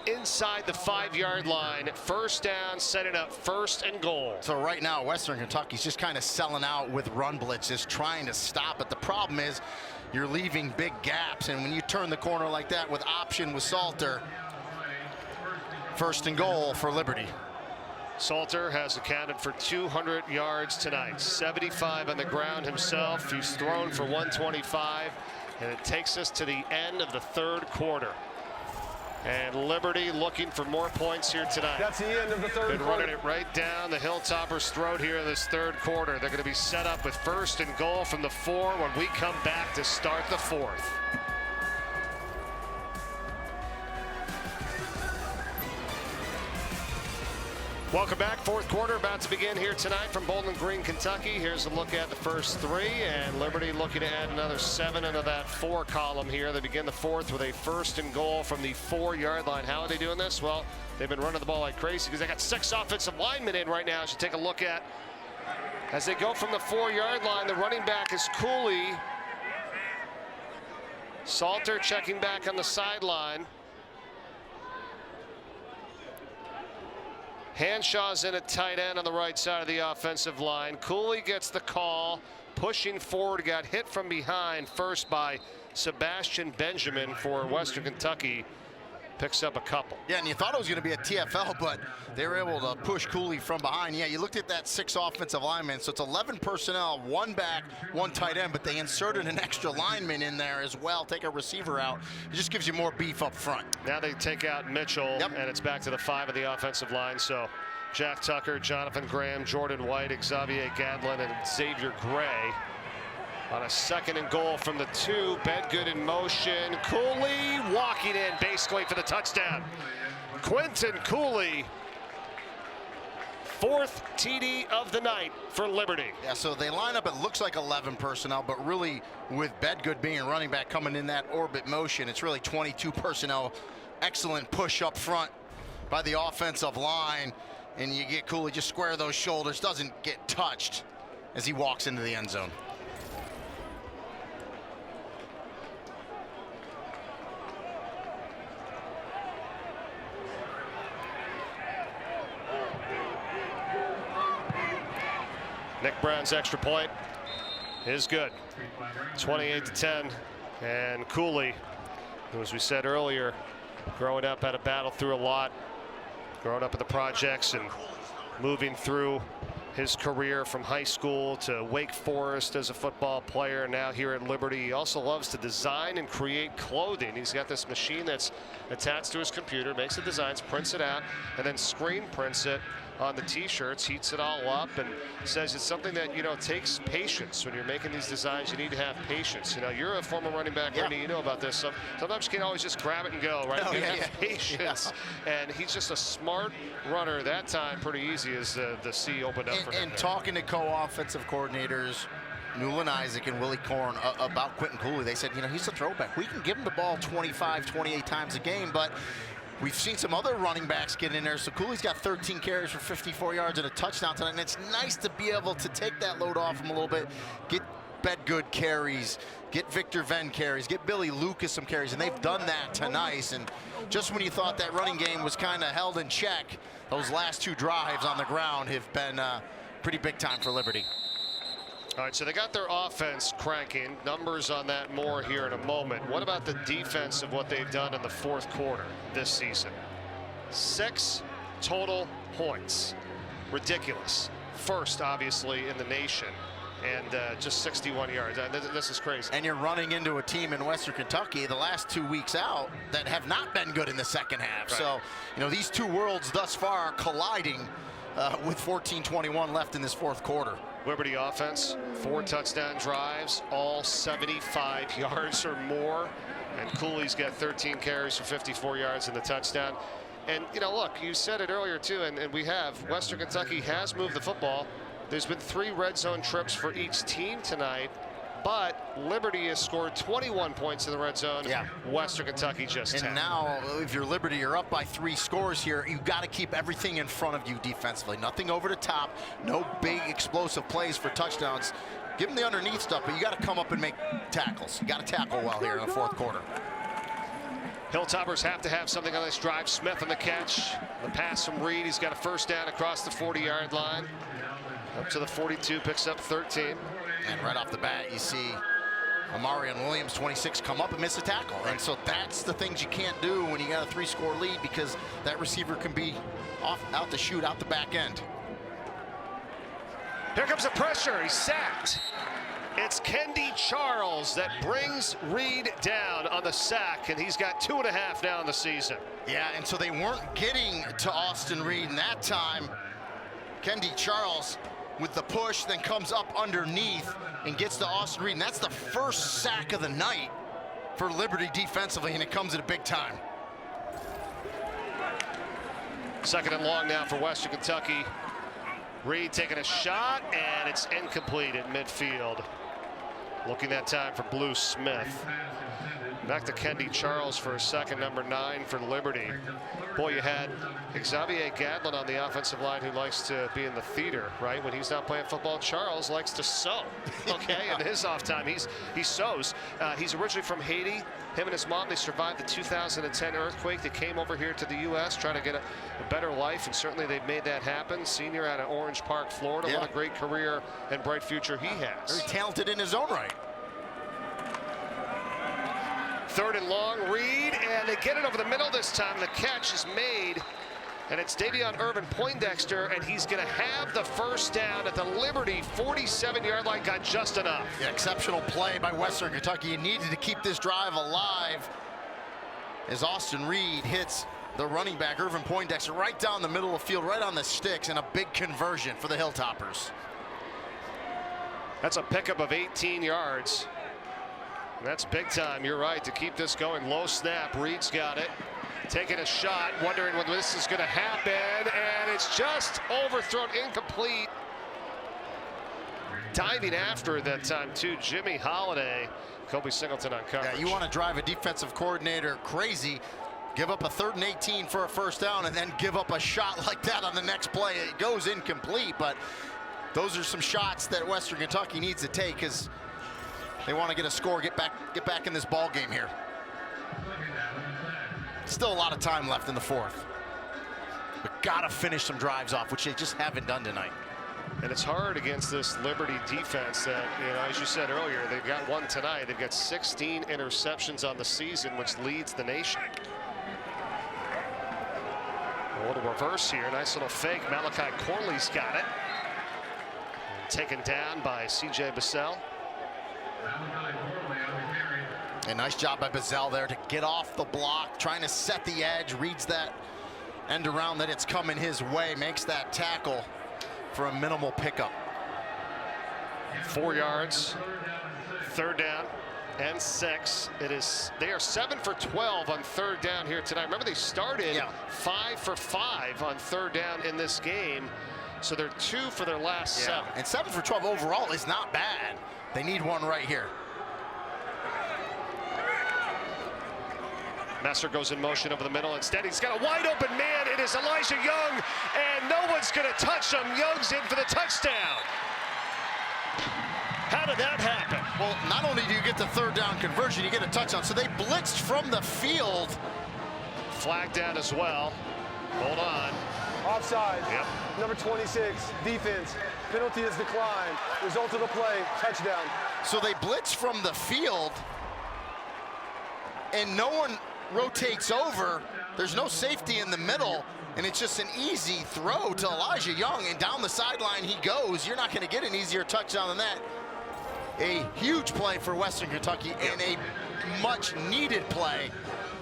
inside the 5-yard line. First down, setting up 1st and goal. So right now, Western Kentucky's just kind of selling out with run blitzes, trying to stop it. The problem is you're leaving big gaps, and when you turn the corner like that with option with Salter, 1st and goal for Liberty. Salter has accounted for 200 yards tonight, 75 on the ground himself. He's thrown for 125, and it takes us to the end of the 3rd quarter. And Liberty looking for more points here tonight. That's the end of the 3rd quarter. Been running it right down the Hilltoppers' throat here in this 3rd quarter. They're going to be set up with 1st and goal from the 4 when we come back to start the 4th. Welcome back. 4th quarter about to begin here tonight from Bowling Green, Kentucky. Here's a look at the first 3, and Liberty looking to add another 7 into that 4 column here. They begin the 4th with a 1st and goal from the 4-yard line. How are they doing this? Well, they've been running the ball like crazy because they got 6 offensive linemen in right now. As you take a look at, as they go from the 4-yard line, the running back is Cooley. Salter checking back on the sideline. Hanshaw's in at tight end on the right side of the offensive line. Cooley gets the call, pushing forward, got hit from behind first by Sebastian Benjamin for Western Kentucky. Picks up a couple. Yeah, and you thought it was going to be a TFL, but they were able to push Cooley from behind. Yeah, you looked at that 6 offensive linemen, so it's 11 personnel, 1 back, 1 tight end, but they inserted an extra lineman in there as well, take a receiver out. It just gives you more beef up front. Now they take out Mitchell, Yep. and it's back to the 5 of the offensive line. So Jack Tucker, Jonathan Graham, Jordan White, Xavier Gadlin, and Xavier Gray. On a 2nd and goal from the 2, Bedgood in motion. Cooley walking in basically for the touchdown. Quentin Cooley, 4th TD of the night for Liberty. Yeah, so they line up, it looks like 11 personnel, but really with Bedgood being running back coming in that orbit motion, it's really 22 personnel. Excellent push up front by the offensive line, and you get Cooley just square those shoulders, doesn't get touched as he walks into the end zone. Nick Brown's extra point is good. 28-10, and Cooley, who, as we said earlier, growing up had a battle through a lot, growing up in the projects and moving through his career from high school to Wake Forest as a football player, now here at Liberty. He also loves to design and create clothing. He's got this machine that's attached to his computer, makes the designs, prints it out, and then screen prints it on the t-shirts, heats it all up and says it's something that, you know, takes patience. When you're making these designs, you need to have patience. You know, you're a former running back, Ernie, you know about this. Sometimes you can't always just grab it and go, right? You have patience. And he's just a smart runner. That time, pretty easy as the sea opened up for him. And talking to co-offensive coordinators, Newland Isaac and Willie Korn, about Quentin Cooley, they said, you know, he's a throwback. We can give him the ball 25, 28 times a game, but we've seen some other running backs get in there. So Cooley's got 13 carries for 54 yards and a touchdown tonight. And it's nice to be able to take that load off him a little bit, get Bedgood carries, get Victor Venn carries, get Billy Lucas some carries. And they've done that tonight. And just when you thought that running game was kind of held in check, those last 2 drives on the ground have been pretty big time for Liberty. All right, so they got their offense cranking. Numbers on that more here in a moment. What about the defense of what they've done in the 4th quarter this season? 6 total points. Ridiculous. First, obviously, in the nation. And just 61 yards. This is crazy. And you're running into a team in Western Kentucky the last 2 weeks out that have not been good in the second half. Right. So, you know, these 2 worlds thus far are colliding with 14:21 left in this 4th quarter. Liberty offense, 4 touchdown drives, all 75 yards or more. And Cooley's got 13 carries for 54 yards in the touchdown. And, you know, look, you said it earlier, too, and we have. Western Kentucky has moved the football. There's been 3 red zone trips for each team tonight. But Liberty has scored 21 points in the red zone. Yeah. Western Kentucky just 10. And now, if you're Liberty, you're up by 3 scores here. You've got to keep everything in front of you defensively. Nothing over the top. No big explosive plays for touchdowns. Give them the underneath stuff, but you got to come up and make tackles. You got to tackle well here in the 4th quarter. Hilltoppers have to have something on this drive. Smith on the catch. The pass from Reed. He's got a first down across the 40-yard line. Up to the 42, picks up 13. And right off the bat, you see Amarian Williams, 26, come up and miss a tackle. And so that's the things you can't do when you got a 3-score lead, because that receiver can be out the chute, out the back end. Here comes the pressure. He's sacked. It's Kendi Charles that brings Reed down on the sack, and he's got 2.5 now in the season. Yeah, and so they weren't getting to Austin Reed in that time. Kendi Charles with the push, then comes up underneath and gets to Austin Reed. And that's the first sack of the night for Liberty defensively, and it comes at a big time. 2nd and long now for Western Kentucky. Reed taking a shot, and it's incomplete at midfield. Looking that time for Blue Smith. Back to Kendi Charles for a second, number 9 for Liberty. Boy, you had Xavier Gadlin on the offensive line, who likes to be in the theater, right? When he's not playing football, Charles likes to sew. Okay, in his off time, he sews. He's originally from Haiti. Him and his mom, they survived the 2010 earthquake. They came over here to the U.S. trying to get a better life, and certainly they've made that happen. Senior out of Orange Park, Florida. Yeah. What a great career and bright future he has. Very talented in his own right. 3rd and long, Reed, and they get it over the middle this time. The catch is made, and it's Davion Irvin Poindexter, and he's going to have the first down at the Liberty 47-yard line. Got just enough. Yeah, exceptional play by Western Kentucky. You needed to keep this drive alive as Austin Reed hits the running back, Irvin Poindexter, right down the middle of the field, right on the sticks, and a big conversion for the Hilltoppers. That's a pickup of 18 yards. That's big time, you're right, to keep this going. Low snap, Reed's got it. Taking a shot, wondering when this is going to happen, and it's just overthrown, incomplete. Diving after it that time, too, Jimmy Holiday. Kobe Singleton on coverage. Yeah, you want to drive a defensive coordinator crazy, give up a 3rd and 18 for a first down, and then give up a shot like that on the next play. It goes incomplete, but those are some shots that Western Kentucky needs to take, because they want to get a score, get back in this ball game here. Still a lot of time left in the 4th. But gotta finish some drives off, which they just haven't done tonight. And it's hard against this Liberty defense that, you know, as you said earlier, they've got one tonight. They've got 16 interceptions on the season, which leads the nation. A little reverse here, nice little fake. Malachi Corley's got it. And taken down by C.J. Bissell. A nice job by Bazell there to get off the block, trying to set the edge, reads that end around that it's coming his way, makes that tackle for a minimal pickup. 4 yards, 3rd down and 6. They are 7 for 12 on 3rd down here tonight. Remember, they started 5 for 5 on 3rd down in this game, so they're 2 for their last 7. And 7 for 12 overall is not bad. They need one right here. Messer goes in motion over the middle. Instead, he's got a wide open man. It is Elijah Young, and no one's going to touch him. Young's in for the touchdown. How did that happen? Well, not only do you get the 3rd down conversion, you get a touchdown. So they blitzed from the field. Flag down as well. Hold on. Offside. Yep. Number 26, defense. Penalty is declined. Result of the play, touchdown. So they blitz from the field, and no one rotates over. There's no safety in the middle, and it's just an easy throw to Elijah Young, and down the sideline he goes. You're not going to get an easier touchdown than that. A huge play for Western Kentucky and a much needed play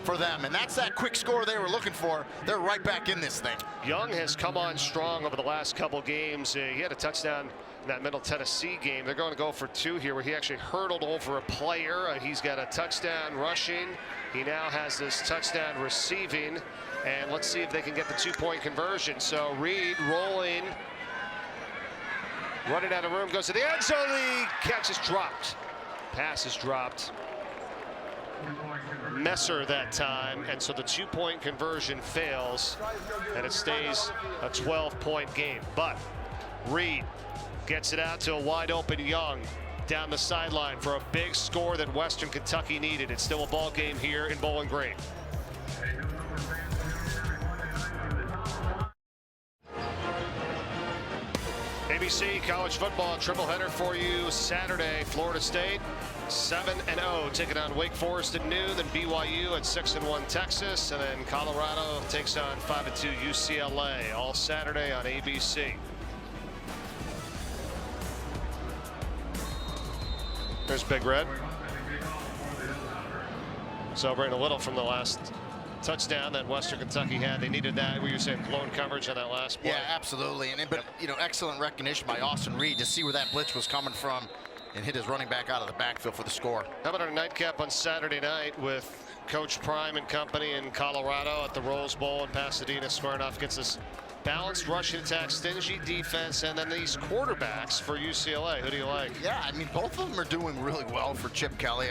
for them, and that's that quick score they were looking for. They're right back in this thing. Young has come on strong over the last couple games. He had a touchdown in that Middle Tennessee game. They're going to go for 2 here, where he actually hurdled over a player. He's got a touchdown rushing. He now has this touchdown receiving, and let's see if they can get the 2-point conversion. So Reed rolling, running out of room, goes to the end zone. The catch is dropped. Pass is dropped. Messer that time, and so the 2-point conversion fails, and it stays a 12-point game. But Reed gets it out to a wide open Young down the sideline for a big score that Western Kentucky needed. It's still a ball game here in Bowling Green. ABC college football triple header for you Saturday. Florida State 7-0 taking on Wake Forest at noon, then BYU at 6-1 Texas, and then Colorado takes on 5-2 UCLA, all Saturday on ABC. There's Big Red. Celebrating a little from the last touchdown that Western Kentucky had. They needed that. Were you saying blown coverage on that last play? Yeah, absolutely. But you know, excellent recognition by Austin Reed to see where that blitz was coming from and hit his running back out of the backfield for the score. How about our nightcap on Saturday night with Coach Prime and company in Colorado at the Rose Bowl in Pasadena, squaring off against this balanced rushing attack, stingy defense, and then these quarterbacks for UCLA. Who do you like? Yeah, I mean, both of them are doing really well for Chip Kelly.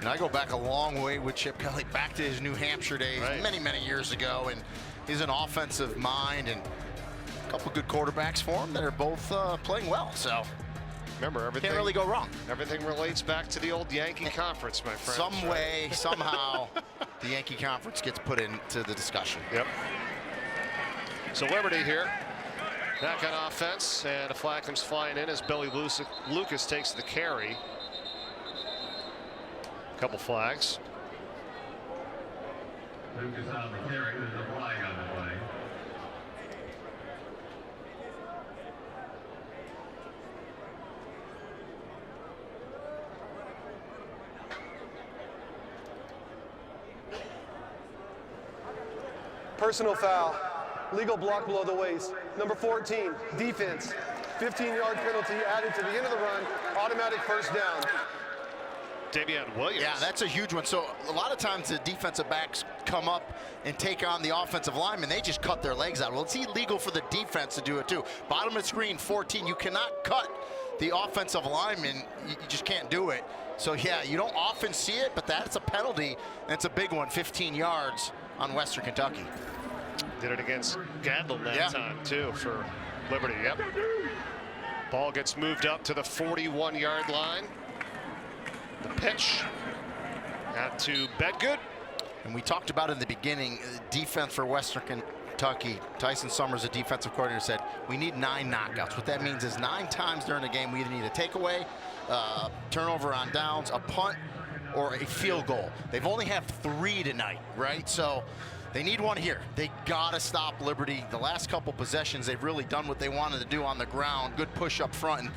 I go back a long way with Chip Kelly, back to his New Hampshire days, many, many years ago, and he's an offensive mind, and a couple good quarterbacks for him that are both playing well. So remember, everything can't really go wrong. Everything relates back to the old Yankee Conference, my friend. Some way, somehow, the Yankee Conference gets put into the discussion. Yep. So Liberty here, back on offense, and a flag comes flying in as Billy Lucas takes the carry. Couple flags. Lucas on the carry with the flag on the play. Personal foul. Legal block below the waist. Number 14, defense. 15-yard penalty added to the end of the run. Automatic first down. Davion Williams. Yeah, that's a huge one. So a lot of times the defensive backs come up and take on the offensive linemen. They just cut their legs out. Well, it's illegal for the defense to do it too. Bottom of the screen, 14. You cannot cut the offensive lineman. You just can't do it. So yeah, you don't often see it, but that's a penalty, and it's a big one, 15 yards on Western Kentucky. Did it against Gadlin that time too for Liberty. Yep. Ball gets moved up to the 41-yard line. The pitch out to Bedgood. And we talked about in the beginning, defense for Western Kentucky. Tyson Summers, the defensive coordinator, said we need 9 knockouts. What that means is 9 times during the game we either need a takeaway, turnover on downs, a punt, or a field goal. They've only had 3 tonight, right? So they need one here. They gotta stop Liberty. The last couple possessions, they've really done what they wanted to do on the ground. Good push up front, and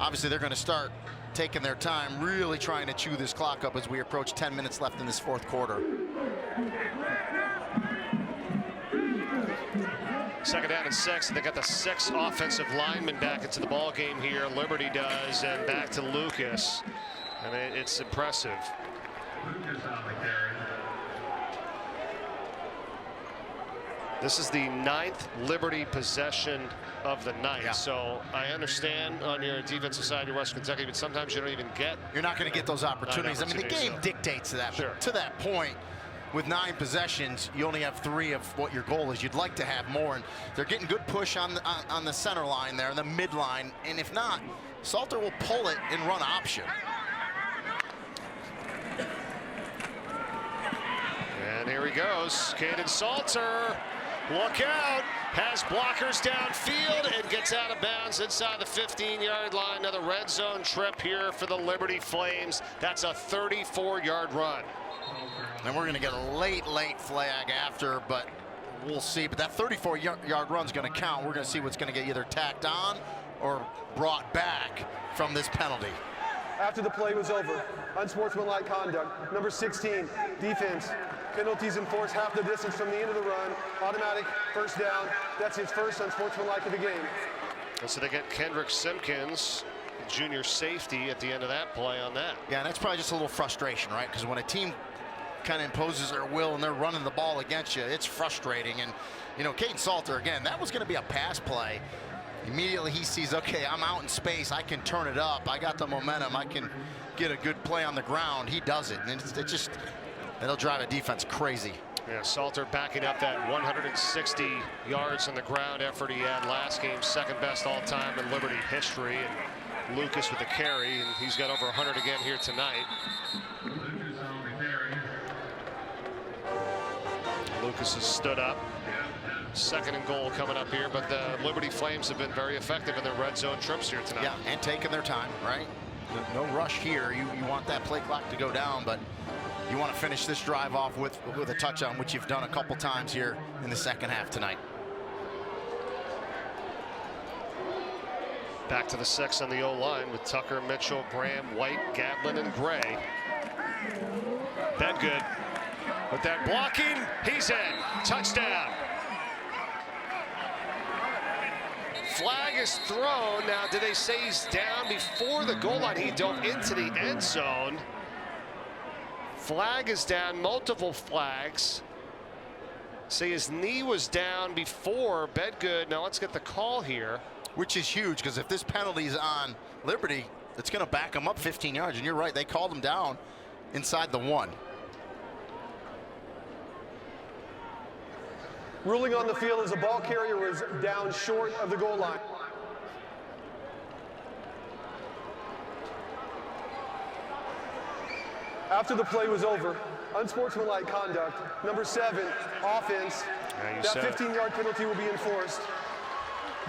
obviously they're gonna start taking their time, really trying to chew this clock up as we approach 10 minutes left in this fourth quarter. Second down and 6, and they got the 6 offensive linemen back into the ball game here. Liberty does, and back to Lucas. I mean, it's impressive. Lucas on the carry. This is the 9th Liberty possession of the night. Yeah. So I understand on your defensive side, your Western Kentucky, but sometimes you don't even get. You're not going to get those opportunities. I mean, the game so. dictates that. Sure. To that point, with 9 possessions, you only have 3 of what your goal is. You'd like to have more, and they're getting good push on the center line there, and the midline. And if not, Salter will pull it and run option. And here he goes, Caden Salter. Look out, has blockers downfield and gets out of bounds inside the 15-yard line. Another red zone trip here for the Liberty Flames. That's a 34-yard run. And we're going to get a late flag after, but we'll see. But that 34-yard run is going to count. We're going to see what's going to get either tacked on or brought back from this penalty. After the play was over, unsportsmanlike conduct. Number 16, defense. Penalties enforced half the distance from the end of the run. Automatic first down. That's his first unsportsmanlike of the game. And so they get Kendrick Simpkins, junior safety, at the end of that play on that. Yeah, and that's probably just a little frustration, right? Because when a team kind of imposes their will and they're running the ball against you, it's frustrating. And, you know, Caden Salter, again, that was going to be a pass play. Immediately he sees, okay, I'm out in space. I can turn it up. I got the momentum. I can get a good play on the ground. He does it. And it just, it'll drive a defense crazy. Yeah, Salter backing up that 160 yards on the ground effort he had last game, second best all time in Liberty history. And Lucas with the carry, and he's got over 100 again here tonight. Lucas on the carry. Lucas has stood up. Second and goal coming up here, but the Liberty Flames have been very effective in their red zone trips here tonight. Yeah, and taking their time, right? No rush here. You want that play clock to go down, but you want to finish this drive off with a touchdown, which you've done a couple times here in the second half tonight. Back to the 6 on the O-line with Tucker, Mitchell, Graham, White, Gatlin, and Gray. Bedgood with that blocking. He's in. Touchdown. Flag is thrown. Now, do they say he's down before the goal line? He dove into the end zone. Flag is down, multiple flags. Say his knee was down before Bedgood. Now let's get the call here. Which is huge, because if this penalty is on Liberty, it's going to back them up 15 yards. And you're right, they called him down inside the 1. Ruling on the field as the ball carrier was down short of the goal line. After the play was over, unsportsmanlike conduct. Number 7, offense. Yeah, that 15-yard penalty will be enforced.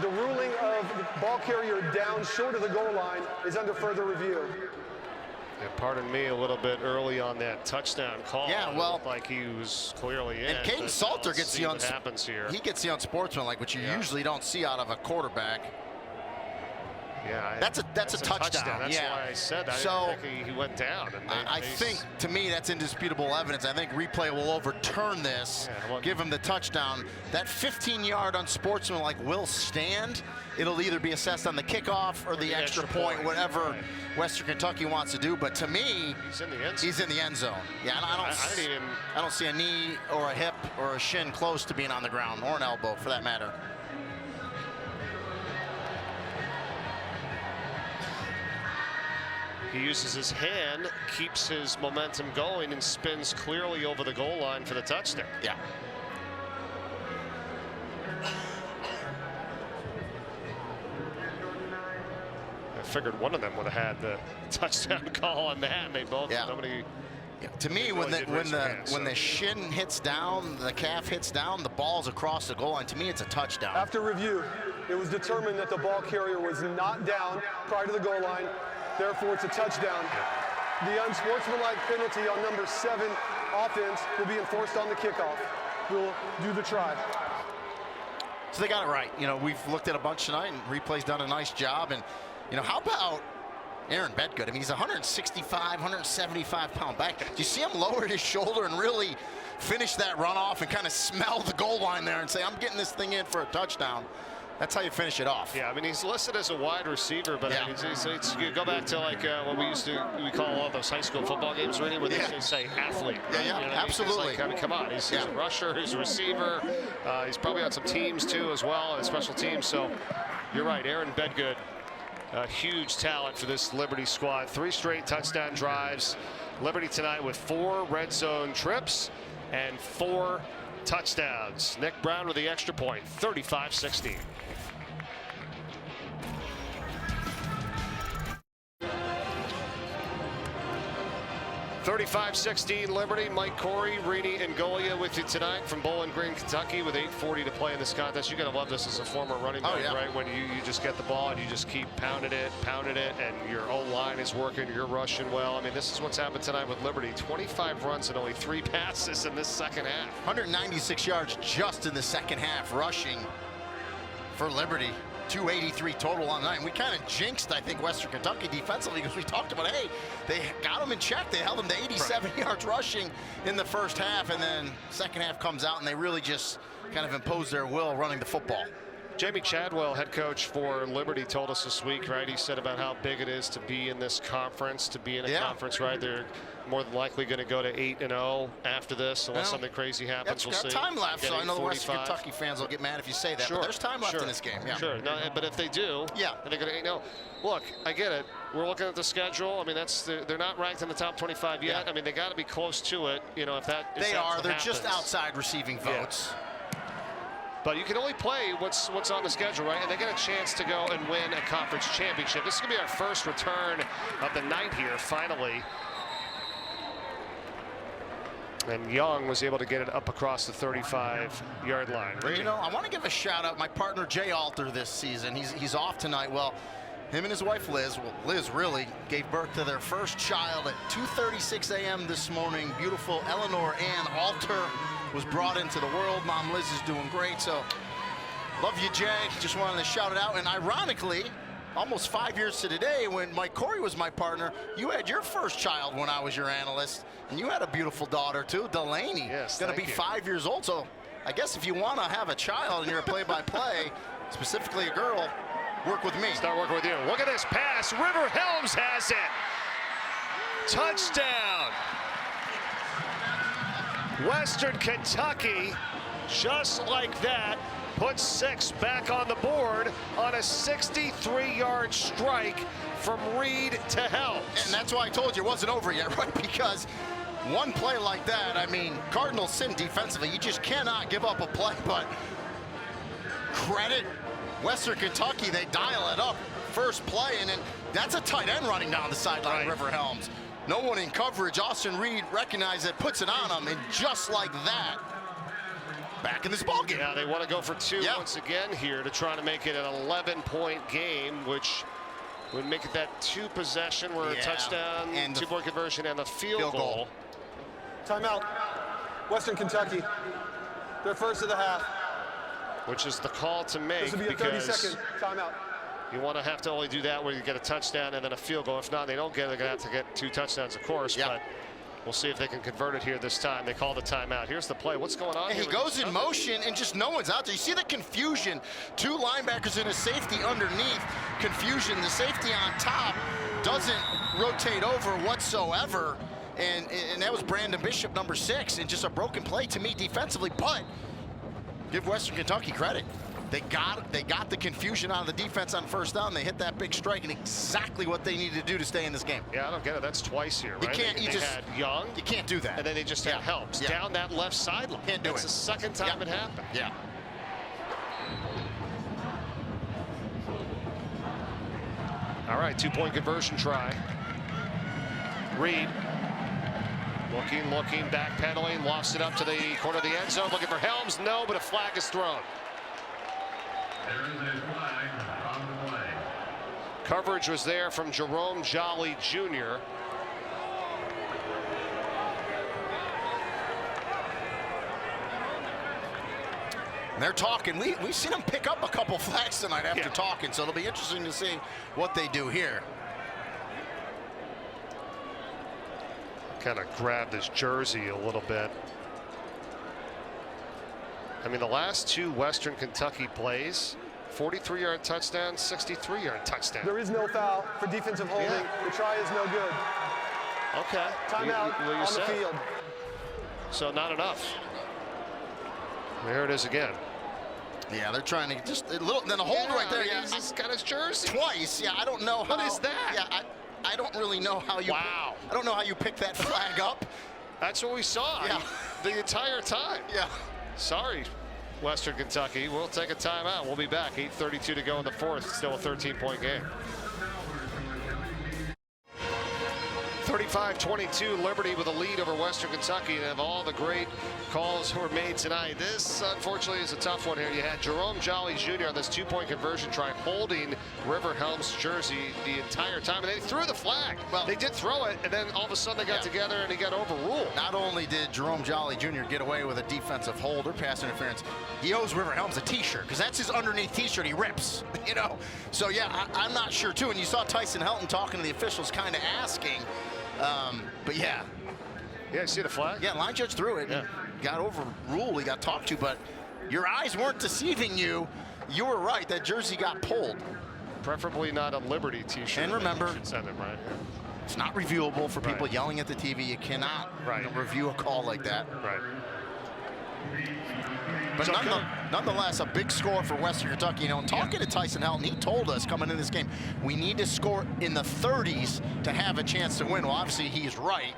The ruling of the ball carrier down short of the goal line is under further review. Yeah, pardon me, a little bit early on that touchdown call. Yeah, well, it looked like he was clearly in. And Caden Salter gets the happens here. He gets the unsportsmanlike, which you usually don't see out of a quarterback. Yeah, that's a touchdown. That's yeah. why I said I so didn't think he went down. And I think, to me, that's indisputable evidence. I think replay will overturn this, give him the touchdown. That 15-yard unsportsmanlike will stand. It'll either be assessed on the kickoff or the extra point, whatever Western Kentucky wants to do. But to me, he's in the end zone. He's in the end zone. Yeah, and I don't see a knee or a hip or a shin close to being on the ground, or an elbow for that matter. He uses his hand, keeps his momentum going, and spins clearly over the goal line for the touchdown. Yeah. I figured one of them would have had the touchdown call on that, and they both. Yeah. Nobody. Yeah. To me, when the shin hits down, the calf hits down, the ball's across the goal line. To me, it's a touchdown. After review, it was determined that the ball carrier was not down prior to the goal line. Therefore, it's a touchdown. The unsportsmanlike penalty on number 7 offense will be enforced on the kickoff. We'll do the try. So they got it right. You know, we've looked at a bunch tonight, and replay's done a nice job. And, you know, how about Aaron Bedgood? I mean, he's a 165, 175-pound back. Do you see him lower his shoulder and really finish that runoff and kind of smell the goal line there and say, I'm getting this thing in for a touchdown. That's how you finish it off. Yeah, I mean, he's listed as a wide receiver, but Yeah. I mean, you go back to like when we call all those high school football games, really, where they say athlete. Yeah, right? yeah, You know, absolutely. It's like, I mean, come on, he's a rusher, he's a receiver. He's probably on some teams too as well, and special teams. So you're right, Aaron Bedgood, a huge talent for this Liberty squad. 3 straight touchdown drives. Liberty tonight with 4 red zone trips and 4 touchdowns. Nick Brown with the extra point, 35-16. (35-16) Liberty. Mike Corey, Rini Ngolia with you tonight from Bowling Green, Kentucky, with 8:40 to play in this contest. You're going to love this as a former running back, right? When you just get the ball and you just keep pounding it, and your O-line is working, you're rushing well. I mean, this is what's happened tonight with Liberty. 25 runs and only 3 passes in this second half. 196 yards just in the second half rushing for Liberty. 283 total on the night. And we kind of jinxed, I think, Western Kentucky defensively because we talked about, hey, they got them in check. They held them to 87 yards rushing in the first half, and then second half comes out and they really just kind of impose their will running the football. Jamie Chadwell, head coach for Liberty, told us this week, right? He said about how big it is to be in this conference, conference, right? They're more than likely going to go to 8-0 after this, unless something crazy happens. We'll see. Time left, so I know the 45. Western Kentucky fans will get mad if you say that, but there's time left in this game. Yeah. Sure, no, but if they do, and they're going to 8-0. Look, I get it. We're looking at the schedule. I mean, they're not ranked in the top 25 yet. I mean, they got to be close to it. You know, if that they are. They're just outside receiving votes. But you can only play what's on the schedule, right? And they get a chance to go and win a conference championship. This is going to be our first return of the night here, finally. And Young was able to get it up across the 35-yard line. You know, I want to give a shout out my partner Jay Alter this season. He's off tonight. Well, him and his wife Liz, Liz really gave birth to their first child at 2:36 a.m. this morning. Beautiful Eleanor Ann Alter was brought into the world. Mom Liz is doing great. So love you, Jay. Just wanted to shout it out. And ironically, almost 5 years to today, when Mike Corey was my partner, you had your first child when I was your analyst, and you had a beautiful daughter too, Delaney. Yes, going to be 5 years old. So I guess if you want to have a child and you're a play-by-play, specifically a girl, work with me. Start working with you. Look at this pass. River Helms has it. Touchdown. Western Kentucky, just like that, puts 6 back on the board on a 63-yard strike from Reed to Helms. And that's why I told you it wasn't over yet, right? Because one play like that, I mean, Cardinals sin defensively. You just cannot give up a play, but credit Western Kentucky, they dial it up first play, and then that's a tight end running down the sideline, River Helms. No one in coverage. Austin Reed recognizes it, puts it on him, and just like that, back in this ballgame. Yeah, they want to go for 2 once again here to try to make it an 11-point game, which would make it that 2-possession where a touchdown, and 2-point conversion, and the field goal. Timeout. Western Kentucky. Their first of the half. Which is the call to make. This will be a 30-second timeout. You want to have to only do that where you get a touchdown and then a field goal. If not, they don't get it. They're going to have to get 2 touchdowns, of course. But we'll see if they can convert it here this time. They call the timeout. Here's the play. What's going on here? He goes in motion and just no one's out there. You see the confusion. 2 linebackers and a safety underneath. Confusion. The safety on top doesn't rotate over whatsoever. And that was Brandon Bishop, number 6. And just a broken play to me defensively. But give Western Kentucky credit. They got the confusion out of the defense on first down. They hit that big strike, and exactly what they needed to do to stay in this game. Yeah, I don't get it. That's twice here, right? You can't. They had Young. You can't do that. And then they just had Helms down that left sideline. Can't do it. That's the second time it happened. Yeah. All right, 2-point conversion try. Reed. Looking, backpedaling, lost it up to the corner of the end zone, looking for Helms. No, but a flag is thrown. There is a flag on the play. Coverage was there from Jerome Jolly Jr. And they're talking. We've seen them pick up a couple flags tonight after talking, so it'll be interesting to see what they do here. Kind of grabbed his jersey a little bit. I mean, the last 2 Western Kentucky plays, 43-yard touchdown, 63-yard touchdown. There is no foul for defensive holding. Yeah. The try is no good. Okay. Timeout You on the said. field. So not enough. There it is again. Yeah, they're trying to just a little. Then a hold right there. Yeah, He's got his jersey. twice. Yeah, I don't know how. What is that? Yeah, I don't really know how you. Wow. I don't know how you pick that flag up. That's what we saw Yeah. the entire time. Yeah. Sorry, Western Kentucky. We'll take a timeout. We'll be back. 8:32 to go in the fourth. Still a 13-point game. 35-22, Liberty with a lead over Western Kentucky, and of all the great calls were made tonight, this unfortunately is a tough one here. You had Jerome Jolly Jr. on this 2-point conversion try holding River Helm's jersey the entire time, and they threw the flag. Well, they did throw it, and then all of a sudden they got together and he got overruled. Not only did Jerome Jolly Jr. get away with a defensive hold or pass interference, he owes River Helms a t-shirt, because that's his underneath t-shirt he rips, you know? So yeah, I'm not sure too, and you saw Tyson Helton talking to the officials, kind of asking, but yeah. Yeah, you see the flag? Yeah, line judge threw it. Yeah. Got overruled, he got talked to, but your eyes weren't deceiving you. You were right, that jersey got pulled. Preferably not a Liberty t-shirt. And remember, You should send him, right? it's not reviewable for people Right. yelling at the TV. You cannot Right. review a call like that. Right. But So nonetheless, a big score for Western Kentucky. You know, talking to Tyson Helton, he told us coming in this game, we need to score in the 30s to have a chance to win. Well, obviously, he's right,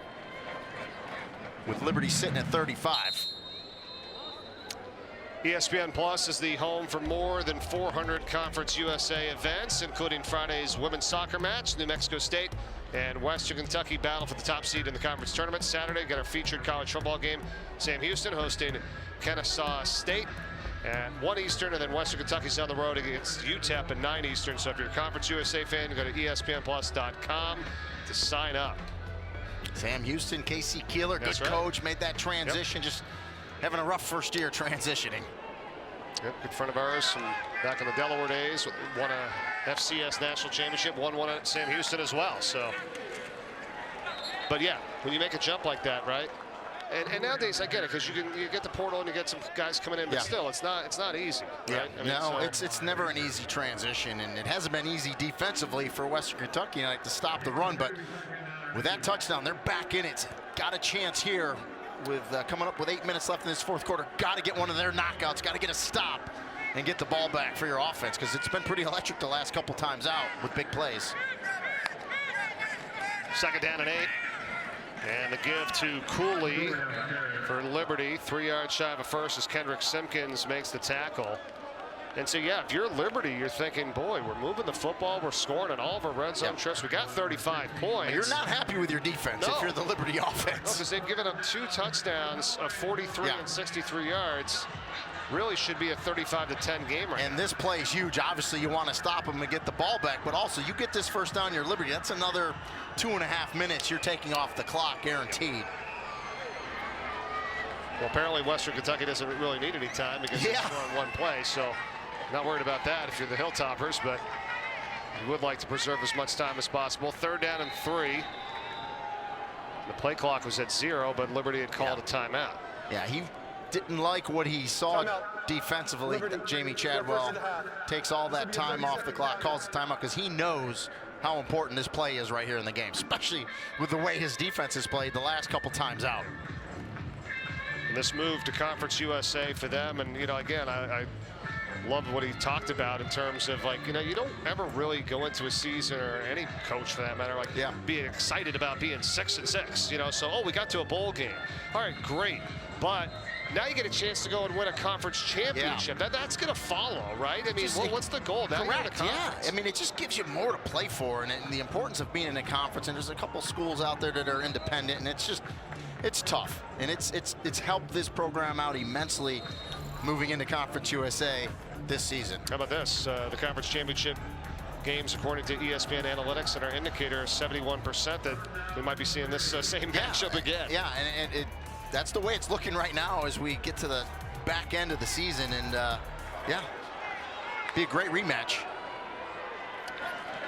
with Liberty sitting at 35. ESPN Plus is the home for more than 400 Conference USA events, including Friday's women's soccer match. New Mexico State and Western Kentucky battle for the top seed in the conference tournament. Saturday, got our featured college football game. Sam Houston hosting Kennesaw State at 1 Eastern, and then Western Kentucky's on the road against UTEP at 9 Eastern. So if you're a Conference USA fan, you go to ESPNplus.com to sign up. Sam Houston, Casey Keeler, That's good right. coach, made that transition, just having a rough first year transitioning. Yep, good friend of ours from back in the Delaware days. Won a FCS national championship, won one at Sam Houston as well. So, but yeah, when you make a jump like that, right? And nowadays I get it, because you get the portal and you get some guys coming in, but still it's not easy. Right? I mean, no, it's never an easy transition, and it hasn't been easy defensively for Western Kentucky tonight to stop the run. But with that touchdown, they're back in it. Got a chance here with coming up with 8 minutes left in this fourth quarter. Got to get one of their knockouts. Got to get a stop and get the ball back for your offense, because it's been pretty electric the last couple times out with big plays. Second down and 8. And the give to Cooley for Liberty. 3 yards shy of a first as Kendrick Simpkins makes the tackle. And so, yeah, if you're Liberty, you're thinking, boy, we're moving the football. We're scoring on all of our red zone trips. We got 35 points. You're not happy with your defense if you're the Liberty offense. because they've given up 2 touchdowns of 43 and 63 yards. Really should be a 35-10 game right now. And this play is huge. Obviously, you want to stop them and get the ball back, but also you get this first down, you're Liberty. That's another 2.5 minutes you're taking off the clock, guaranteed. Well, apparently Western Kentucky doesn't really need any time because they're on one play, so not worried about that if you're the Hilltoppers, but you would like to preserve as much time as possible. 3rd down and 3. The play clock was at 0, but Liberty had called a timeout. Yeah, he didn't like what he saw Timeout. defensively. Liberty. Jamie First Chadwell and a half. takes all This will that be time 30 off the seconds. clock, calls the timeout, because he knows how important this play is right here in the game, especially with the way his defense has played the last couple times out. And this move to Conference USA for them, and, you know, again, I love what he talked about in terms of, like, you know, you don't ever really go into a season, or any coach for that matter, like being excited about being 6-6, you know. So, oh, we got to a bowl game. All right, great. But now you get a chance to go and win a conference championship. That's going to follow, right? I mean, what's the goal? Now you're in a conference. I mean, it just gives you more to play for, and the importance of being in a conference. And there's a couple schools out there that are independent, and it's just, it's tough. And it's helped this program out immensely moving into Conference USA this season. How about this? The conference championship games, according to ESPN Analytics, and our indicator, 71% that we might be seeing this same matchup again. Yeah, and that's the way it's looking right now as we get to the back end of the season, and yeah, be a great rematch.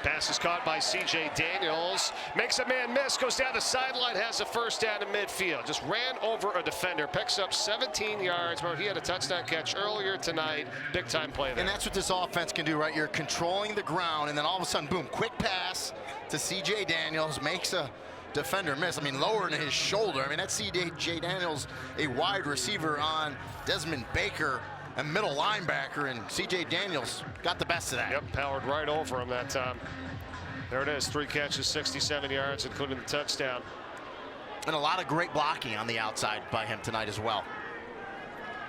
Pass is caught by C.J. Daniels. Makes a man miss. Goes down the sideline. Has a first down in midfield. Just ran over a defender. Picks up 17 yards. Where he had a touchdown catch earlier tonight. Big time play there. And that's what this offense can do, right? You're controlling the ground, and then all of a sudden, boom, quick pass to C.J. Daniels. Makes a defender miss. I mean, lowering his shoulder. I mean, that's C.J. Daniels, a wide receiver on Desmond Baker, a middle linebacker, and C.J. Daniels got the best of that. Yep, powered right over him that time. There it is, 3 catches, 67 yards, including the touchdown. And a lot of great blocking on the outside by him tonight as well.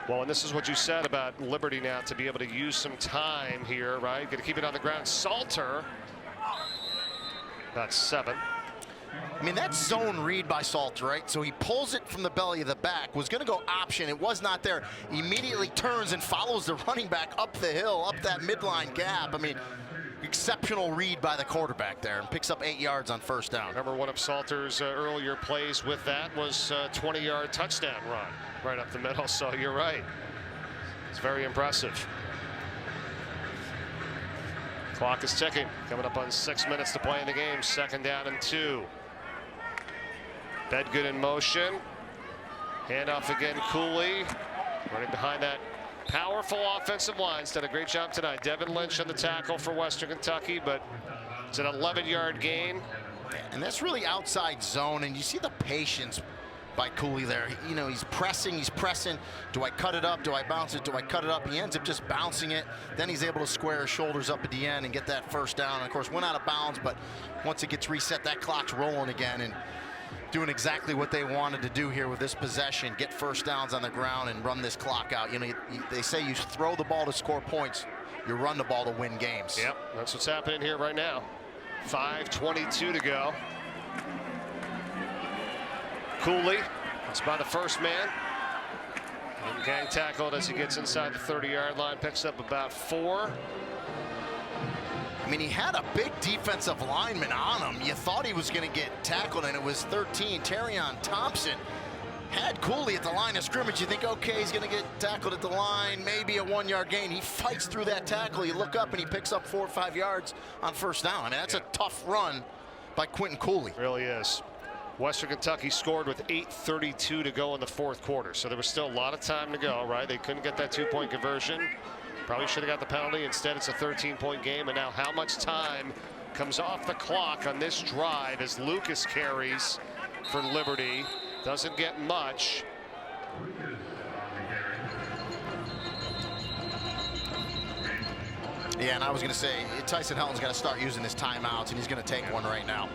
Well, and this is what you said about Liberty now, to be able to use some time here, right? Got to keep it on the ground. Salter, that's 7. I mean, that zone read by Salter, right? So he pulls it from the belly of the back, was going to go option. It was not there. Immediately turns and follows the running back up the hill, up that midline gap. I mean, exceptional read by the quarterback there, and picks up 8 yards on first down. Remember, one of Salter's earlier plays with that was a 20-yard touchdown run right up the middle. So you're right. It's very impressive. Clock is ticking. Coming up on 6 minutes to play in the game. 2nd down and 2. Bedgood in motion. Handoff again, Cooley. Running behind that powerful offensive line. He's done a great job tonight. Devin Lynch on the tackle for Western Kentucky, but it's an 11-yard gain. And that's really outside zone, and you see the patience by Cooley there. You know, he's pressing. Do I cut it up? Do I bounce it? Do I cut it up? He ends up just bouncing it. Then he's able to square his shoulders up at the end and get that first down. And of course, went out of bounds, but once it gets reset, that clock's rolling again, and doing exactly what they wanted to do here with this possession, get first downs on the ground and run this clock out. You know, they say you throw the ball to score points, you run the ball to win games. Yep, that's what's happening here right now. 5:22 to go. Cooley, it's by the first man. And gang tackled as he gets inside the 30-yard line, picks up about 4. I mean, he had a big defensive lineman on him. You thought he was going to get tackled, and it was 13. Terrion Thompson had Cooley at the line of scrimmage. You think, okay, he's going to get tackled at the line, maybe a 1-yard gain. He fights through that tackle. You look up, and he picks up 4 or 5 yards on first down. I mean, that's a tough run by Quentin Cooley. Really is. Western Kentucky scored with 8:32 to go in the 4th quarter, so there was still a lot of time to go, right? They couldn't get that 2-point conversion. Probably should have got the penalty. Instead, it's a 13-point game. And now how much time comes off the clock on this drive as Lucas carries for Liberty? Doesn't get much. Yeah, and I was going to say, Tyson Helton's got to start using his timeouts, and he's going to take one right now.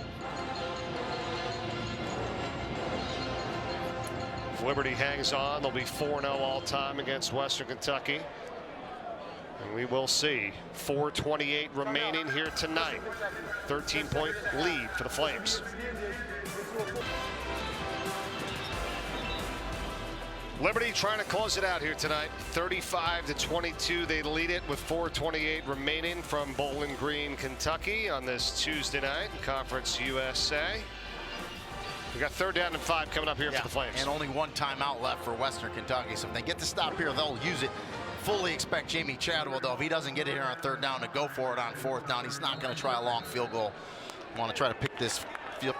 If Liberty hangs on, they'll be 4-0 all-time against Western Kentucky. And we will see. 4:28 remaining here tonight. 13-point lead for the Flames. Liberty trying to close it out here tonight. 35-22. They lead it with 4:28 remaining from Bowling Green, Kentucky on this Tuesday night in Conference USA. We got 3rd down and 5 coming up here for the Flames. And only 1 timeout left for Western Kentucky. So if they get the stop here, they'll use it. Fully expect Jamie Chadwell, though, if he doesn't get it here on 3rd down, to go for it on 4th down. He's not going to try a long field goal. Want to try to pick this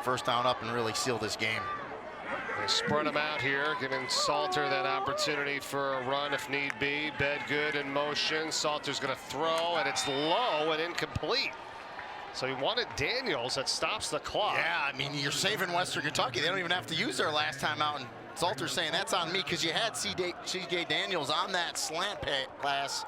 first down up and really seal this game. They spread him out here, giving Salter that opportunity for a run if need be. Bedgood in motion. Salter's going to throw, and it's low and incomplete. So he wanted Daniels. That stops the clock. Yeah, I mean, you're saving Western Kentucky. They don't even have to use their last time out. And Salter's saying that's on me because you had C.J. Daniels on that slant pass.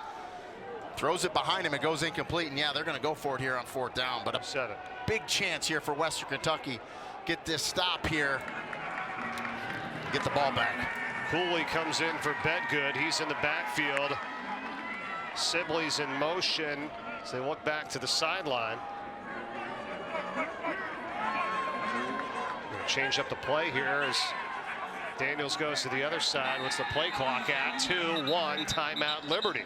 Throws it behind him. It goes incomplete. And, yeah, they're going to go for it here on 4th down. But a big chance here for Western Kentucky. Get this stop here. Get the ball back. Cooley comes in for Bedgood. He's in the backfield. Sibley's in motion as they look back to the sideline. Change up the play here as Daniels goes to the other side. What's the play clock at? 2-1, timeout Liberty.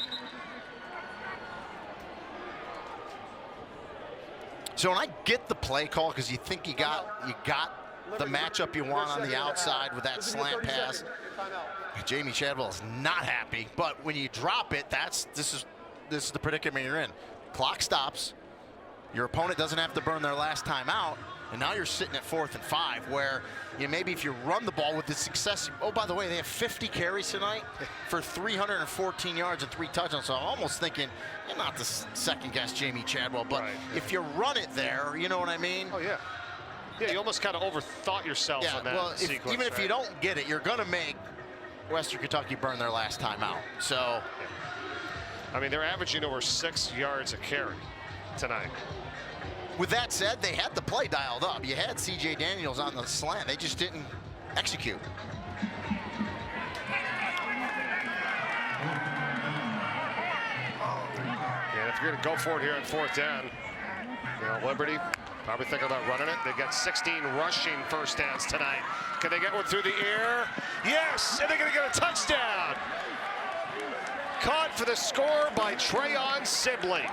So when I get the play call, because you think you got the matchup you want on the outside with that slant pass. Jamie Chadwell is not happy, but when you drop it, this is the predicament you're in. Clock stops. Your opponent doesn't have to burn their last time out, and now you're sitting at 4th and 5, where maybe if you run the ball with the success. Oh, by the way, they have 50 carries tonight for 314 yards and 3 touchdowns. So I'm almost thinking, you're not the second-guess Jamey Chadwell, but Right. if you run it there, you know what I mean? Oh, yeah. Yeah, you almost kind of overthought yourself Yeah, on that well, sequence. even if you right? don't get it, you're going to make Western Kentucky burn their last time out. So, I mean, they're averaging over 6 yards a carry tonight. with that said, they had the play dialed up. You had C.J. Daniels on the slant. They just didn't execute. And if you're going to go for it here on 4th down, Liberty probably thinking about running it. They've got 16 rushing first downs tonight. Can they get one through the air? Yes, and they're going to get a touchdown. Caught for the score by Trayon Sibley.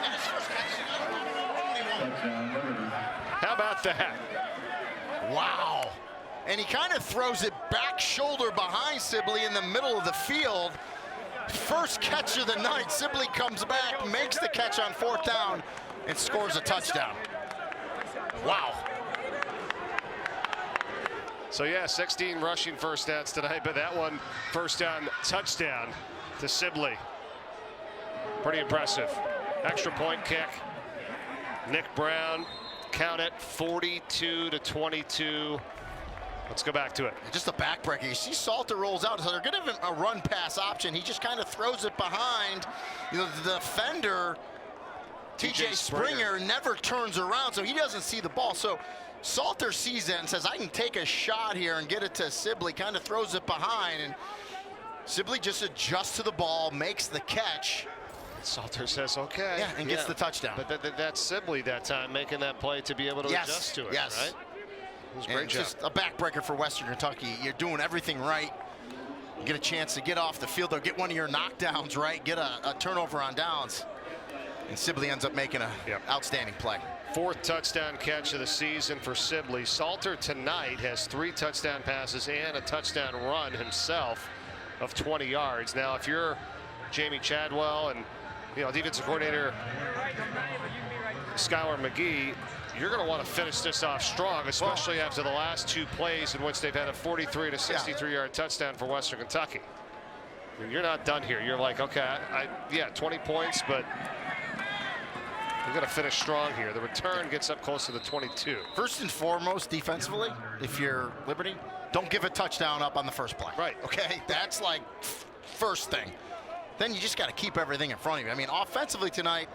Touchdown, Liberty. How about that? Wow. And he kind of throws it back shoulder behind Sibley in the middle of the field. First catch of the night. Sibley comes back, makes the catch on 4th down, and scores a touchdown. Wow. So yeah, 16 rushing first downs tonight, but that one first down touchdown to Sibley. Pretty impressive. Extra point kick. Nick Brown, count it, 42-22. Let's go back to it. Just a backbreaker. You see Salter rolls out, so they're giving him a run pass option. He just kind of throws it behind. The defender, TJ Springer, never turns around, so he doesn't see the ball. So Salter sees it and says, I can take a shot here and get it to Sibley, kind of throws it behind, and Sibley just adjusts to the ball, makes the catch. Salter says, okay. Yeah, and gets the touchdown. But that's Sibley that time making that play to be able to adjust to it, yes. right? It was a And great job. just a backbreaker for Western Kentucky. You're doing everything right. You get a chance to get off the field or get one of your knockdowns right, get a turnover on downs. And Sibley ends up making an outstanding play. 4th touchdown catch of the season for Sibley. Salter tonight has 3 touchdown passes and a touchdown run himself of 20 yards. Now, if you're Jamey Chadwell and defensive coordinator Skylar McGee, you're going to want to finish this off strong, especially after the last 2 plays in which they've had a 43 to 63-yard touchdown for Western Kentucky. You're not done here. You're like, okay, 20 points, but we're going to finish strong here. The return gets up close to the 22. First and foremost, defensively, if you're Liberty, don't give a touchdown up on the first play. Right. Okay, that's like first thing. Then you just got to keep everything in front of you. I mean, offensively tonight,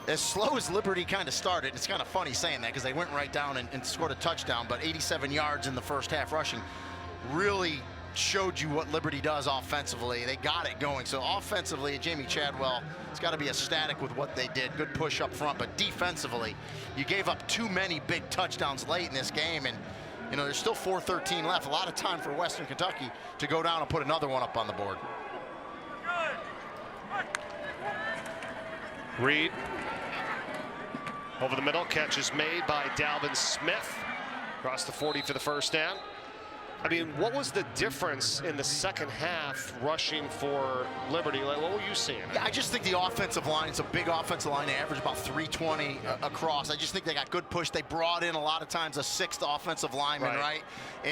as slow as Liberty kind of started, it's kind of funny saying that because they went right down and scored a touchdown, but 87 yards in the first half rushing really showed you what Liberty does offensively. They got it going. So offensively, Jamey Chadwell, it's got to be ecstatic with what they did. Good push up front, but defensively, you gave up too many big touchdowns late in this game, and there's still 4:13 left. A lot of time for Western Kentucky to go down and put another one up on the board. Reed over the middle, catch is made by Dalvin Smith across the 40 for the first down. I mean, what was the difference in the second half rushing for Liberty? Like, what were you seeing? Yeah, I just think the offensive line, it's a big offensive line. They average about 320 across. I just think they got good push. They brought in a lot of times a 6th offensive lineman, right?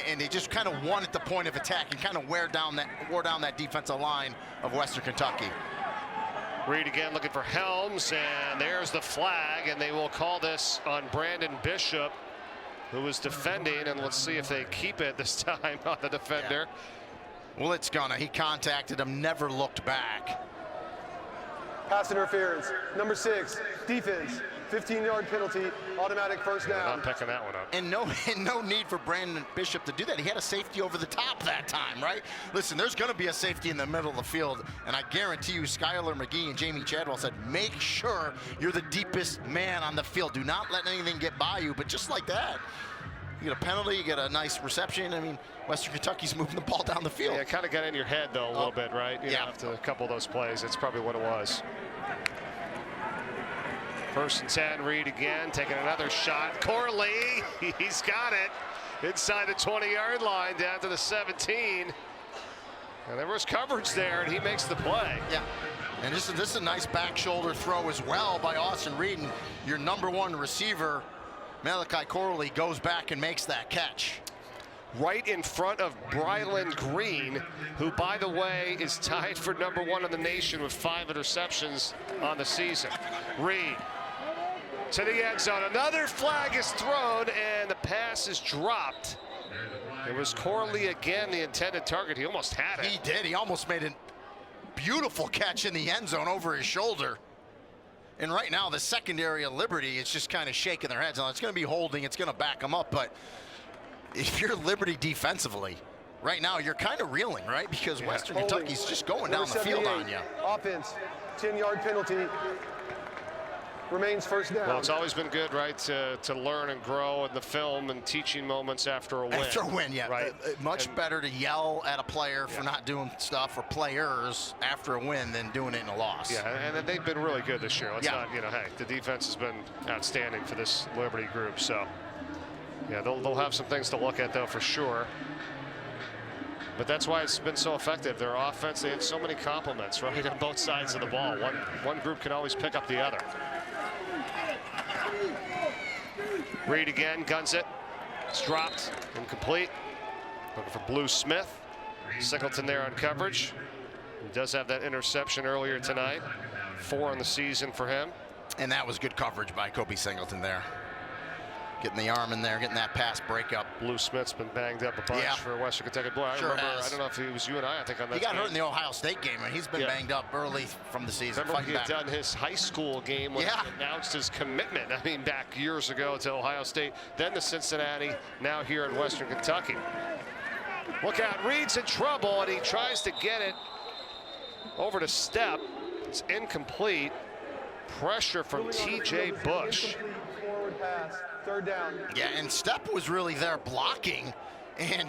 And they just kind of won at the point of attack and kind of wore down that defensive line of Western Kentucky. Reed again looking for Helms, and there's the flag, and they will call this on Brandon Bishop, who was defending, and let's see if they keep it this time on the defender. Yeah. Well, it's gonna. He contacted him, never looked back. Pass interference. Number 6, defense. 15-yard penalty, automatic first They're down. not picking that one up. And no need for Brandon Bishop to do that. He had a safety over the top that time, right? Listen, there's going to be a safety in the middle of the field, and I guarantee you Skylar McGee and Jamey Chadwell said, make sure you're the deepest man on the field. Do not let anything get by you, but just like that, you get a penalty, you get a nice reception. I mean, Western Kentucky's moving the ball down the field. Yeah, it kind of got in your head, though, a little bit, right? After a couple of those plays, that's probably what it was. 1st and 10, Reed again, taking another shot. Corley, he's got it inside the 20-yard line, down to the 17. And there was coverage there, and he makes the play. Yeah. And this is a nice back shoulder throw as well by Austin Reed. And your #1 receiver, Malachi Corley, goes back and makes that catch. Right in front of Brylan Green, who, by the way, is tied for #1 in the nation with 5 interceptions on the season. Reed to the end zone. Another flag is thrown, and the pass is dropped. It was Corley again, the intended target. He almost had it. He did. He almost made a beautiful catch in the end zone over his shoulder. And right now, the secondary of Liberty is just kind of shaking their heads. Now, it's going to be holding. It's going to back them up. But if you're Liberty defensively, right now, you're kind of reeling, right? Because Western Kentucky's just going down the field on you. Offense, 10-yard penalty. Remains first down. Well, it's always been good, right, to learn and grow in the film and teaching moments after a win. After a win, yeah. Right. Much better to yell at a player for not doing stuff, or players after a win, than doing it in a loss. Yeah, and they've been really good this year. Let's not, hey, the defense has been outstanding for this Liberty group. So, yeah, they'll have some things to look at, though, for sure. But that's why it's been so effective. Their offense, they had so many compliments, right, on both sides of the ball. One group can always pick up the other. Reed again, guns it. It's dropped, incomplete. Looking for Blue Smith. Singleton there on coverage. He does have that interception earlier tonight. 4 on the season for him. And that was good coverage by Kobe Singleton there. Getting the arm in there, getting that pass breakup. Blue Smith's been banged up a bunch for Western Kentucky. Boy, I remember, I don't know if it was you and I think on that. He got hurt in the Ohio State game, and he's been banged up early from the season. Remember he had done his high school game when he announced his commitment, I mean, back years ago to Ohio State, then to Cincinnati, now here in Western Kentucky. Look out, Reed's in trouble, and he tries to get it over to Stepp. It's incomplete. Pressure from T.J. Bush. Forward pass, third down. Yeah, and Stepp was really there blocking, and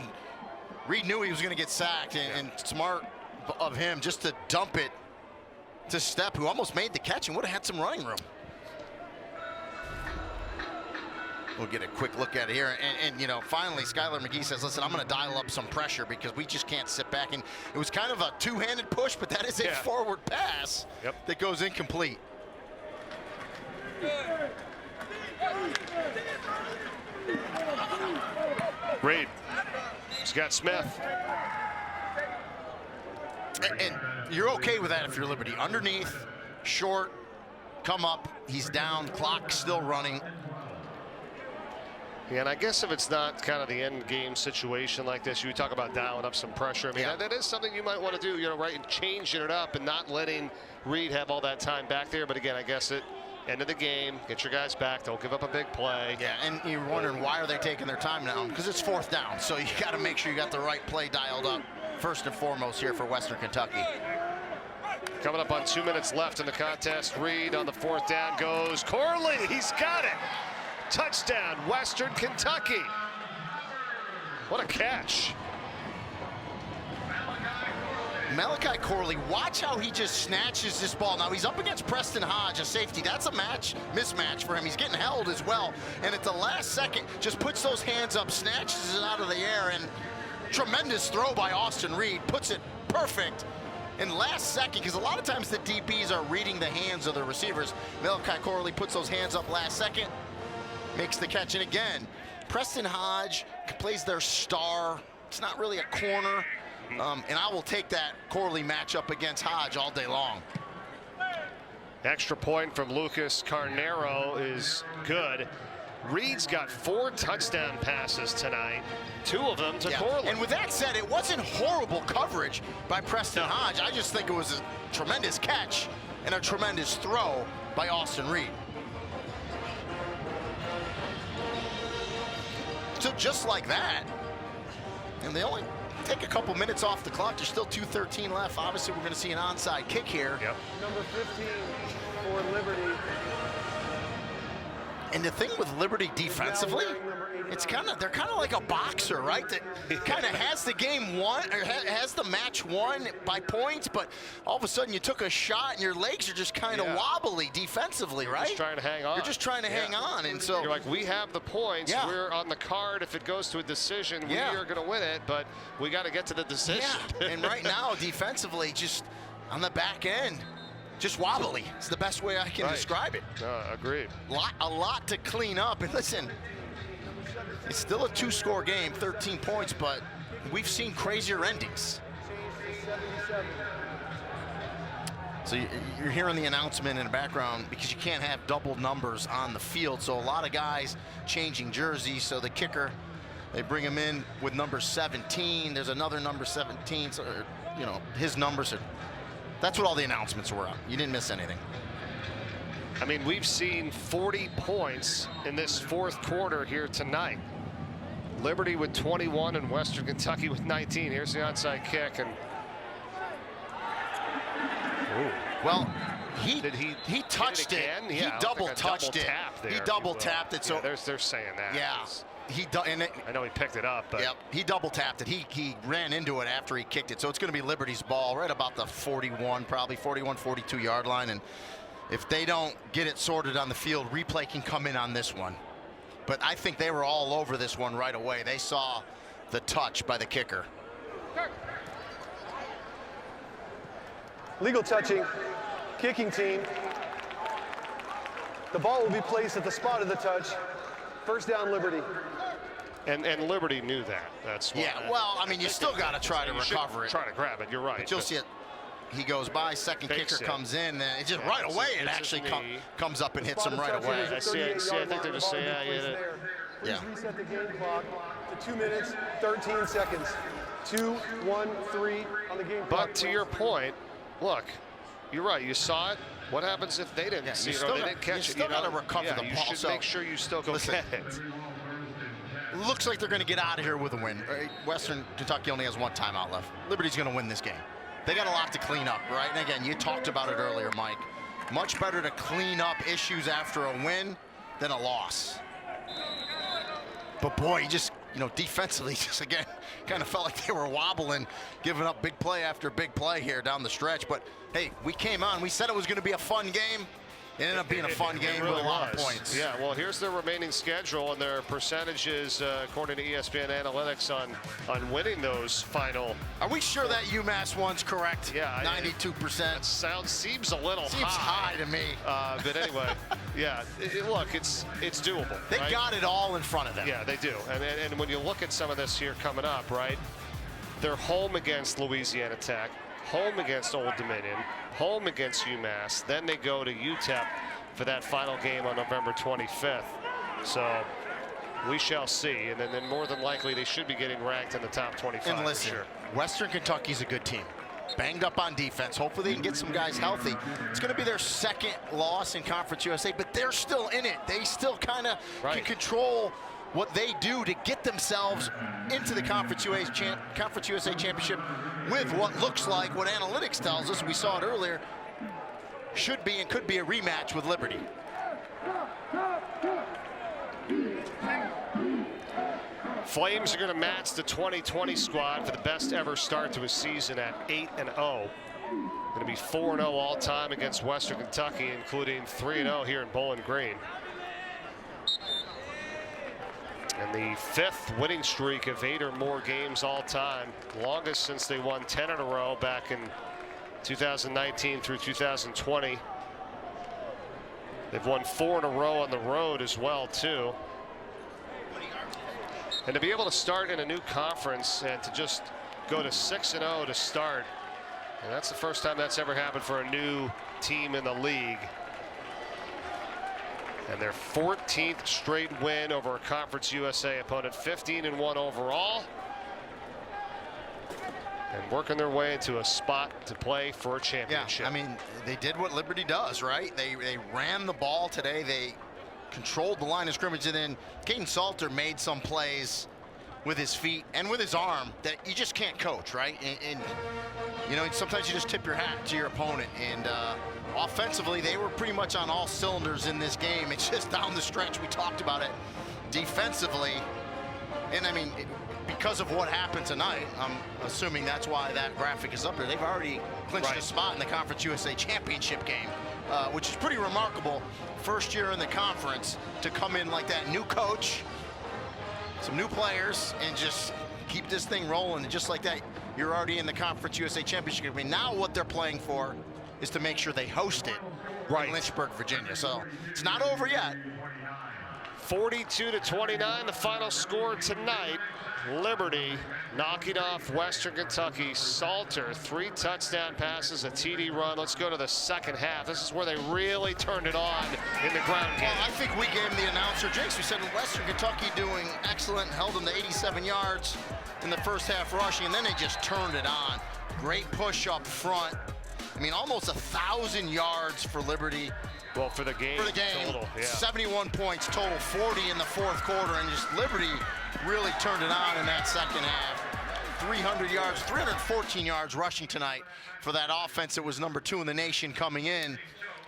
Reed knew he was going to get sacked, and smart of him just to dump it to Stepp, who almost made the catch and would have had some running room. We'll get a quick look at it here, and you know, finally Skylar McGee says, listen, I'm going to dial up some pressure because we just can't sit back. And it was kind of a two-handed push, but that is a forward pass that goes incomplete. Reed. He's got Smith. And you're okay with that if you're Liberty. Underneath, short, come up, he's down, clock still running. Yeah, and I guess if it's not kind of the end game situation like this, you talk about dialing up some pressure. I mean, that is something you might want to do, you know, right, and changing it up and not letting Reed have all that time back there. But again, I guess end of the game, get your guys back, don't give up a big play. Yeah, and you're wondering why are they taking their time now? Because it's 4th down, so you got to make sure you got the right play dialed up first and foremost here for Western Kentucky. Coming up on 2 minutes left in the contest. Reed on the 4th down goes. Corley, he's got it. Touchdown, Western Kentucky. What a catch. Malachi Corley, watch how he just snatches this ball. Now he's up against Preston Hodge, a safety. That's a mismatch for him. He's getting held as well. And at the last second, just puts those hands up, snatches it out of the air, and tremendous throw by Austin Reed. Puts it perfect in last second, because a lot of times the DBs are reading the hands of the receivers. Malachi Corley puts those hands up last second, makes the catch. And again, Preston Hodge plays their star. It's not really a corner. And I will take that Corley matchup against Hodge all day long. Extra point from Lucas Carnero is good. Reed's got 4 touchdown passes tonight, 2 of them to Corley. And with that said, it wasn't horrible coverage by Preston Hodge. I just think it was a tremendous catch and a tremendous throw by Austin Reed. So just like that, and they only take a couple minutes off the clock. There's still 2:13 left. Obviously, we're going to see an onside kick here. Number 15 for Liberty. And the thing with Liberty defensively, they're kind of like a boxer, right? That kind of has the game won, or has the match won by points, but all of a sudden you took a shot and your legs are just kind of wobbly defensively, right? Just trying to hang on. You're just trying to hang on, and so you're like, we have the points. We're on the card. If it goes to a decision, we are going to win it, but we got to get to the decision. And right now, defensively, just on the back end, just wobbly. It's the best way I can describe it. Agreed. A lot to clean up. And listen, it's still a 2-score game, 13 points, but we've seen crazier endings. So you're hearing the announcement in the background because you can't have double numbers on the field. So a lot of guys changing jerseys. So the kicker, they bring him in with number 17. There's another number 17. So, you know, his numbers are, that's what all the announcements were on. You didn't miss anything. I mean, we've seen 40 points in this fourth quarter here tonight. Liberty with 21 and Western Kentucky with 19. Here's the onside kick, and well, he touched it. Yeah, he double touched it. He double tapped it. So yeah, they're saying that. Yeah, I know he picked it up, but yep, he double tapped it. He ran into it after he kicked it. So it's going to be Liberty's ball right about the 41, probably 41, 42 yard line. And if they don't get it sorted on the field, replay can come in on this one. But I think they were all over this one right away. They saw the touch by the kicker. Legal touching, kicking team. The ball will be placed at the spot of the touch. First down, Liberty. And Liberty knew that. That's why. Yeah, well, I mean, you still got to try to recover it. Try to grab it. You're right. But you'll see it. He goes by, second kicker comes in, and it just right away it actually comes up and hits him right away. I think they're just saying, Please reset the game clock to 2 minutes, 13 seconds. 2, 1, 3 on the game clock. But to your point, look, you're right. You saw it. What happens if they didn't see it or they didn't catch it? You still got to recover the ball. You should make sure you still go get it. Looks like they're going to get out of here with a win. Western Kentucky only has one timeout left. Liberty's going to win this game. They got a lot to clean up, right? And again, you talked about it earlier, Mike. Much better to clean up issues after a win than a loss. But boy, you just, you know, defensively, just again, kind of felt like they were wobbling, giving up big play after big play here down the stretch. But hey, we came on, we said it was going to be a fun game. It ended up being a fun game with a lot of points. Yeah, well, here's their remaining schedule and their percentages, according to ESPN Analytics, on winning those final. Are we sure that UMass one's correct? Yeah. 92%. Seems a little Seems high to me. But anyway, yeah, look, it's doable. They right? got it all in front of them. Yeah, they do. And when you look at some of this here coming up, right, they're home against Louisiana Tech, home against Old Dominion, home against UMass, then they go to UTEP for that final game on November 25th. So we shall see, and then more than likely they should be getting ranked in the top 25. And listen, for sure. Western Kentucky's a good team. Banged up on defense. Hopefully they can get some guys healthy. It's going to be their second loss in Conference USA, but they're still in it. They still kind of can control what they do to get themselves into the Conference USA Championship with what looks like, what analytics tells us, we saw it earlier, should be and could be a rematch with Liberty. Flames are going to match the 2020 squad for the best ever start to a season at 8-0. Going to be 4-0 all time against Western Kentucky, including 3-0 here in Bowling Green. And the 5th winning streak of 8 or more games all time, longest since they won 10 in a row back in 2019 through 2020. They've won 4 in a row on the road as well, too. And to be able to start in a new conference and to just go to 6-0 to start, and that's the first time that's ever happened for a new team in the league. And their 14th straight win over a Conference USA opponent, 15-1 overall. And working their way into a spot to play for a championship. Yeah, I mean, they did what Liberty does, right? They ran the ball today. They controlled the line of scrimmage, and then Caden Salter made some plays with his feet and with his arm that you just can't coach, right? And you know, sometimes you just tip your hat to your opponent. And offensively, they were pretty much on all cylinders in this game. It's just down the stretch, we talked about it. Defensively, and I mean, because of what happened tonight, I'm assuming that's why that graphic is up there. They've already clinched a spot in the Conference USA Championship game, which is pretty remarkable. First year in the conference to come in like that. New coach, some new players, and just keep this thing rolling. And just like that, you're already in the Conference USA Championship. I mean, now what they're playing for is to make sure they host it in Lynchburg, Virginia. So it's not over yet. 42-29, the final score tonight. Liberty knocking off Western Kentucky. Salter, 3 touchdown passes, a TD run. Let's go to the second half. This is where they really turned it on in the ground game. Well, I think we gave the announcer jinx. We said Western Kentucky doing excellent, held them to 87 yards in the first half rushing, and then they just turned it on. Great push up front. I mean, almost 1,000 yards for Liberty. Well, for the game total, yeah. 71 points total, 40 in the fourth quarter, and just Liberty really turned it on in that second half. 300 yards, 314 yards rushing tonight for that offense that was number 2 in the nation coming in.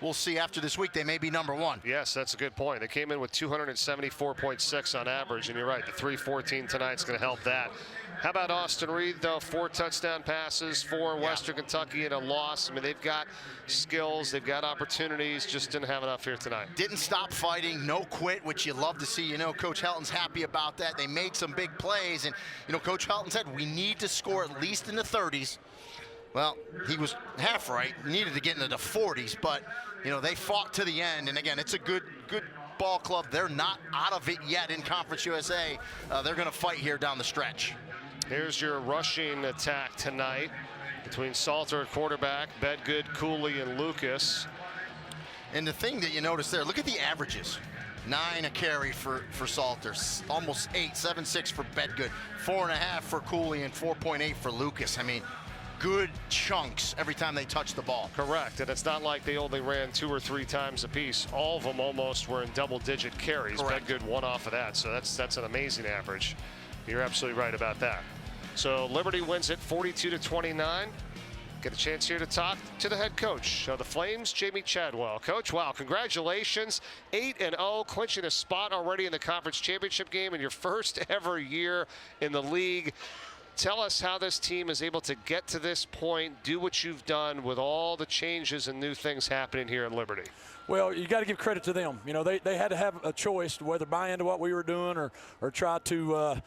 We'll see after this week, they may be number 1. Yes, that's a good point. They came in with 274.6 on average, and you're right, the 314 tonight's going to help that. How about Austin Reed, though? 4 touchdown passes for Western Kentucky and a loss. I mean, they've got skills, they've got opportunities, just didn't have enough here tonight. Didn't stop fighting, no quit, which you love to see. You know, Coach Helton's happy about that. They made some big plays, and, you know, Coach Helton said we need to score at least in the 30s. Well, he was half right. Needed to get into the 40s, but, you know, they fought to the end. And, again, it's a good ball club. They're not out of it yet in Conference USA. They're going to fight here down the stretch. Here's your rushing attack tonight between Salter at quarterback, Bedgood, Cooley, and Lucas. And the thing that you notice there, look at the averages. 9 a carry for Salter, almost 8, 7.6 for Bedgood, 4.5 for Cooley, and 4.8 for Lucas. I mean, good chunks every time they touch the ball. Correct, and it's not like they only ran 2 or 3 times apiece. All of them almost were in double-digit carries. Correct. Bedgood won off of that, so that's an amazing average. You're absolutely right about that. So Liberty wins it 42-29. Get a chance here to talk to the head coach of the Flames, Jamie Chadwell. Coach, wow, congratulations. 8-0, clinching a spot already in the conference championship game in your first ever year in the league. Tell us how this team is able to get to this point, do what you've done with all the changes and new things happening here in Liberty. Well, you got to give credit to them. You know, they had to have a choice whether buy into what we were doing or try to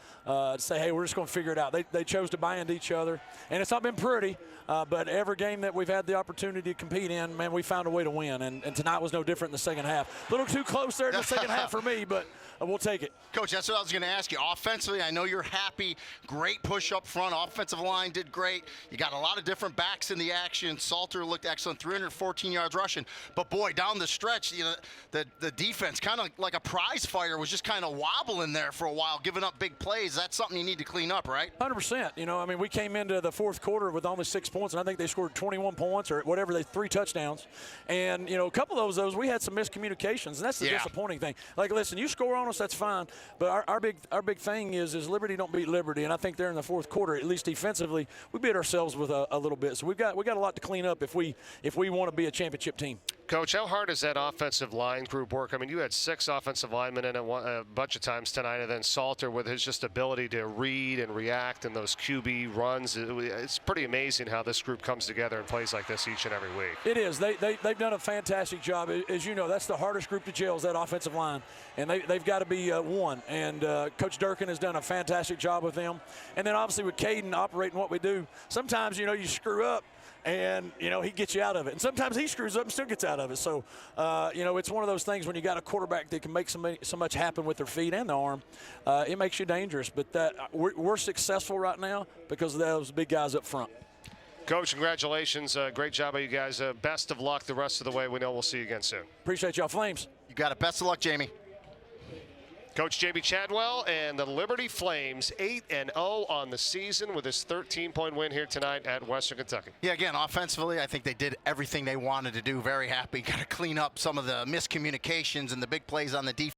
say, hey, we're just going to figure it out. They chose to buy into each other, and it's not been pretty. But every game that we've had the opportunity to compete in, man, we found a way to win. And tonight was no different in the second half. A little too close there in the second half for me, but we'll take it. Coach, that's what I was going to ask you. Offensively, I know you're happy. Great push up front. Offensive line did great. You got a lot of different backs in the action. Salter looked excellent, 314 yards rushing. But, boy, down the stretch, you know, the defense, kind of like a prize fighter, was just kind of wobbling there for a while, giving up big plays. That's something you need to clean up, right? 100%. You know, I mean, we came into the fourth quarter with only 6 points, and I think they scored 21 points or whatever, 3 touchdowns. And, you know, a couple of those, we had some miscommunications, and that's the disappointing thing. Like, listen, you score on us, that's fine. But our big thing is Liberty don't beat Liberty, and I think they're in the fourth quarter, at least defensively, we beat ourselves with a little bit. So we got a lot to clean up if we want to be a championship team. Coach, how hard does that offensive line group work? I mean, you had 6 offensive linemen in a bunch of times tonight, and then Salter with his just ability to read and react in those QB runs. It's pretty amazing how this group comes together and plays like this each and every week. It is. They've done a fantastic job. As you know, that's the hardest group to gel is that offensive line, and they've got to be one. And Coach Durkin has done a fantastic job with them. And then obviously with Caden operating what we do, sometimes, you know, you screw up, and, you know, he gets you out of it. And sometimes he screws up and still gets out of it. So, you know, it's one of those things when you got a quarterback that can make so much happen with their feet and the arm, it makes you dangerous. But we're successful right now because of those big guys up front. Coach, congratulations. Great job by you guys. Best of luck the rest of the way. We know we'll see you again soon. Appreciate y'all, Flames. You got it. Best of luck, Jamie. Coach Jamie Chadwell and the Liberty Flames 8-0 on the season with this 13-point win here tonight at Western Kentucky. Yeah, again, offensively, I think they did everything they wanted to do. Very happy. Got to clean up some of the miscommunications and the big plays on the defense.